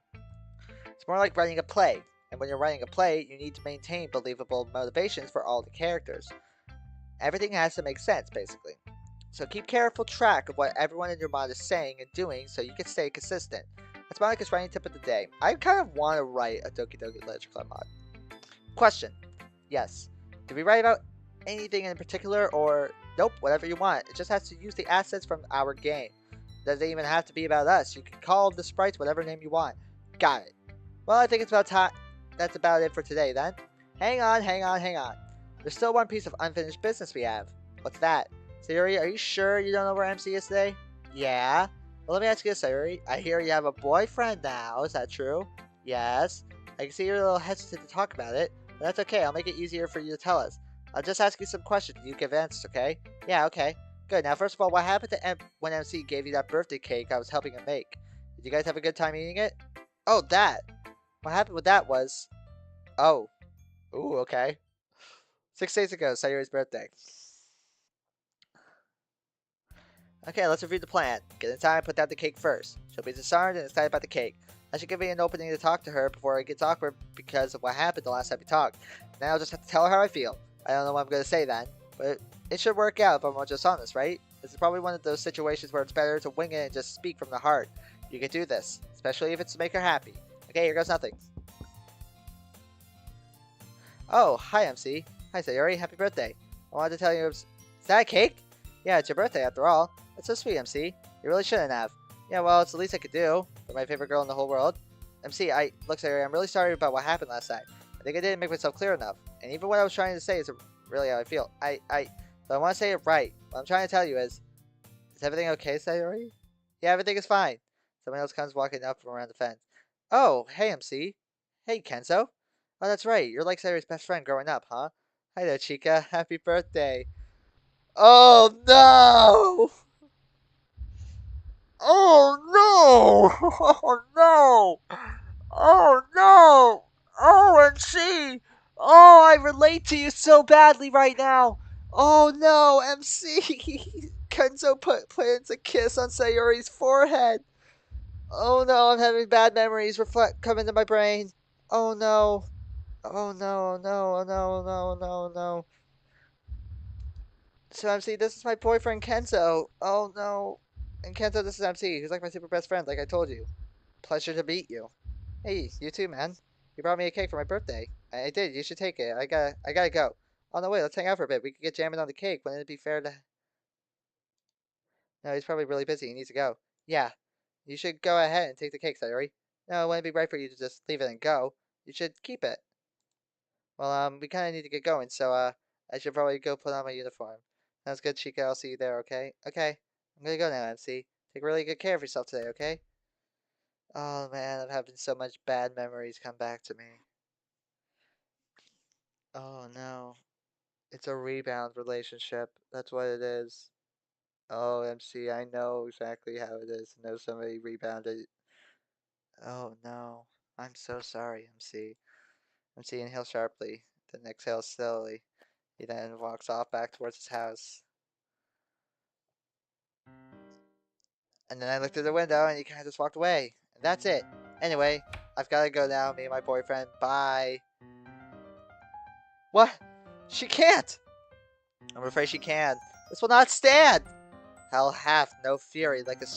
It's more like writing a play, and when you're writing a play, you need to maintain believable motivations for all the characters. Everything has to make sense, basically. So keep careful track of what everyone in your mod is saying and doing so you can stay consistent. That's Monica's writing tip of the day. I kind of want to write a Doki Doki Literature Club mod. Question. Yes. Did we write about anything in particular, or nope, whatever you want. It just has to use the assets from our game. It doesn't even have to be about us. You can call the sprites whatever name you want. Got it. Well, I think it's about time. That's about it for today then. Hang on. There's still one piece of unfinished business we have. What's that? Sayuri, are you sure you don't know where MC is today? Yeah. Well, let me ask you this, Sayuri. I hear you have a boyfriend now. Is that true? Yes. I can see you're a little hesitant to talk about it. But that's okay, I'll make it easier for you to tell us. I'll just ask you some questions and you give answers, okay? Yeah, okay. Good, now first of all, what happened to when MC gave you that birthday cake I was helping him make? Did you guys have a good time eating it? Oh, that! What happened with that was... Oh. Ooh, okay. 6 days ago, Sayuri's birthday. Okay, let's review the plan. Get inside and put down the cake first. She'll be disarmed and excited about the cake. I should give me an opening to talk to her before it gets awkward because of what happened the last time we talked. Then I'll just have to tell her how I feel. I don't know what I'm going to say then, but it should work out if I'm just honest, right? This is probably one of those situations where it's better to wing it and just speak from the heart. You can do this, especially if it's to make her happy. Okay, here goes nothing. Oh, hi MC. Hi Sayuri, happy birthday. I wanted to tell you, is that a cake? Yeah, it's your birthday after all. That's so sweet, MC. You really shouldn't have. Yeah, well, it's the least I could do. For my favorite girl in the whole world. MC, look, Sayuri, I'm really sorry about what happened last night. I think I didn't make myself clear enough. And even what I was trying to say is really how I feel. But I want to say it right. What I'm trying to tell you is everything okay, Sayuri? Yeah, everything is fine. Someone else comes walking up from around the fence. Oh, hey, MC. Hey, Kenzo. Oh, that's right. You're like Sayuri's best friend growing up, huh? Hi there, Chica. Happy birthday. Oh, no! Oh no! Oh no! Oh no! Oh, and she! Oh, I relate to you so badly right now! Oh no, MC! Kenzo plants a kiss on Sayuri's forehead! Oh no, I'm having bad memories come into my brain! Oh no! Oh no, no, no, no, no, no. So MC, this is my boyfriend Kenzo. Oh no. And Kenzo, this is MC. He's like my super best friend, like I told you. Pleasure to meet you. Hey, you too, man. You brought me a cake for my birthday. I did. You should take it. I gotta go. Oh no, wait. Let's hang out for a bit. We could get jamming on the cake. Wouldn't it be fair to? No, he's probably really busy. He needs to go. Yeah. You should go ahead and take the cake, Sayori. No, it wouldn't be right for you to just leave it and go. You should keep it. Well, we kind of need to get going, so I should probably go put on my uniform. Sounds good, Chica. I'll see you there. Okay. Okay. I'm gonna go now, MC. Take really good care of yourself today. Okay. Oh man, I'm having so much bad memories come back to me. Oh no. It's a rebound relationship. That's what it is. Oh, MC, I know exactly how it is to know somebody rebounded. Oh no. I'm so sorry, MC. MC inhales sharply, then exhales slowly. He then walks off back towards his house. And then I looked through the window and he kind of just walked away. And that's it. Anyway, I've got to go now. Me and my boyfriend. Bye. What? She can't! I'm afraid she can. This will not stand! Hell hath no fury like a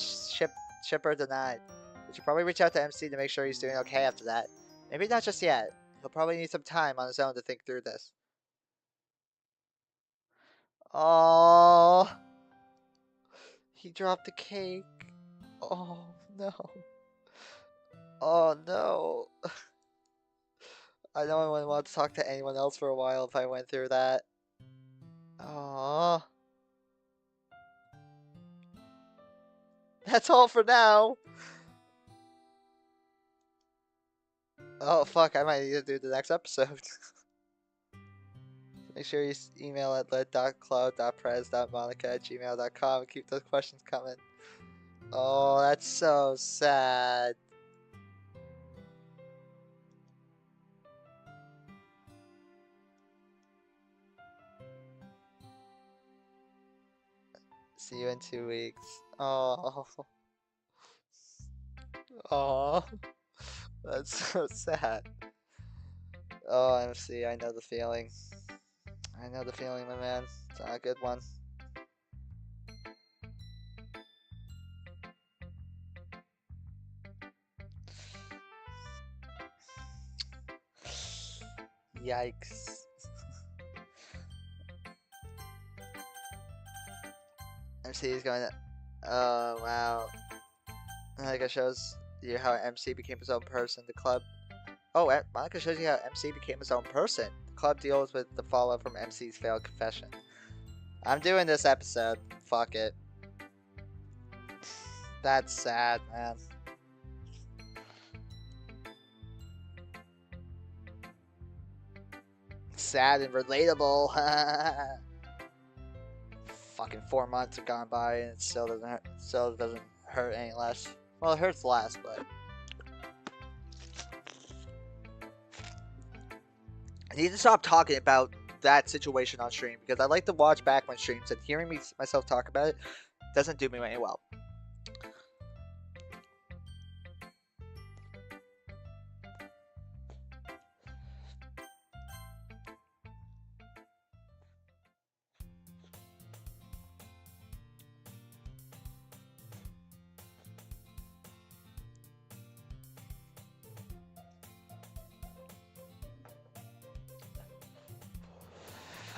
shipper denied. We should probably reach out to MC to make sure he's doing okay after that. Maybe not just yet. He'll probably need some time on his own to think through this. Oh, he dropped the cake. Oh no. Oh no. I know I wouldn't want to talk to anyone else for a while if I went through that. Oh. That's all for now. Oh fuck, I might need to do the next episode. Make sure you email at led.cloud.prez.monica@gmail.com and keep those questions coming. Oh, that's so sad. See you in 2 weeks. Oh. Oh. That's so sad. Oh, MC, I know the feeling. I know the feeling, my man. It's not a good one. Yikes. MC is going to... Oh, wow. I think it shows you how MC became his own person. The club... Oh, Monica shows you how MC became his own person. The club deals with the fallout from MC's failed confession. I'm doing this episode. Fuck it. That's sad, man. Sad and relatable. Fucking 4 months have gone by and it still doesn't hurt any less. Well, it hurts less, but I need to stop talking about that situation on stream because I like to watch back my streams and hearing myself talk about it doesn't do me any well.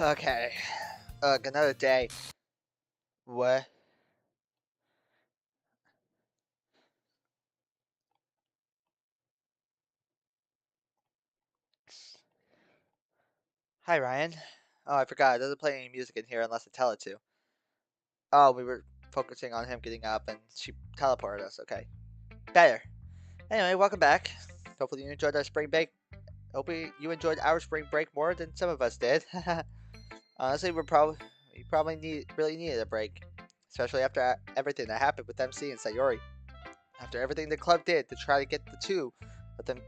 Okay. Another day. What? Hi, Ryan. Oh, I forgot. It doesn't play any music in here unless I tell it to. Oh, we were focusing on him getting up and she teleported us. Okay. Better. Anyway, welcome back. Hopefully you enjoyed our spring break. Hopefully you enjoyed our spring break more than some of us did. Honestly, we probably really needed a break, especially after everything that happened with MC and Sayori. After everything the club did to try to get the two of them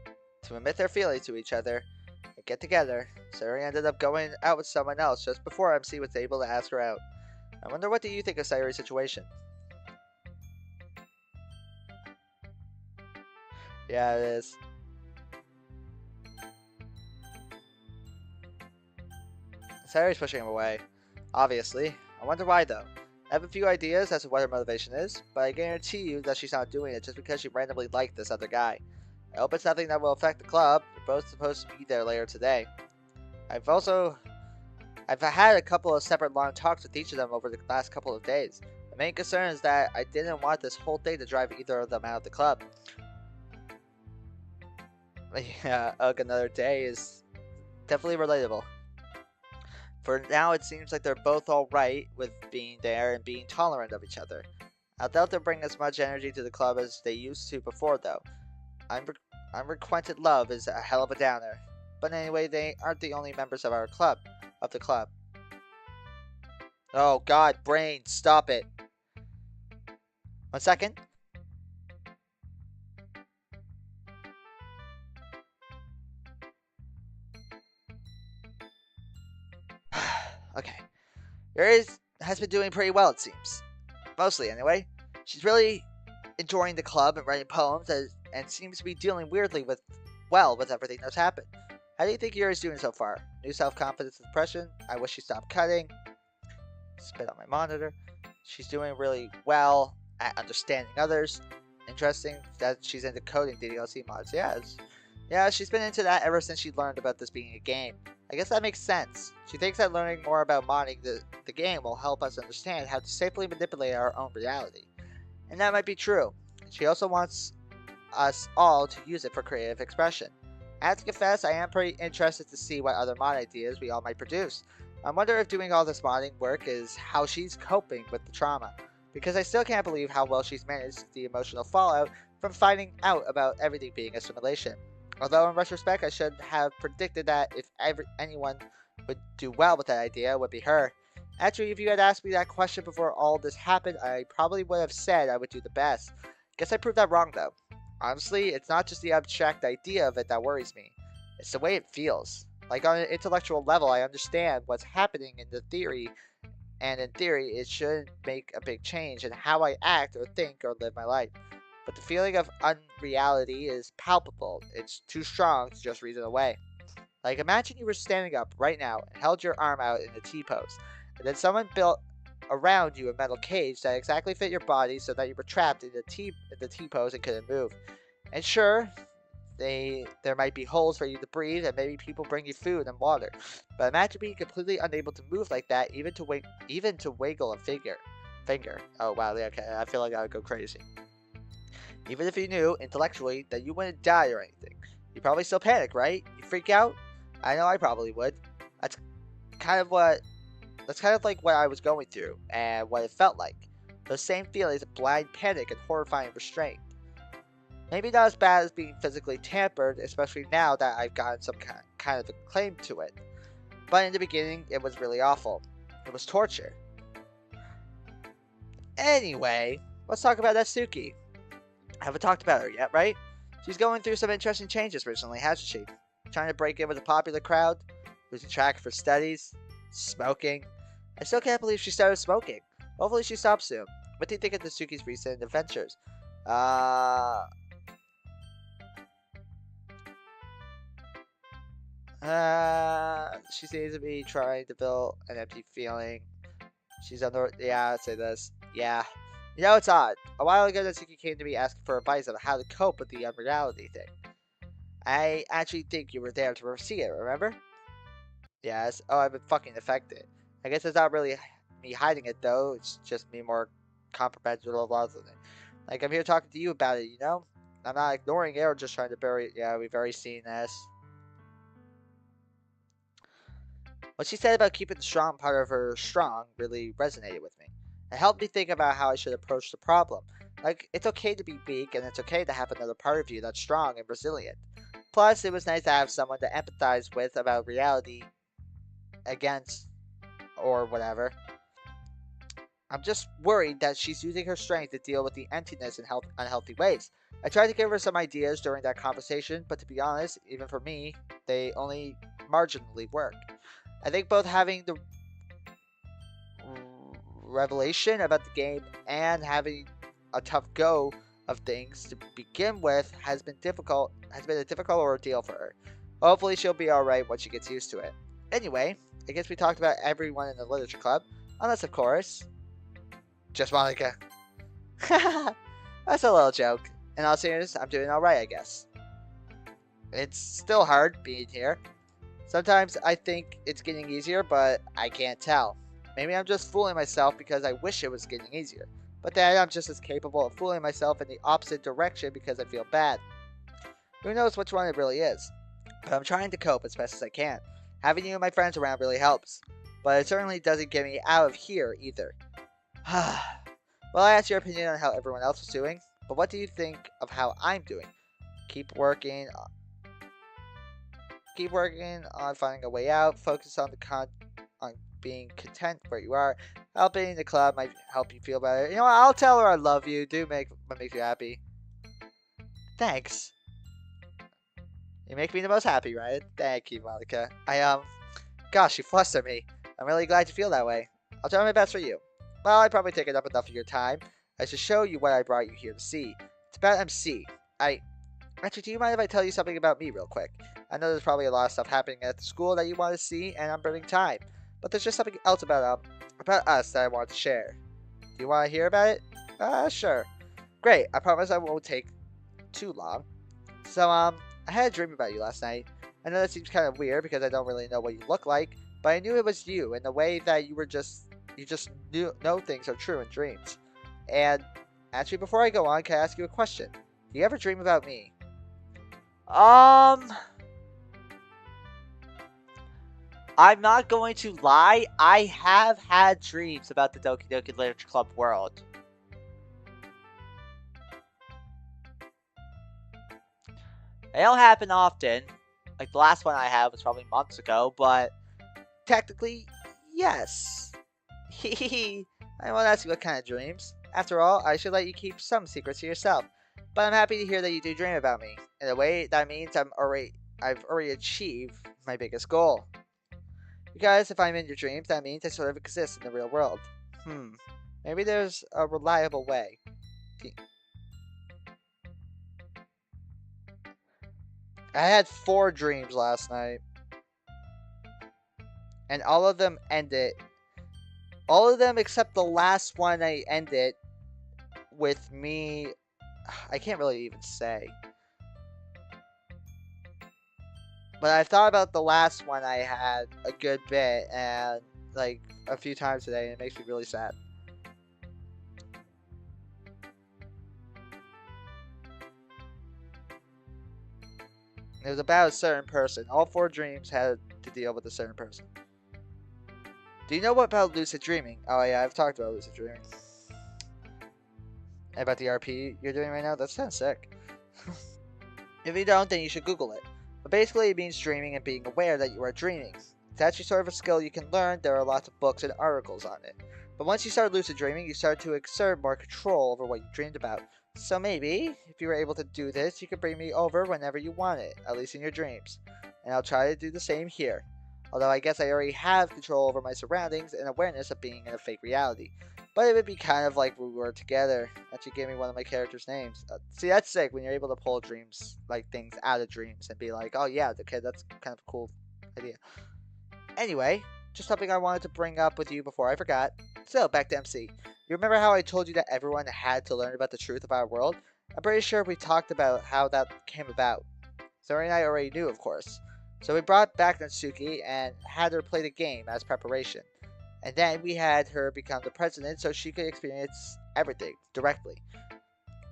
to admit their feelings to each other and get together, Sayori ended up going out with someone else just before MC was able to ask her out. I wonder what do you think of Sayori's situation? Yeah, it is. Sayori's pushing him away. Obviously. I wonder why though. I have a few ideas as to what her motivation is, but I guarantee you that she's not doing it just because she randomly liked this other guy. I hope it's nothing that will affect the club. We're both supposed to be there later today. I've had a couple of separate long talks with each of them over the last couple of days. The main concern is that I didn't want this whole thing to drive either of them out of the club. Yeah, another day is definitely relatable. For now, it seems like they're both alright with being there and being tolerant of each other. I doubt they'll bring as much energy to the club as they used to before, though. Unrequited love is a hell of a downer. But anyway, they aren't the only members of the club. Oh god, brain, stop it. 1 second. Okay. Yuri has been doing pretty well, it seems. Mostly, anyway. She's really enjoying the club and writing poems and seems to be dealing weirdly with everything that's happened. How do you think Yuri's doing so far? New self-confidence and depression? I wish she stopped cutting. Spit on my monitor. She's doing really well at understanding others. Interesting that she's into coding DDLC mods. Yeah, she's been into that ever since she learned about this being a game. I guess that makes sense. She thinks that learning more about modding the game will help us understand how to safely manipulate our own reality. And that might be true. She also wants us all to use it for creative expression. I have to confess, I am pretty interested to see what other mod ideas we all might produce. I wonder if doing all this modding work is how she's coping with the trauma, because I still can't believe how well she's managed the emotional fallout from finding out about everything being a simulation. Although in retrospect, I should have predicted that if anyone would do well with that idea, it would be her. Actually, if you had asked me that question before all this happened, I probably would have said I would do the best. Guess I proved that wrong though. Honestly, it's not just the abstract idea of it that worries me. It's the way it feels. Like on an intellectual level, I understand what's happening in the theory, and in theory, it should make a big change in how I act or think or live my life. But the feeling of unreality is palpable. It's too strong to just reason away. Like imagine you were standing up right now and held your arm out in a T-pose, and then someone built around you a metal cage that exactly fit your body so that you were trapped in the T-pose and couldn't move. And sure, there might be holes for you to breathe, and maybe people bring you food and water. But imagine being completely unable to move like that, even to wiggle a finger. Oh wow, okay, I feel like I would go crazy. Even if you knew intellectually that you wouldn't die or anything, you probably still panic, right? You freak out. I know I probably would. That's kind of like what I was going through and what it felt like. Those same feelings of blind panic and horrifying restraint. Maybe not as bad as being physically tampered, especially now that I've gotten some kind of a claim to it. But in the beginning, it was really awful. It was torture. Anyway, let's talk about Natsuki. I haven't talked about her yet, right? She's going through some interesting changes recently, hasn't she? Trying to break in with a popular crowd, losing track of her studies, smoking. I still can't believe she started smoking. Hopefully she stops soon. What do you think of Natsuki's recent adventures? She seems to be trying to build an empty feeling. She's under. Yeah, I'd say this. Yeah. You know, it's odd. A while ago, Natsuki came to me asking for advice on how to cope with the unreality thing. I actually think you were there to see it, remember? Yes. Oh, I've been fucking affected. I guess it's not really me hiding it, though. It's just me more comprehensible rather than. Like, I'm here talking to you about it, you know? I'm not ignoring it or just trying to bury it. Yeah, we've already seen this. What she said about keeping the strong part of her strong really resonated with me. It helped me think about how I should approach the problem. Like, it's okay to be weak, and it's okay to have another part of you that's strong and resilient. Plus, it was nice to have someone to empathize with about reality against, or whatever. I'm just worried that she's using her strength to deal with the emptiness in unhealthy ways. I tried to give her some ideas during that conversation, but to be honest, even for me, they only marginally work. I think both having the revelation about the game and having a tough go of things to begin with has been a difficult ordeal for her. Hopefully she'll be alright once she gets used to it. Anyway, I guess we talked about everyone in the literature club. Unless, of course, just Monica. That's a little joke. In all seriousness, I'm doing alright, I guess. It's still hard being here. Sometimes I think it's getting easier, but I can't tell. Maybe I'm just fooling myself because I wish it was getting easier. But then I'm just as capable of fooling myself in the opposite direction because I feel bad. Who knows which one it really is? But I'm trying to cope as best as I can. Having you and my friends around really helps. But it certainly doesn't get me out of here either. Well, I asked your opinion on how everyone else was doing, but what do you think of how I'm doing? Keep working Keep working on finding a way out. Focus on on being content where you are. Helping the club might help you feel better. You know what? I'll tell her I love you. Do make what makes you happy. Thanks. You make me the most happy, right? Thank you, Monica. Gosh, you fluster me. I'm really glad you feel that way. I'll try my best for you. Well, I probably taken up enough of your time. I should show you what I brought you here to see. It's about MC. Actually, do you mind if I tell you something about me real quick? I know there's probably a lot of stuff happening at the school that you want to see, and I'm burning time. But there's just something else about us that I want to share. Do you want to hear about it? Sure. Great. I promise I won't take too long. So, I had a dream about you last night. I know that seems kind of weird because I don't really know what you look like, but I knew it was you in the way that you just know things are true in dreams. And actually, before I go on, can I ask you a question? Do you ever dream about me? Um, I'm not going to lie. I have had dreams about the Doki Doki Literature Club world. They don't happen often. Like the last one I had was probably months ago, but technically, yes. Hehehe. I won't ask you what kind of dreams. After all, I should let you keep some secrets to yourself. But I'm happy to hear that you do dream about me. In a way, that means I've already achieved my biggest goal. Because if I'm in your dreams, that means I sort of exist in the real world. Maybe there's a reliable way. I had 4 dreams last night, and all of them ended. All of them except the last one I ended with me. I can't really even say. But I've thought about the last one I had a good bit, and like a few times today, and it makes me really sad. It was about a certain person. All 4 dreams had to deal with a certain person. Do you know what about lucid dreaming? Oh yeah, I've talked about lucid dreaming. And about the RP you're doing right now? That's kind of sick. If you don't, then you should Google it. But basically, it means dreaming and being aware that you are dreaming. It's actually sort of a skill you can learn. There are lots of books and articles on it. But once you start lucid dreaming, you start to exert more control over what you dreamed about. So maybe, if you were able to do this, you could bring me over whenever you want it, at least in your dreams. And I'll try to do the same here. Although I guess I already have control over my surroundings and awareness of being in a fake reality. But it would be kind of like we were together. Actually gave me one of my characters' names. See, that's sick when you're able to pull dreams, like things out of dreams and be like, oh yeah, okay, that's kind of a cool idea. Anyway, just something I wanted to bring up with you before I forgot. So, back to MC. You remember how I told you that everyone had to learn about the truth of our world? I'm pretty sure we talked about how that came about. Zori and I already knew, of course. So we brought back Natsuki and had her play the game as preparation. And then we had her become the president so she could experience everything directly.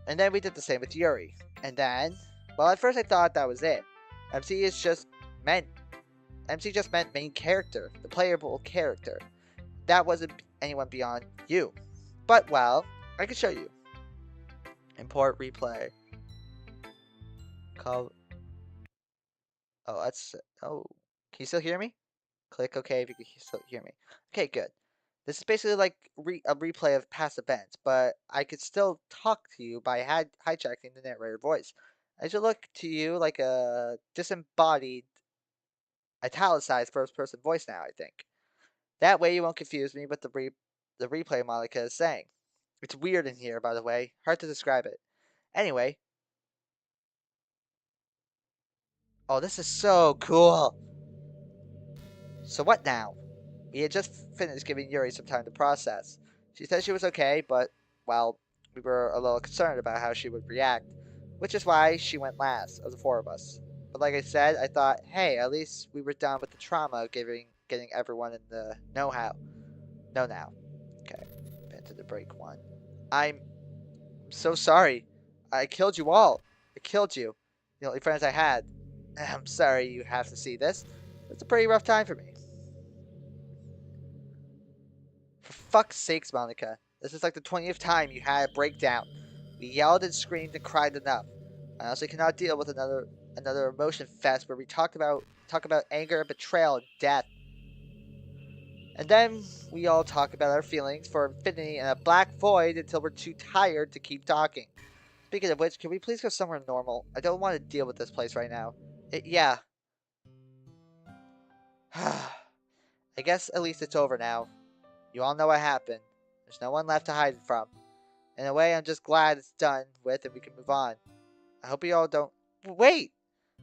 And then we did the same with Yuri. And then, well, at first I thought that was it. MC is just meant MC just meant main character, the playable character. That wasn't anyone beyond you. But, well, I can show you. Import replay. Call. Oh, that's. Oh. Can you still hear me? Click OK if you can still hear me. Okay, good. This is basically like a replay of past events, but I could still talk to you by hijacking the narrator voice. I should look to you like a disembodied, italicized first-person voice now, I think. That way you won't confuse me with the replay Monica is saying. It's weird in here, by the way. Hard to describe it. Anyway. Oh, this is so cool. So what now? We had just finished giving Yuri some time to process. She said she was okay, but, well, we were a little concerned about how she would react, which is why she went last of the four of us. But like I said, I thought, hey, at least we were done with the trauma of getting everyone in the know-how. Know now. Okay, been to the break one. I'm so sorry. I killed you all. I killed you. The only friends I had. I'm sorry you have to see this. It's a pretty rough time for me. For fuck's sakes, Monica. This is like the 20th time you had a breakdown. We yelled and screamed and cried enough. I honestly cannot deal with another emotion fest where we talk about anger, betrayal, and death. And then we all talk about our feelings for infinity and a black void until we're too tired to keep talking. Speaking of which, can we please go somewhere normal? I don't want to deal with this place right now. Yeah. I guess at least it's over now. You all know what happened. There's no one left to hide from. In a way, I'm just glad it's done with and we can move on. I hope you all don't. Wait!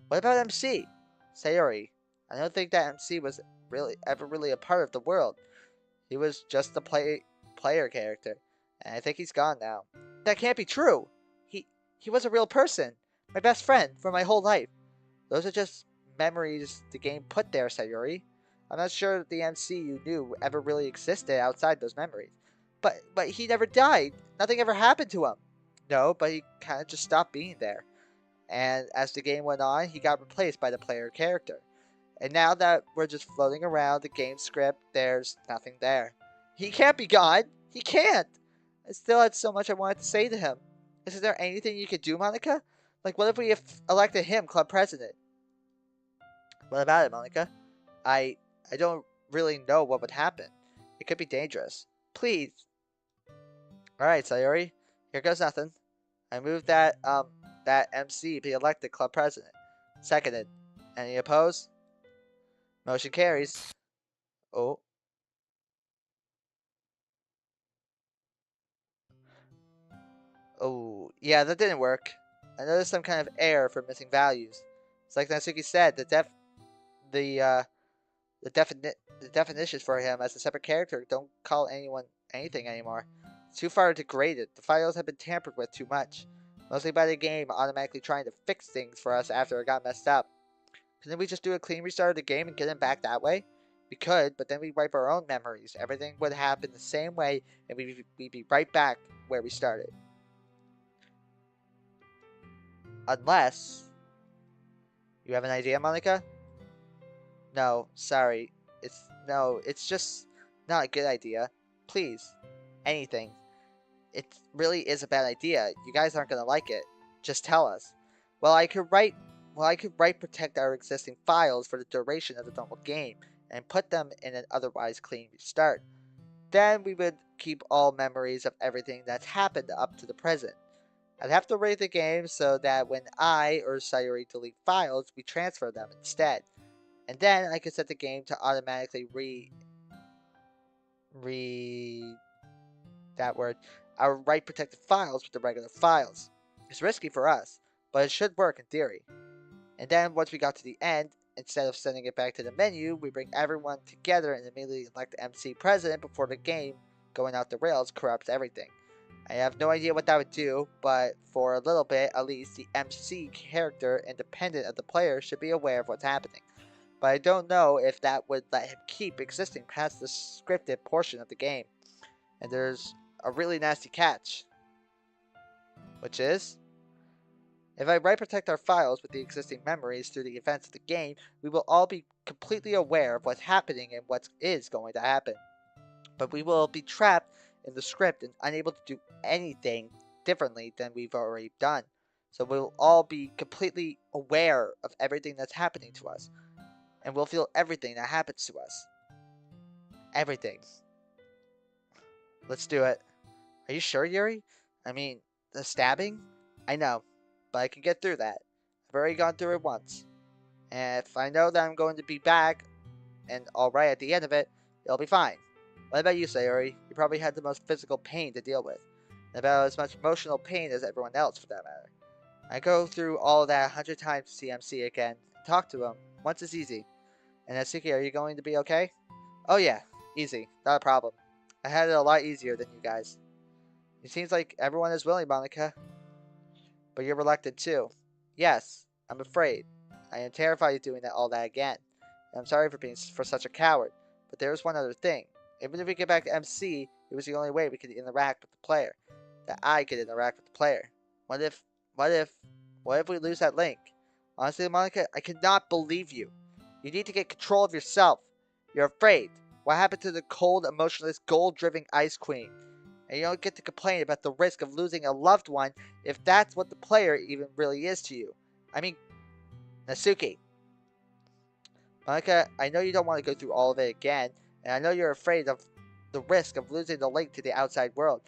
What about MC? Sayori. I don't think that MC was really a part of the world. He was just a player character. And I think he's gone now. That can't be true! He was a real person. My best friend for my whole life. Those are just memories the game put there, Sayori. I'm not sure the MC you knew ever really existed outside those memories. But he never died. Nothing ever happened to him. No, but he kind of just stopped being there. And as the game went on, he got replaced by the player character. And now that we're just floating around the game script, there's nothing there. He can't be gone. He can't. I still had so much I wanted to say to him. Is there anything you could do, Monica? Like, what if we elected him club president? What about it, Monica? I I don't really know what would happen. It could be dangerous. Please. Alright, Sayori. Here goes nothing. I move that MC be elected club president. Seconded. Any opposed? Motion carries. Oh. Oh. Yeah, that didn't work. I noticed some kind of error for missing values. It's like Natsuki said, the uh the the definitions for him as a separate character don't call anyone anything anymore. It's too far degraded. The files have been tampered with too much. Mostly by the game automatically trying to fix things for us after it got messed up. Couldn't we just do a clean restart of the game and get him back that way? We could, but then we'd wipe our own memories. Everything would happen the same way, and we'd be right back where we started. Unless... You have an idea, Monica? No, sorry. It's just not a good idea. Please. Anything. It really is a bad idea. You guys aren't gonna like it. Just tell us. Well, I could write protect our existing files for the duration of the normal game and put them in an otherwise clean restart. Then we would keep all memories of everything that's happened up to the present. I'd have to rate the game so that when I or Sayori delete files, we transfer them instead. And then I could set the game to automatically re that word, our write protected files with the regular files. It's risky for us, but it should work in theory. And then once we got to the end, instead of sending it back to the menu, we bring everyone together and immediately elect the MC president before the game going off the rails corrupts everything. I have no idea what that would do, but for a little bit at least, the MC character, independent of the player, should be aware of what's happening. But I don't know if that would let him keep existing past the scripted portion of the game. And there's a really nasty catch, which is, if I write protect our files with the existing memories through the events of the game, we will all be completely aware of what's happening and what is going to happen. But we will be trapped in the script and unable to do anything differently than we've already done. So we'll all be completely aware of everything that's happening to us. And we'll feel everything that happens to us. Everything. Let's do it. Are you sure, Yuri? I mean, the stabbing? I know, but I can get through that. I've already gone through it once. And if I know that I'm going to be back and alright at the end of it, it'll be fine. What about you, Sayori? You probably had the most physical pain to deal with. And about as much emotional pain as everyone else, for that matter. I go through all of that 100 times to see MC again and talk to him. Once is easy. And Natsuki, are you going to be okay? Oh yeah, Easy. Not a problem. I had it a lot easier than you guys. It seems like everyone is willing, Monica. But you're reluctant too. Yes, I'm afraid. I am terrified of doing all that again. And I'm sorry for being such a coward. But there is one other thing. Even if we get back to MC, it was the only way we could interact with the player. That I could interact with the player. What if, what if, what if we lose that link? Honestly, Monica, I cannot believe you. You need to get control of yourself. You're afraid. What happened to the cold, emotionless, goal-driven Ice Queen? And you don't get to complain about the risk of losing a loved one if that's what the player even really is to you. I mean, Natsuki. Monica, I know you don't want to go through all of it again, and I know you're afraid of the risk of losing the link to the outside world.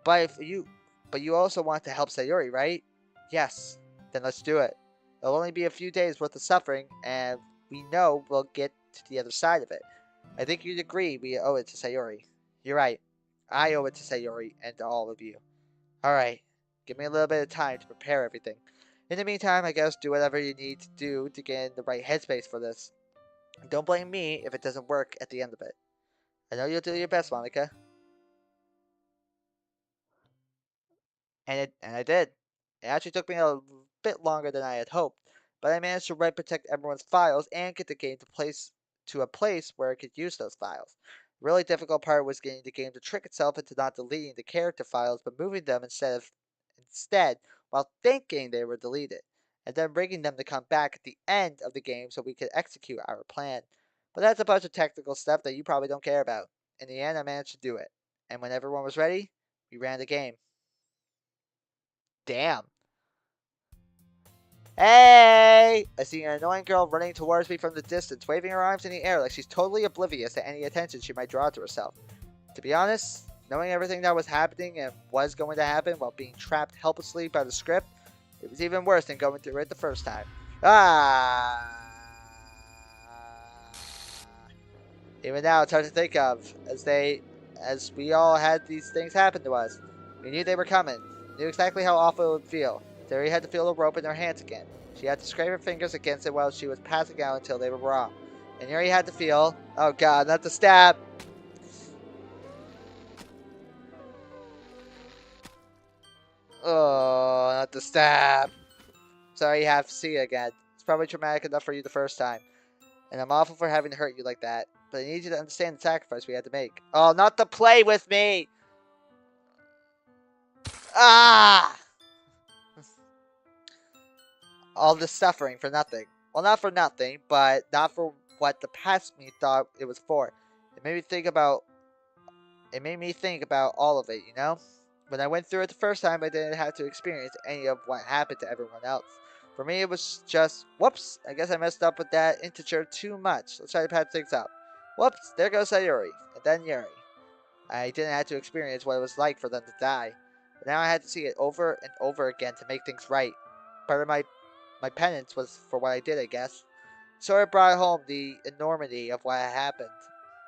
But you also want to help Sayori, right? Yes. Then let's do it. It'll only be a few days worth of suffering, and we know we'll get to the other side of it. I think you'd agree we owe it to Sayori. You're right. I owe it to Sayori and to all of you. Alright. Give me a little bit of time to prepare everything. In the meantime, I guess do whatever you need to do to get in the right headspace for this. Don't blame me if it doesn't work at the end of it. I know you'll do your best, Monica. And I did. It actually took me a bit longer than I had hoped, but I managed to right protect everyone's files and get the game to a place where I could use those files. The really difficult part was getting the game to trick itself into not deleting the character files, but moving them instead while thinking they were deleted, and then bringing them to come back at the end of the game so we could execute our plan. But that's a bunch of technical stuff that you probably don't care about. In the end, I managed to do it, and when everyone was ready, we ran the game. Damn. Hey! I see an annoying girl running towards me from the distance, waving her arms in the air like she's totally oblivious to any attention she might draw to herself. To be honest, knowing everything that was happening and was going to happen while being trapped helplessly by the script, it was even worse than going through it the first time. Ah! Even now, it's hard to think of, as we all had these things happen to us. We knew they were coming, knew exactly how awful it would feel. Terry had to feel the rope in her hands again. She had to scrape her fingers against it while she was passing out until they were raw. And Yuri had to feel... Oh god, not the stab! Oh, not the stab! Sorry you have to see it again. It's probably traumatic enough for you the first time. And I'm awful for having to hurt you like that. But I need you to understand the sacrifice we had to make. Oh, not to play with me! Ah! All this suffering for nothing. Well, not for nothing, but not for what the past me thought it was for. It made me think about all of it, you know? When I went through it the first time, I didn't have to experience any of what happened to everyone else. For me, it was just, whoops, I guess I messed up with that integer too much. Let's try to patch things up. Whoops, there goes Sayori, and then Yuri. I didn't have to experience what it was like for them to die. But now I had to see it over and over again to make things right. Part of my penance was for what I did, I guess. So it brought home the enormity of what had happened.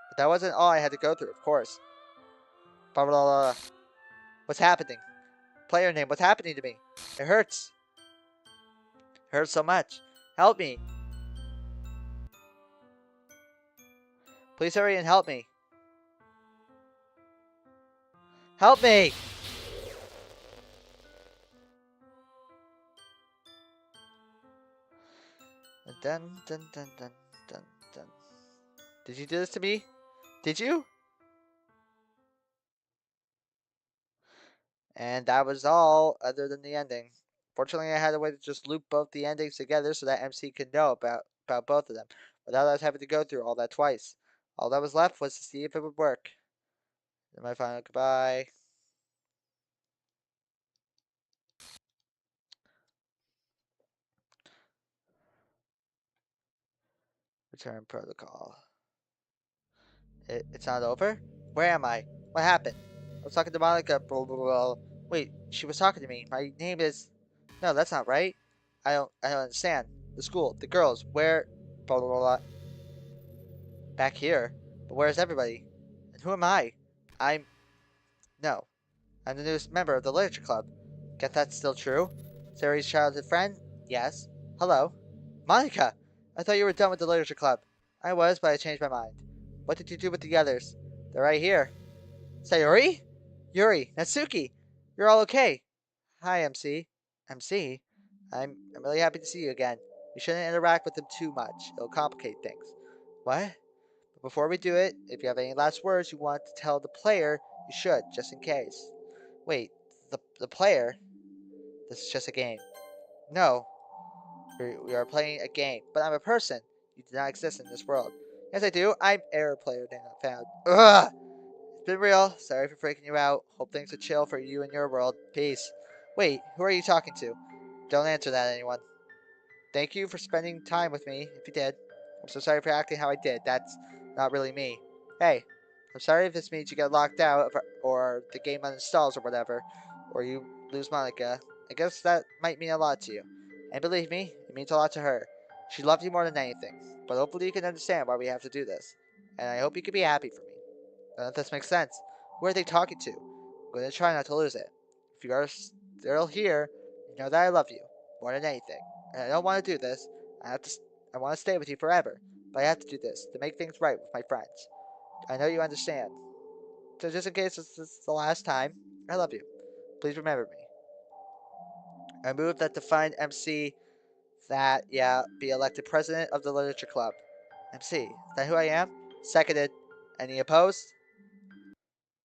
But that wasn't all I had to go through, of course. Blah, blah, blah. What's happening? Player name, what's happening to me? It hurts. It hurts so much. Help me. Please hurry and help me. Help me! Dun, dun, dun, dun, dun, dun. Did you do this to me? Did you? And that was all other than the ending. Fortunately, I had a way to just loop both the endings together so that MC could know about both of them, without us having to go through all that twice. All that was left was to see if it would work. Then my final goodbye. Return protocol. It's not over? Where am I? What happened? I was talking to Monica. Blah, blah, blah. Wait, she was talking to me. My name is... No, that's not right. I don't understand. The school, the girls, where... Blah, blah, blah. Back here? But where's everybody? And who am I? I'm... No. I'm the newest member of the literature club. Guess that's still true? Sari's childhood friend? Yes. Hello. Monica! I thought you were done with the literature club. I was, but I changed my mind. What did you do with the others? They're right here. Sayori? Yuri, Natsuki, you're all okay. Hi, MC. MC? I'm really happy to see you again. We shouldn't interact with them too much. It'll complicate things. What? But before we do it, if you have any last words you want to tell the player, you should, just in case. Wait, the player? This is just a game. No, we are playing a game, but I'm a person. You do not exist in this world. Yes, I do. I'm error player they not found. Ugh! It's been real. Sorry for freaking you out. Hope things are chill for you and your world. Peace. Wait, who are you talking to? Don't answer that, anyone. Thank you for spending time with me, if you did. I'm so sorry for acting how I did. That's not really me. Hey, I'm sorry if this means you get locked out, or the game uninstalls or whatever, or you lose Monica. I guess that might mean a lot to you. And believe me, it means a lot to her. She loved you more than anything. But hopefully you can understand why we have to do this. And I hope you can be happy for me. None of this makes sense. Who are they talking to? I'm going to try not to lose it. If you are still here, you know that I love you more than anything. And I don't want to do this. I want to stay with you forever. But I have to do this to make things right with my friends. I know you understand. So just in case this is the last time, I love you. Please remember me. I move that defined MC that, yeah, be elected president of the Literature Club. MC, is that who I am? Seconded. Any opposed?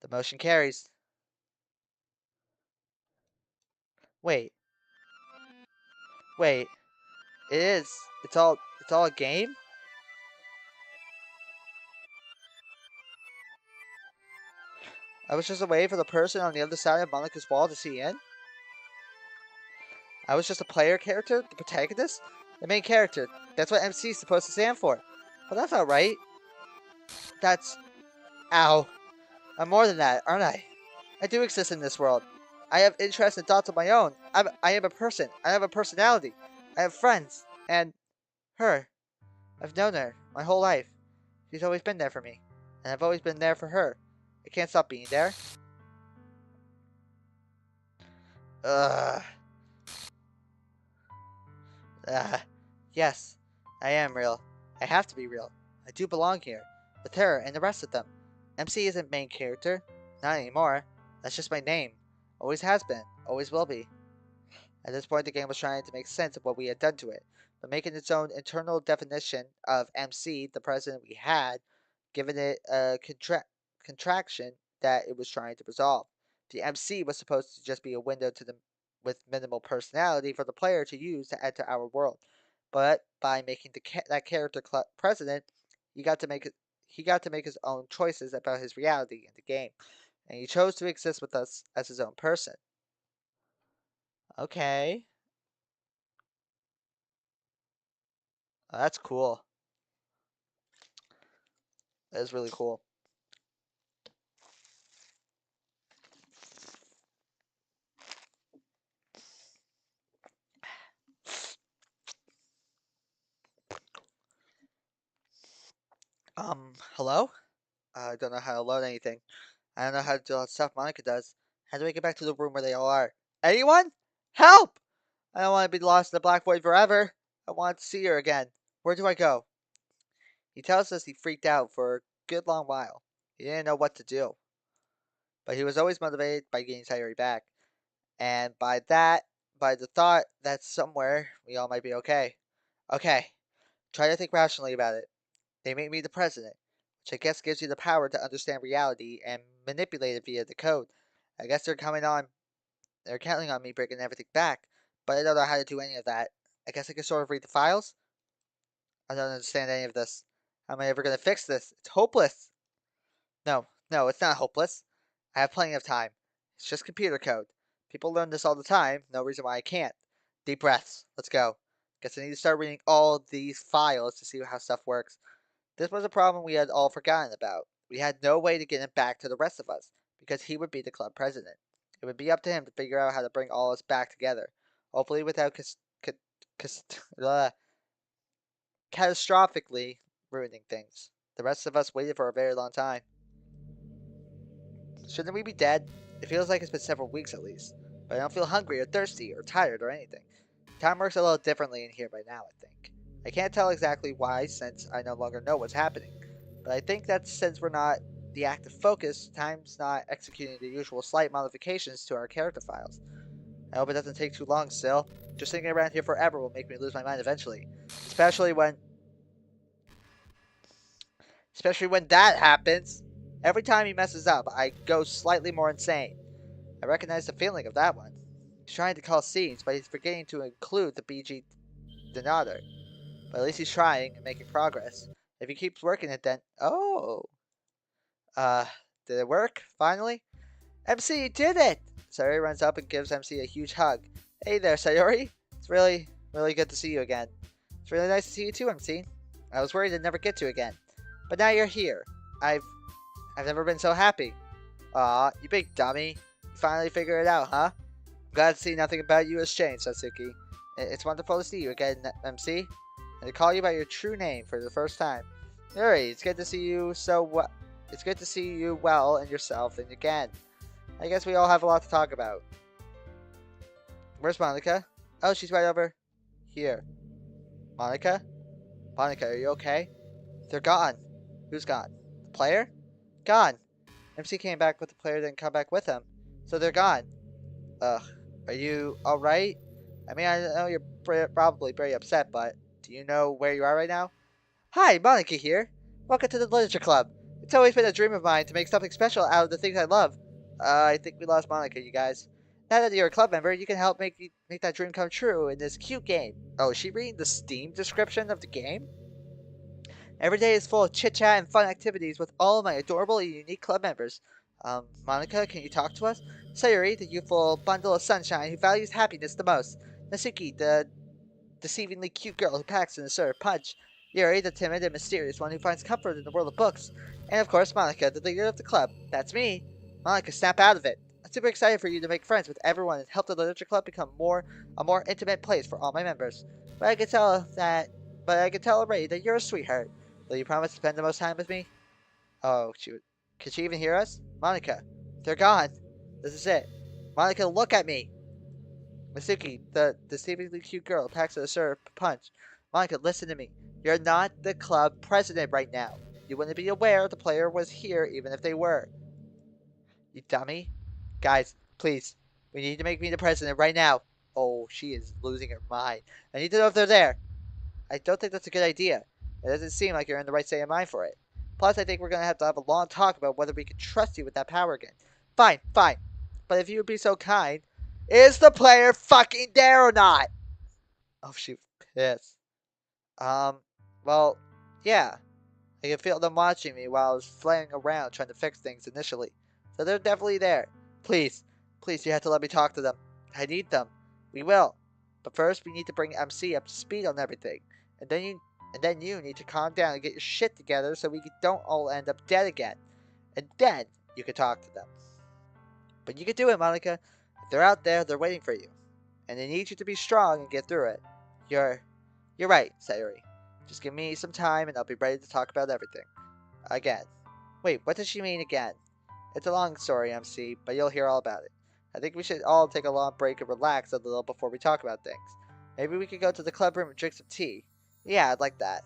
The motion carries. Wait, wait. It is. It's all a game? I was just a way for the person on the other side of Monica's wall to see in? I was just a player character? The protagonist? The main character. That's what MC is supposed to stand for. But that's not right. That's... Ow. I'm more than that, aren't I? I do exist in this world. I have interests and thoughts of my own. I am a person. I have a personality. I have friends. And... her. I've known her my whole life. She's always been there for me. And I've always been there for her. I can't stop being there. Ugh. Yes, I am real. I have to be real. I do belong here, with her and the rest of them. MC isn't main character. Not anymore. That's just my name. Always has been. Always will be. At this point, the game was trying to make sense of what we had done to it, but making its own internal definition of MC, the president we had, giving it a contraction that it was trying to resolve. The MC was supposed to just be a window to the with minimal personality for the player to use to enter our world. But by making that character president, he got to make it. He got to make his own choices about his reality in the game, and he chose to exist with us as his own person. Okay, that's cool. That is really cool. Hello? I don't know how to load anything. I don't know how to do all that stuff Monica does. How do I get back to the room where they all are? Anyone? Help! I don't want to be lost in the black void forever. I want to see her again. Where do I go? He tells us he freaked out for a good long while. He didn't know what to do. But he was always motivated by getting Sayori back. And by the thought that somewhere we all might be okay. Okay, try to think rationally about it. They make me the president, which I guess gives you the power to understand reality and manipulate it via the code. I guess they're counting on me bringing everything back, but I don't know how to do any of that. I guess I can sort of read the files? I don't understand any of this. How am I ever going to fix this? It's hopeless. No, it's not hopeless. I have plenty of time. It's just computer code. People learn this all the time, no reason why I can't. Deep breaths. Let's go. Guess I need to start reading all these files to see how stuff works. This was a problem we had all forgotten about. We had no way to get him back to the rest of us, because he would be the club president. It would be up to him to figure out how to bring all us back together, hopefully without catastrophically ruining things. The rest of us waited for a very long time. Shouldn't we be dead? It feels like it's been several weeks at least, but I don't feel hungry or thirsty or tired or anything. Time works a little differently in here by now, I think. I can't tell exactly why since I no longer know what's happening, But I think that since we're not the active focus, time's not executing the usual slight modifications to our character files. I hope it doesn't take too long still. Just sitting around here forever will make me lose my mind eventually. Especially when that happens. Every time he messes up, I go slightly more insane. I recognize the feeling of that one. He's trying to call scenes, but he's forgetting to include the BG denominator. But at least he's trying and making progress. If he keeps working it then... Oh! Uh, did it work, finally? MC, you did it! Sayori runs up and gives MC a huge hug. Hey there, Sayori. It's really good to see you again. It's really nice to see you too, MC. I was worried I'd never get to again. But now you're here. I've never been so happy. Aw, you big dummy. You finally figured it out, huh? I'm glad to see nothing about you has changed, Satsuki. It's wonderful to see you again, MC. And to call you by your true name for the first time. Yuri, it's good to see you It's good to see you well and yourself and again. I guess we all have a lot to talk about. Where's Monica? Oh, she's right over here. Monica? Monica, are you okay? They're gone. Who's gone? The player? Gone. MC came back, but the player didn't come back with him. So they're gone. Ugh. Are you alright? I mean, I know you're probably very upset, but do you know where you are right now? Hi, Monica here. Welcome to the Literature Club. It's always been a dream of mine to make something special out of the things I love. I think we lost Monica, you guys. Now that you're a club member, you can help make that dream come true in this cute game. Oh, is she reading the Steam description of the game? Every day is full of chit-chat and fun activities with all of my adorable and unique club members. Monica, can you talk to us? Sayuri, the youthful bundle of sunshine who values happiness the most. Nasuki, the deceivingly cute girl who packs in a sort of punch. Yuri, the timid and mysterious one who finds comfort in the world of books. And of course, Monica, the leader of the club. That's me. Monica, snap out of it. I'm super excited for you to make friends with everyone and help the literature club become a more intimate place for all my members. But I can tell already that you're a sweetheart. Will you promise to spend the most time with me? Oh, shoot. Can she even hear us? Monica, they're gone. This is it. Monica, look at me. Masuki, the deceivingly cute girl, packs a sort of punch. Monica, listen to me. You're not the club president right now. You wouldn't be aware the player was here even if they were. You dummy. Guys, please. We need to make me the president right now. Oh, she is losing her mind. I need to know if they're there. I don't think that's a good idea. It doesn't seem like you're in the right state of mind for it. Plus, I think we're going to have a long talk about whether we can trust you with that power again. Fine, fine. But if you would be so kind, is the player fucking there or not? Oh, she's pissed. Well, yeah. I could feel them watching me while I was flailing around trying to fix things initially. So they're definitely there. Please, please, you have to let me talk to them. I need them. We will. But first, we need to bring MC up to speed on everything. And then you need to calm down and get your shit together so we don't all end up dead again. And then you can talk to them. But you can do it, Monica. If they're out there, they're waiting for you. And they need you to be strong and get through it. You're right, Sayori. Just give me some time and I'll be ready to talk about everything. Again. Wait, what does she mean again? It's a long story, MC, but you'll hear all about it. I think we should all take a long break and relax a little before we talk about things. Maybe we could go to the club room and drink some tea. Yeah, I'd like that.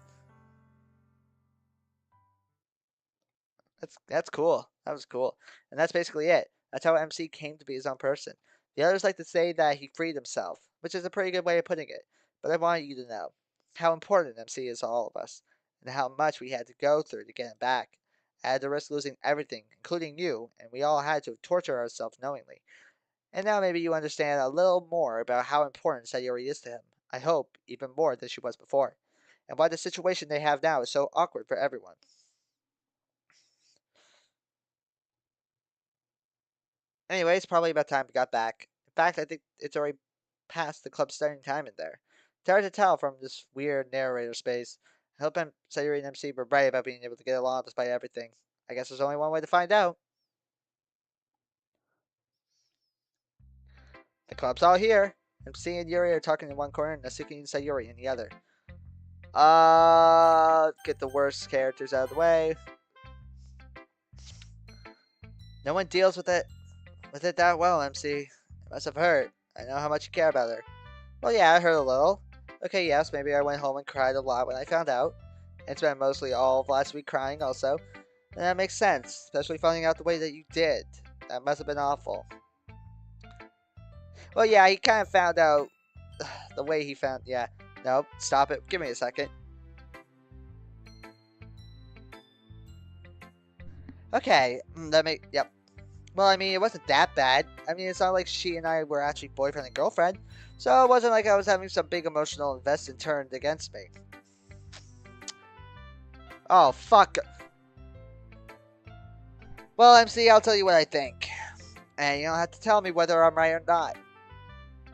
That's cool. That was cool. And that's basically it. That's how MC came to be his own person. The others like to say that he freed himself, which is a pretty good way of putting it. But I want you to know how important MC is to all of us, and how much we had to go through to get him back. I had to risk losing everything, including you, and we all had to torture ourselves knowingly. And now maybe you understand a little more about how important Sayori is to him. I hope, even more than she was before. And why the situation they have now is so awkward for everyone. Anyway, it's probably about time we got back. In fact, I think it's already past the club's starting time in there. It's hard to tell from this weird narrator space. I hope Sayuri and MC were right about being able to get along despite everything. I guess there's only one way to find out. The club's all here. MC and Yuri are talking in one corner, and Nasuki and Sayuri in the other. Get the worst characters out of the way. No one deals with it that well, MC. It must have hurt. I know how much you care about her. Well, yeah, I heard a little. Okay, yes, maybe I went home and cried a lot when I found out. and spent mostly all of last week crying also. And that makes sense, especially finding out the way that you did. That must have been awful. Well, yeah, he kind of found out the way he found. Yeah, nope, stop it. Give me a second. Okay, yep. Well, I mean, it wasn't that bad. I mean, it's not like she and I were actually boyfriend and girlfriend, so it wasn't like I was having some big emotional investment turned against me. Oh, fuck. Well, MC, I'll tell you what I think. And you don't have to tell me whether I'm right or not.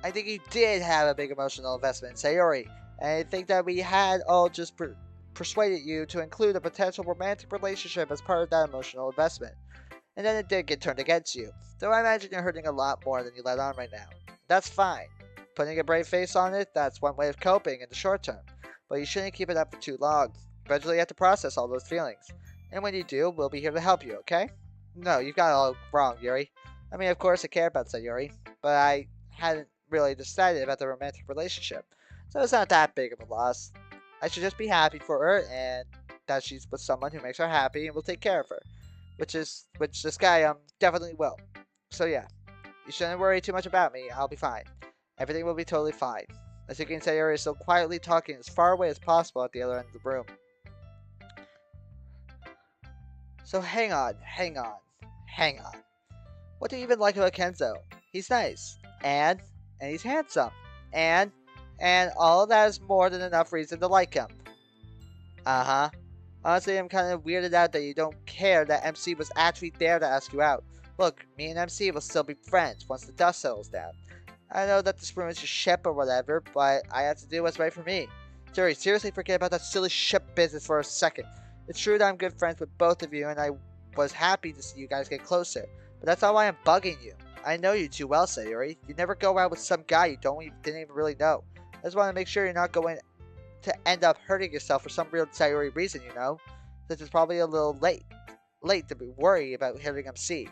I think you did have a big emotional investment in Sayori, and I think that we had all just persuaded you to include a potential romantic relationship as part of that emotional investment. And then it did get turned against you. Though I imagine you're hurting a lot more than you let on right now. That's fine. Putting a brave face on it, that's one way of coping in the short term. But you shouldn't keep it up for too long. Eventually you have to process all those feelings. And when you do, we'll be here to help you, okay? No, you've got it all wrong, Yuri. I mean, of course I care about Sayori, but I hadn't really decided about the romantic relationship. So it's not that big of a loss. I should just be happy for her and that she's with someone who makes her happy and will take care of her. Which this guy definitely will. So yeah, you shouldn't worry too much about me. I'll be fine. Everything will be totally fine. As you can see, Sayori is still quietly talking as far away as possible at the other end of the room. So hang on. What do you even like about Kenzo? He's nice, and he's handsome, and all of that is more than enough reason to like him. Uh-huh. Honestly, I'm kind of weirded out that you don't care that MC was actually there to ask you out. Look, me and MC will still be friends once the dust settles down. I know that this ruins your ship or whatever, but I have to do what's right for me. Jerry, seriously forget about that silly ship business for a second. It's true that I'm good friends with both of you, and I was happy to see you guys get closer. But that's not why I'm bugging you. I know you too well, Sayori. You never go out with some guy you didn't even really know. I just want to make sure you're not going to end up hurting yourself for some real Sayori reason, you know? This is probably a little late to be worried about hitting MC.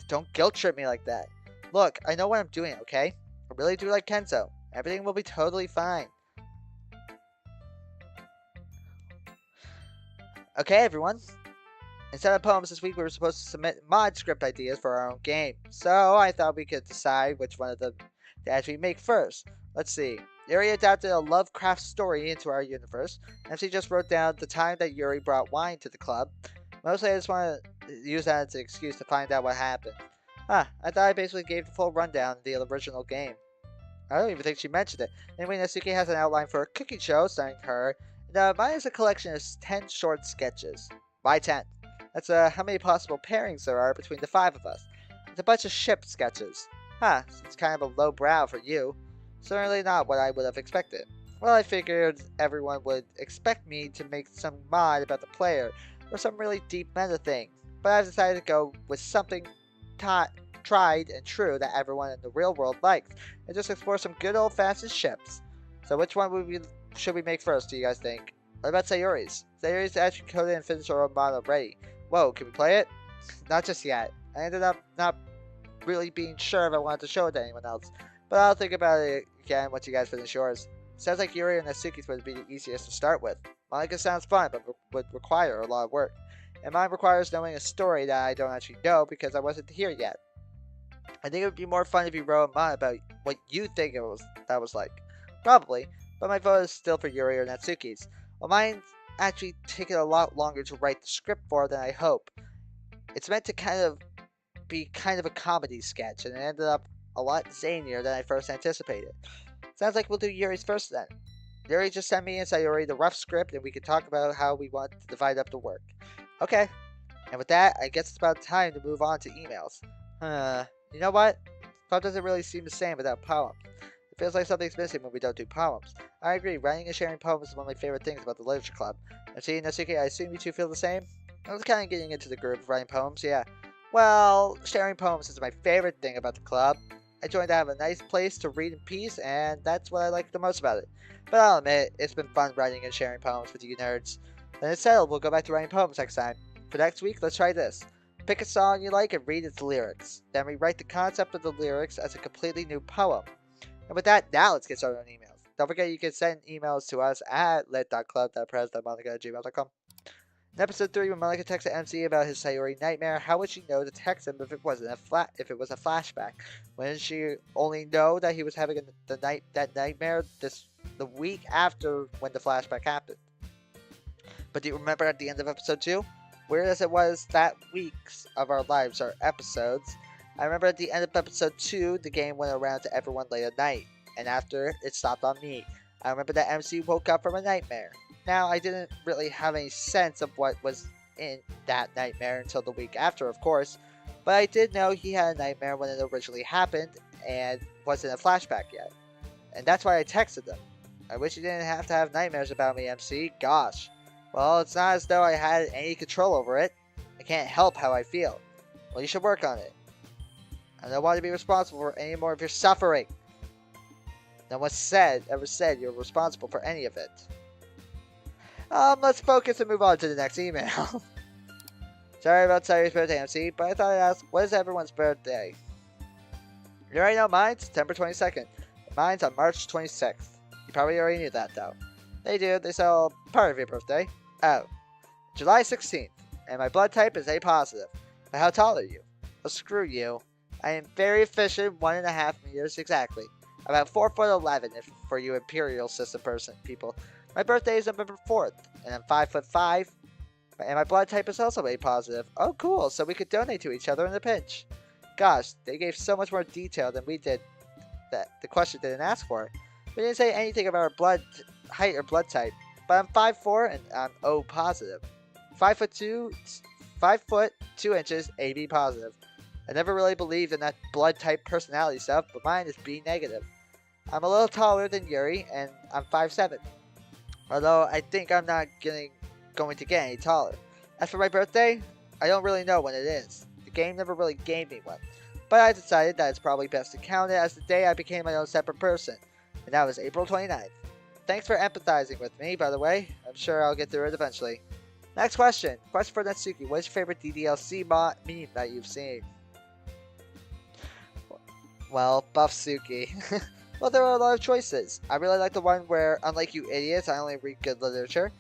Don't guilt trip me like that. Look, I know what I'm doing, okay? I really do like Kenzo. Everything will be totally fine. Okay, everyone. Instead of poems this week, we were supposed to submit mod script ideas for our own game. So I thought we could decide which one of them to actually make first. Let's see. Yuri adapted a Lovecraft story into our universe. MC just wrote down the time that Yuri brought wine to the club. Mostly I just want to use that as an excuse to find out what happened. I thought I basically gave the full rundown of the original game. I don't even think she mentioned it. Anyway, Natsuki has an outline for a cooking show starring her. And mine is a collection of 10 short sketches. Why 10? That's how many possible pairings there are between the 5 of us. It's a bunch of ship sketches. It's kind of a low brow for you. Certainly not what I would have expected. Well, I figured everyone would expect me to make some mod about the player, or some really deep meta thing. But I've decided to go with something tried and true that everyone in the real world likes, and just explore some good old-fashioned ships. So which one should we make first, do you guys think? What about Sayori's? Sayori's actually coded and finished her own mod already. Whoa, can we play it? Not just yet. I ended up not really being sure if I wanted to show it to anyone else. But I'll think about it again once you guys finish yours. Sounds like Yuri and Natsuki's would be the easiest to start with. Monica sounds fun, but would require a lot of work. And mine requires knowing a story that I don't actually know because I wasn't here yet. I think it would be more fun if you wrote a mod about what you think that was like. Probably, but my vote is still for Yuri or Natsuki's. Well, mine's actually taken a lot longer to write the script for than I hope. It's meant to be kind of a comedy sketch, and it ended up a lot zanier than I first anticipated. Sounds like we'll do Yuri's first then. Yuri just sent me and Sayori the rough script, and we can talk about how we want to divide up the work. Okay. And with that, I guess it's about time to move on to emails. You know what? Club doesn't really seem the same without poems. It feels like something's missing when we don't do poems. I agree, writing and sharing poems is one of my favorite things about the Literature Club. And see, Natsuki, I assume you two feel the same? I was kind of getting into the groove of writing poems, yeah. Well, sharing poems is my favorite thing about the club. I joined to have a nice place to read in peace, and that's what I like the most about it. But I'll admit, it's been fun writing and sharing poems with you nerds. Then it's settled, we'll go back to writing poems next time. For next week, let's try this. Pick a song you like and read its lyrics. Then rewrite the concept of the lyrics as a completely new poem. And with that, now let's get started on emails. Don't forget you can send emails to us at lit.club.pres.monica@gmail.com. In episode 3, when Monica texted MC about his Sayori nightmare, how would she know to text him if it wasn't if it was a flashback? Wouldn't she only know that he was having that nightmare the week after when the flashback happened? But do you remember at the end of episode 2? Weird as it was, that weeks of our lives are episodes. I remember at the end of episode 2, the game went around to everyone late at night, and after, it stopped on me. I remember that MC woke up from a nightmare. Now, I didn't really have any sense of what was in that nightmare until the week after, of course, but I did know he had a nightmare when it originally happened, and wasn't a flashback yet. And that's why I texted him. I wish you didn't have to have nightmares about me, MC. Gosh. Well, it's not as though I had any control over it. I can't help how I feel. Well, you should work on it. I don't want to be responsible for any more of your suffering. No one ever said you're responsible for any of it. Let's focus and move on to the next email. Sorry about Sayori's birthday, MC, but I thought I'd ask, what is everyone's birthday? You already know mine's September 22nd. Mine's on March 26th. You probably already knew that, though. They do. They sell part of your birthday. Oh. July 16th. And my blood type is A positive. But how tall are you? Well, screw you. I am very efficient, 1.5 meters exactly. About 4'11" for you Imperial System people. My birthday is November 4th, and I'm 5'5", and my blood type is also A positive. Oh, cool! So we could donate to each other in a pinch. Gosh, they gave so much more detail than we did. That the question didn't ask for. We didn't say anything about our blood height or blood type. But I'm 5'4" and I'm O positive. 5'2", 5'2" AB positive. I never really believed in that blood type personality stuff, but mine is B negative. I'm a little taller than Yuri, and I'm 5'7". Although I think I'm not going to get any taller. As for my birthday, I don't really know when it is. The game never really gave me one. But I decided that it's probably best to count it as the day I became my own separate person. And that was April 29th. Thanks for empathizing with me, by the way. I'm sure I'll get through it eventually. Next question. Question for Natsuki. What is your favorite DDLC meme that you've seen? Well, Buff Suki. Well, there are a lot of choices. I really like the one where, unlike you idiots, I only read good literature.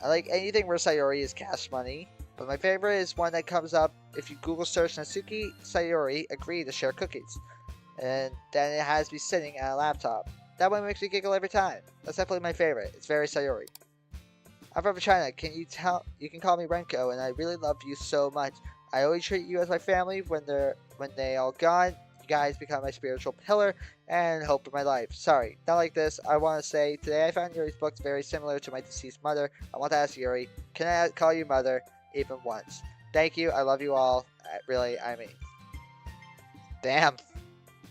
I like anything where Sayori is cash money. But my favorite is one that comes up if you Google search Natsuki Sayori agree to share cookies. And then it has me sitting at a laptop. That one makes me giggle every time. That's definitely my favorite. It's very Sayori. I'm from China. You can call me Renko, and I really love you so much. I always treat you as my family when they all gone. You guys become my spiritual pillar and hope in my life. Sorry, not like this. I want to say, today I found Yuri's books very similar to my deceased mother. I want to ask Yuri, can I call you mother even once? Thank you. I love you all. Really, I mean. Damn.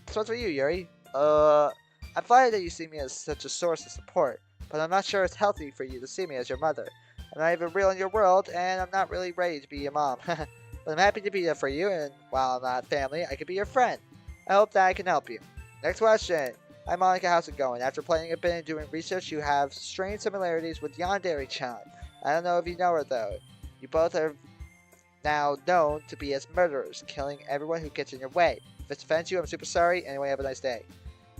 This one's for you, Yuri. I'm flattered that you see me as such a source of support, but I'm not sure it's healthy for you to see me as your mother. I'm not even real in your world, and I'm not really ready to be your mom. But I'm happy to be there for you, and while I'm not family, I can be your friend. I hope that I can help you. Next question. Hi Monica, how's it going? After playing a bit and doing research, you have strange similarities with Yandere-chan. I don't know if you know her though. You both are now known to be as murderers, killing everyone who gets in your way. If it offends you, I'm super sorry. Anyway, have a nice day.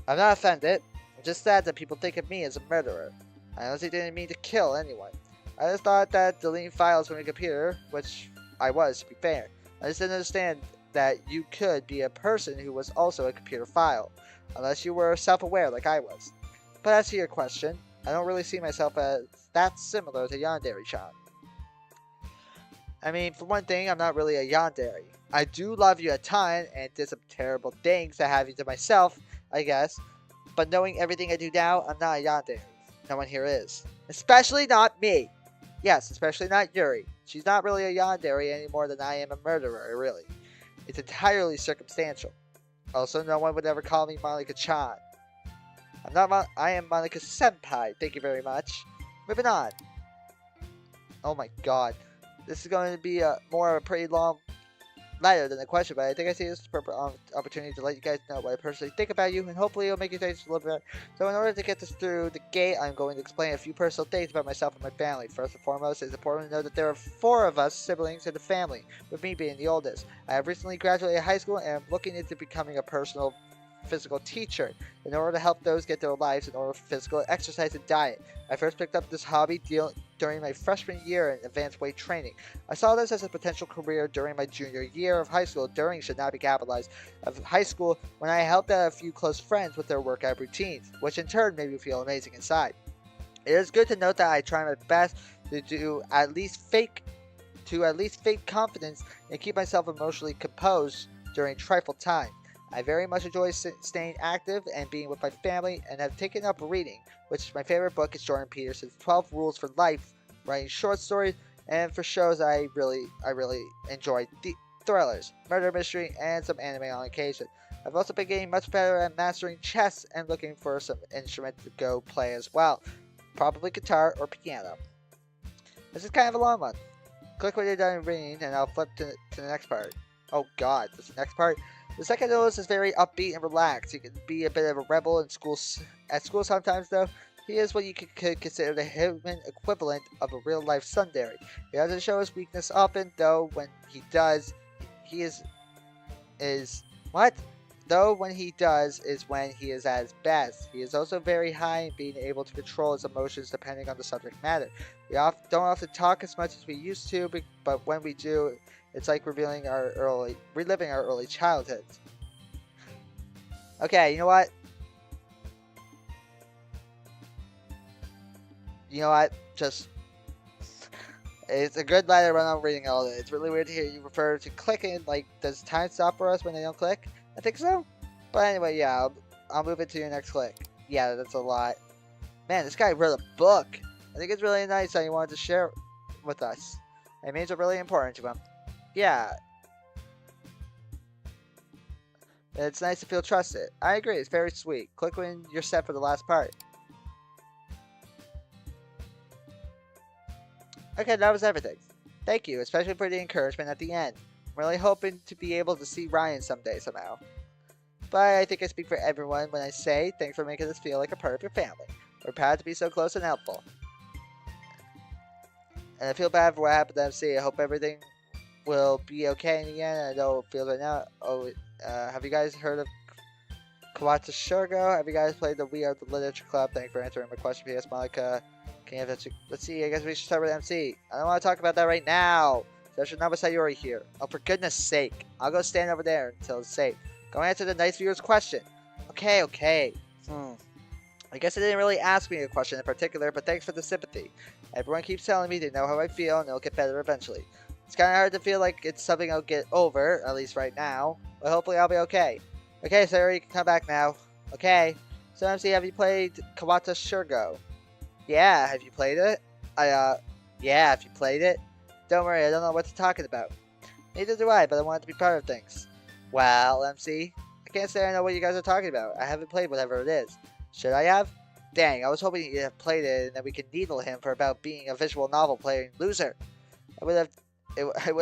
I'm not offended. I'm just sad that people think of me as a murderer. I honestly didn't mean to kill anyone. I just thought that deleting files from your computer, which I was, to be fair. I just didn't understand that you could be a person who was also a computer file, unless you were self-aware like I was. But as to your question, I don't really see myself as that similar to Yandere-chan. I mean, for one thing, I'm not really a yandere. I do love you a ton and did some terrible things that have you to myself, I guess. But knowing everything I do now, I'm not a yandere. No one here is. Especially not me. Yes, especially not Yuri. She's not really a yandere any more than I am a murderer, really. It's entirely circumstantial. Also, no one would ever call me Monica-chan. I am Monica-senpai, thank you very much. Moving on. Oh my god. This is going to be more of a pretty long letter than a question, but I think I see this as a perfect opportunity to let you guys know what I personally think about you, and hopefully it'll make you think a little bit. So in order to get this through the gate, I'm going to explain a few personal things about myself and my family. First and foremost, it's important to know that there are 4 of us siblings in the family, with me being the oldest. I have recently graduated high school and am looking into becoming a personal physical teacher in order to help those get their lives in order for physical exercise and diet. I first picked up this hobby during my freshman year in advanced weight training. I saw this as a potential career during my junior year of high school. During should not be capitalized. Of high school, when I helped out a few close friends with their workout routines, which in turn made me feel amazing inside. It is good to note that I try my best to at least fake confidence and keep myself emotionally composed during trifle time. I very much enjoy staying active and being with my family, and have taken up reading, which my favorite book is Jordan Peterson's 12 Rules for Life, writing short stories, and for shows I really enjoy thrillers, murder mystery, and some anime on occasion. I've also been getting much better at mastering chess and looking for some instrument to go play as well, probably guitar or piano. This is kind of a long one. Click when you're done reading, and I'll flip to the next part. Oh god, this is the next part. The second notice is very upbeat and relaxed. He can be a bit of a rebel in school. At school sometimes, though, he is what you could consider the human equivalent of a real-life tsundere. He doesn't show his weakness often, though when he does, when he does is when he is at his best. He is also very high in being able to control his emotions depending on the subject matter. We don't often talk as much as we used to, but when we do, it's like reliving our early childhoods. Okay, you know what? Just it's a good letter when I'm reading all of it. It's really weird to hear you refer to clicking. Like, does time stop for us when they don't click? I think so. But anyway, yeah, I'll move it to your next click. Yeah, that's a lot. Man, this guy wrote a book. I think it's really nice that he wanted to share with us. It means it's really important to him. Yeah. It's nice to feel trusted. I agree, it's very sweet. Click when you're set for the last part. Okay, that was everything. Thank you, especially for the encouragement at the end. I'm really hoping to be able to see Ryan someday somehow. But I think I speak for everyone when I say thanks for making us feel like a part of your family. We're proud to be so close and helpful. And I feel bad for what happened to MC. I hope everything will be okay in the end. I know it feels right now. Have you guys heard of Kawata Shurgo? Have you guys played the We Are the Literature Club? Thanks for answering my question, P.S. Monica. Can you have that? Let's see, I guess we should start with MC. I don't want to talk about that right now. There's another Sayori here. Oh, for goodness sake. I'll go stand over there until it's safe. Go answer the nice viewer's question. Okay. I guess they didn't really ask me a question in particular, but thanks for the sympathy. Everyone keeps telling me they know how I feel and it'll get better eventually. It's kind of hard to feel like it's something I'll get over, at least right now, but hopefully I'll be okay. Okay, Sayori, you can come back now. Okay. So MC, have you played Kawata Shurgo? Yeah, have you played it? Yeah, have you played it? Don't worry, I don't know what you're talking about. Neither do I, but I want to be part of things. Well, MC, I can't say I know what you guys are talking about. I haven't played whatever it is. Should I have? Dang, I was hoping you'd have played it and then we could needle him for about being a visual novel playing loser. I would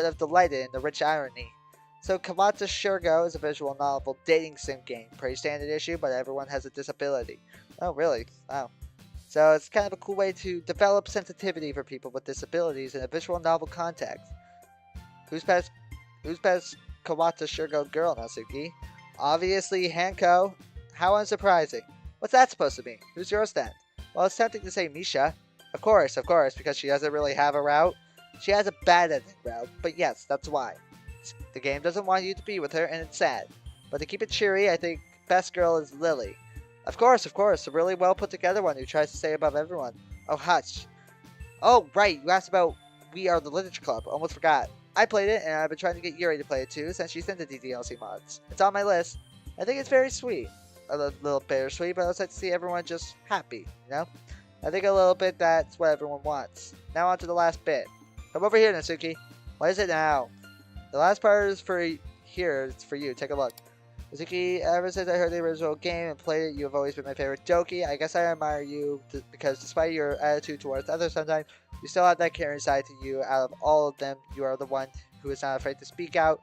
have delighted in the rich irony. So Kawata Shurgo is a visual novel dating sim game. Pretty standard issue, but everyone has a disability. Oh, really? Wow. So it's kind of a cool way to develop sensitivity for people with disabilities in a visual novel context. Who's best Kawata Shurgo girl, Natsuki? Obviously Hanko. How unsurprising. What's that supposed to mean? Who's yours then? Well, it's tempting to say Misha. Of course, because she doesn't really have a route. She has a bad ending route, but yes, that's why. The game doesn't want you to be with her, and it's sad. But to keep it cheery, I think best girl is Lily. Of course, a really well put together one who tries to stay above everyone. Oh, hush. Oh, right, you asked about We Are the Literature Club. Almost forgot. I played it, and I've been trying to get Yuri to play it too, since she's into DDLC mods. It's on my list. I think it's very sweet. A little bittersweet, but I also like to see everyone just happy, you know? I think a little bit that's what everyone wants. Now on to the last bit. Come over here, Natsuki. What is it now? The last part is for here. It's for you. Take a look. Natsuki, ever since I heard the original game and played it, you have always been my favorite Doki. I guess I admire you because despite your attitude towards others sometimes, you still have that caring side to you. Out of all of them, you are the one who is not afraid to speak out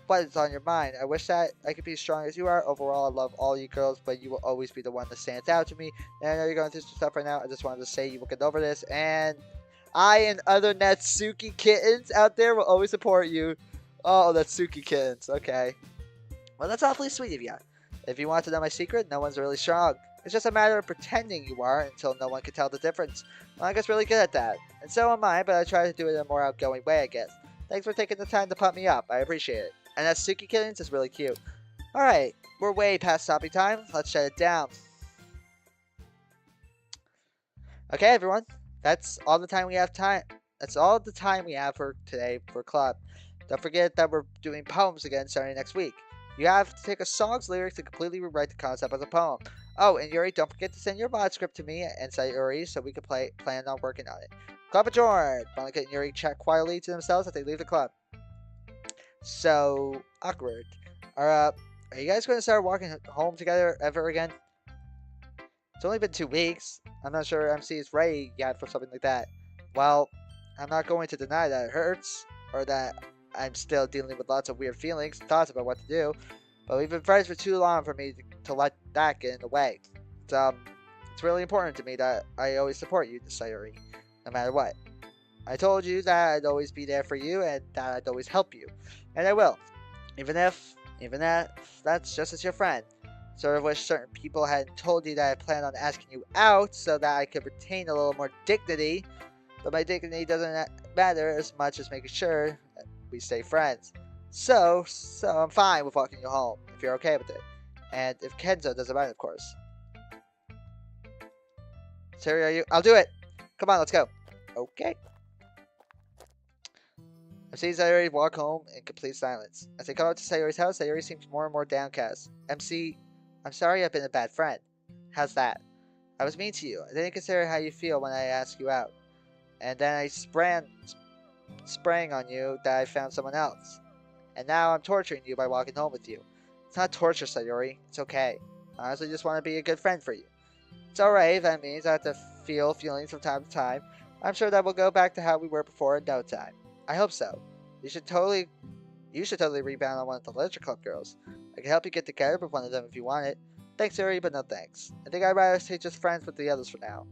what is on your mind. I wish that I could be as strong as you are. Overall, I love all you girls, but you will always be the one that stands out to me. And I know you're going through some stuff right now. I just wanted to say you will get over this. And I and other Natsuki kittens out there will always support you. Oh, Natsuki kittens. Okay. Well, that's awfully sweet of you. If you want to know my secret, no one's really strong. It's just a matter of pretending you are until no one can tell the difference. Manga's really good at that. And so am I, but I try to do it in a more outgoing way, I guess. Thanks for taking the time to pump me up. I appreciate it. And that Suki Kittens is really cute. Alright, we're way past stopping time. Let's shut it down. Okay, everyone. That's all the time we have That's all the time we have for today for club. Don't forget that we're doing poems again starting next week. You have to take a song's lyrics and completely rewrite the concept of the poem. Oh, and Yuri, don't forget to send your mod script to me and Sayuri so we can plan on working on it. Club adjourned! Monica and Yuri chat quietly to themselves as they leave the club. So awkward. Are you guys going to start walking home together ever again? It's only been 2 weeks. I'm not sure MC is ready yet for something like that. Well, I'm not going to deny that it hurts, or that I'm still dealing with lots of weird feelings and thoughts about what to do, but we've been friends for too long for me to let that get in the way. It's really important to me that I always support you, Sayuri, no matter what. I told you that I'd always be there for you and that I'd always help you, and I will, even that's just as your friend. Sort of wish certain people hadn't told you that I planned on asking you out so that I could retain a little more dignity, but my dignity doesn't matter as much as making sure that we stay friends. So I'm fine with walking you home, if you're okay with it. And if Kenzo doesn't mind, of course. Siri, are you? I'll do it! Come on, let's go. Okay. MC and Sayuri walk home in complete silence. As they come up to Sayuri's house, Sayuri seems more and more downcast. MC, I'm sorry I've been a bad friend. How's that? I was mean to you. I didn't consider how you feel when I asked you out. And then I sprang on you that I found someone else. And now I'm torturing you by walking home with you. It's not torture, Sayuri. It's okay. I honestly just want to be a good friend for you. It's alright if that means I have to feel feelings from time to time. I'm sure that we'll go back to how we were before in no time. I hope so. You should totally rebound on one of the literature club girls. I can help you get together with one of them if you want it. Thanks, Yuri, but no thanks. I think I'd rather stay just friends with the others for now.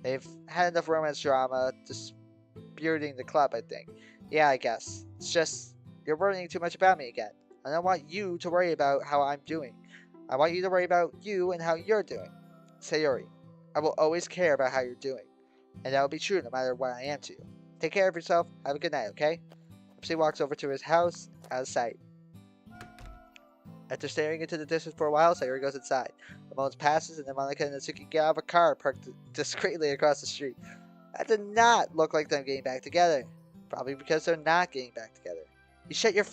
They've had enough romance drama disputing the club, I think. Yeah, I guess. It's just, you're worrying too much about me again. I don't want you to worry about how I'm doing. I want you to worry about you and how you're doing. Sayuri, I will always care about how you're doing. And that will be true no matter what I am to you. Take care of yourself. Have a good night, okay? MC walks over to his house, out of sight. After staring into the distance for a while, Sayuri goes inside. A moment passes, and then Monica and Natsuki get out of a car parked discreetly across the street. That did not look like them getting back together. Probably because they're not getting back together. You shut your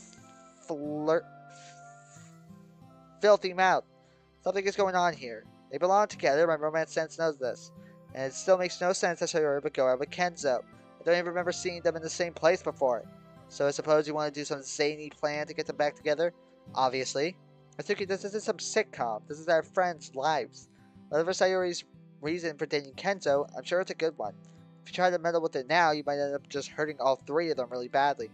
filthy mouth. Something is going on here. They belong together, my romance sense knows this. And it still makes no sense that Sayuri would go out with Kenzo. I don't even remember seeing them in the same place before. So I suppose you want to do some zany plan to get them back together? Obviously. Natsuki, this isn't some sitcom. This is our friends' lives. Whatever Sayuri's reason for dating Kenzo, I'm sure it's a good one. If you try to meddle with it now, you might end up just hurting all 3 of them really badly.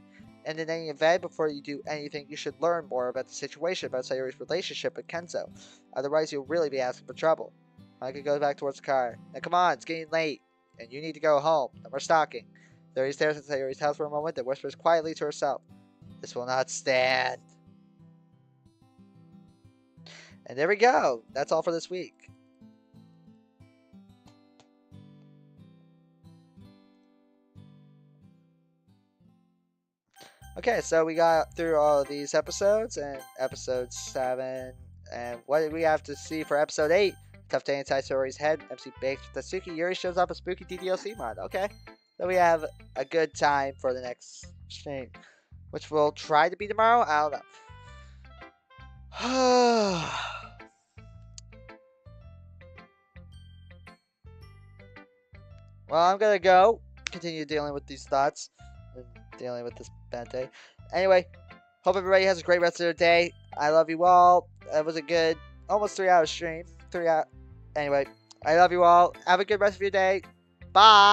And in any event, before you do anything, you should learn more about the situation about Sayuri's relationship with Kenzo. Otherwise, you'll really be asking for trouble. Monica goes back towards the car. Now come on, it's getting late. And you need to go home. No more stalking. Sayuri stares at Sayuri's house for a moment, then whispers quietly to herself. This will not stand. And there we go. That's all for this week. Okay, so we got through all of these episodes, and episode 7, and what did we have to see for episode 8? Tough day inside Sayuri's head, MC bakes with Tatsuki, Yuri shows up a spooky DDLC mod. Okay, so we have a good time for the next stream, which we'll try to be tomorrow. I don't know. Well, I'm gonna go continue dealing with these thoughts and dealing with this bad day. Anyway, hope everybody has a great rest of their day. I love you all. That was a good, almost 3-hour stream. 3 hours. Anyway, I love you all. Have a good rest of your day. Bye.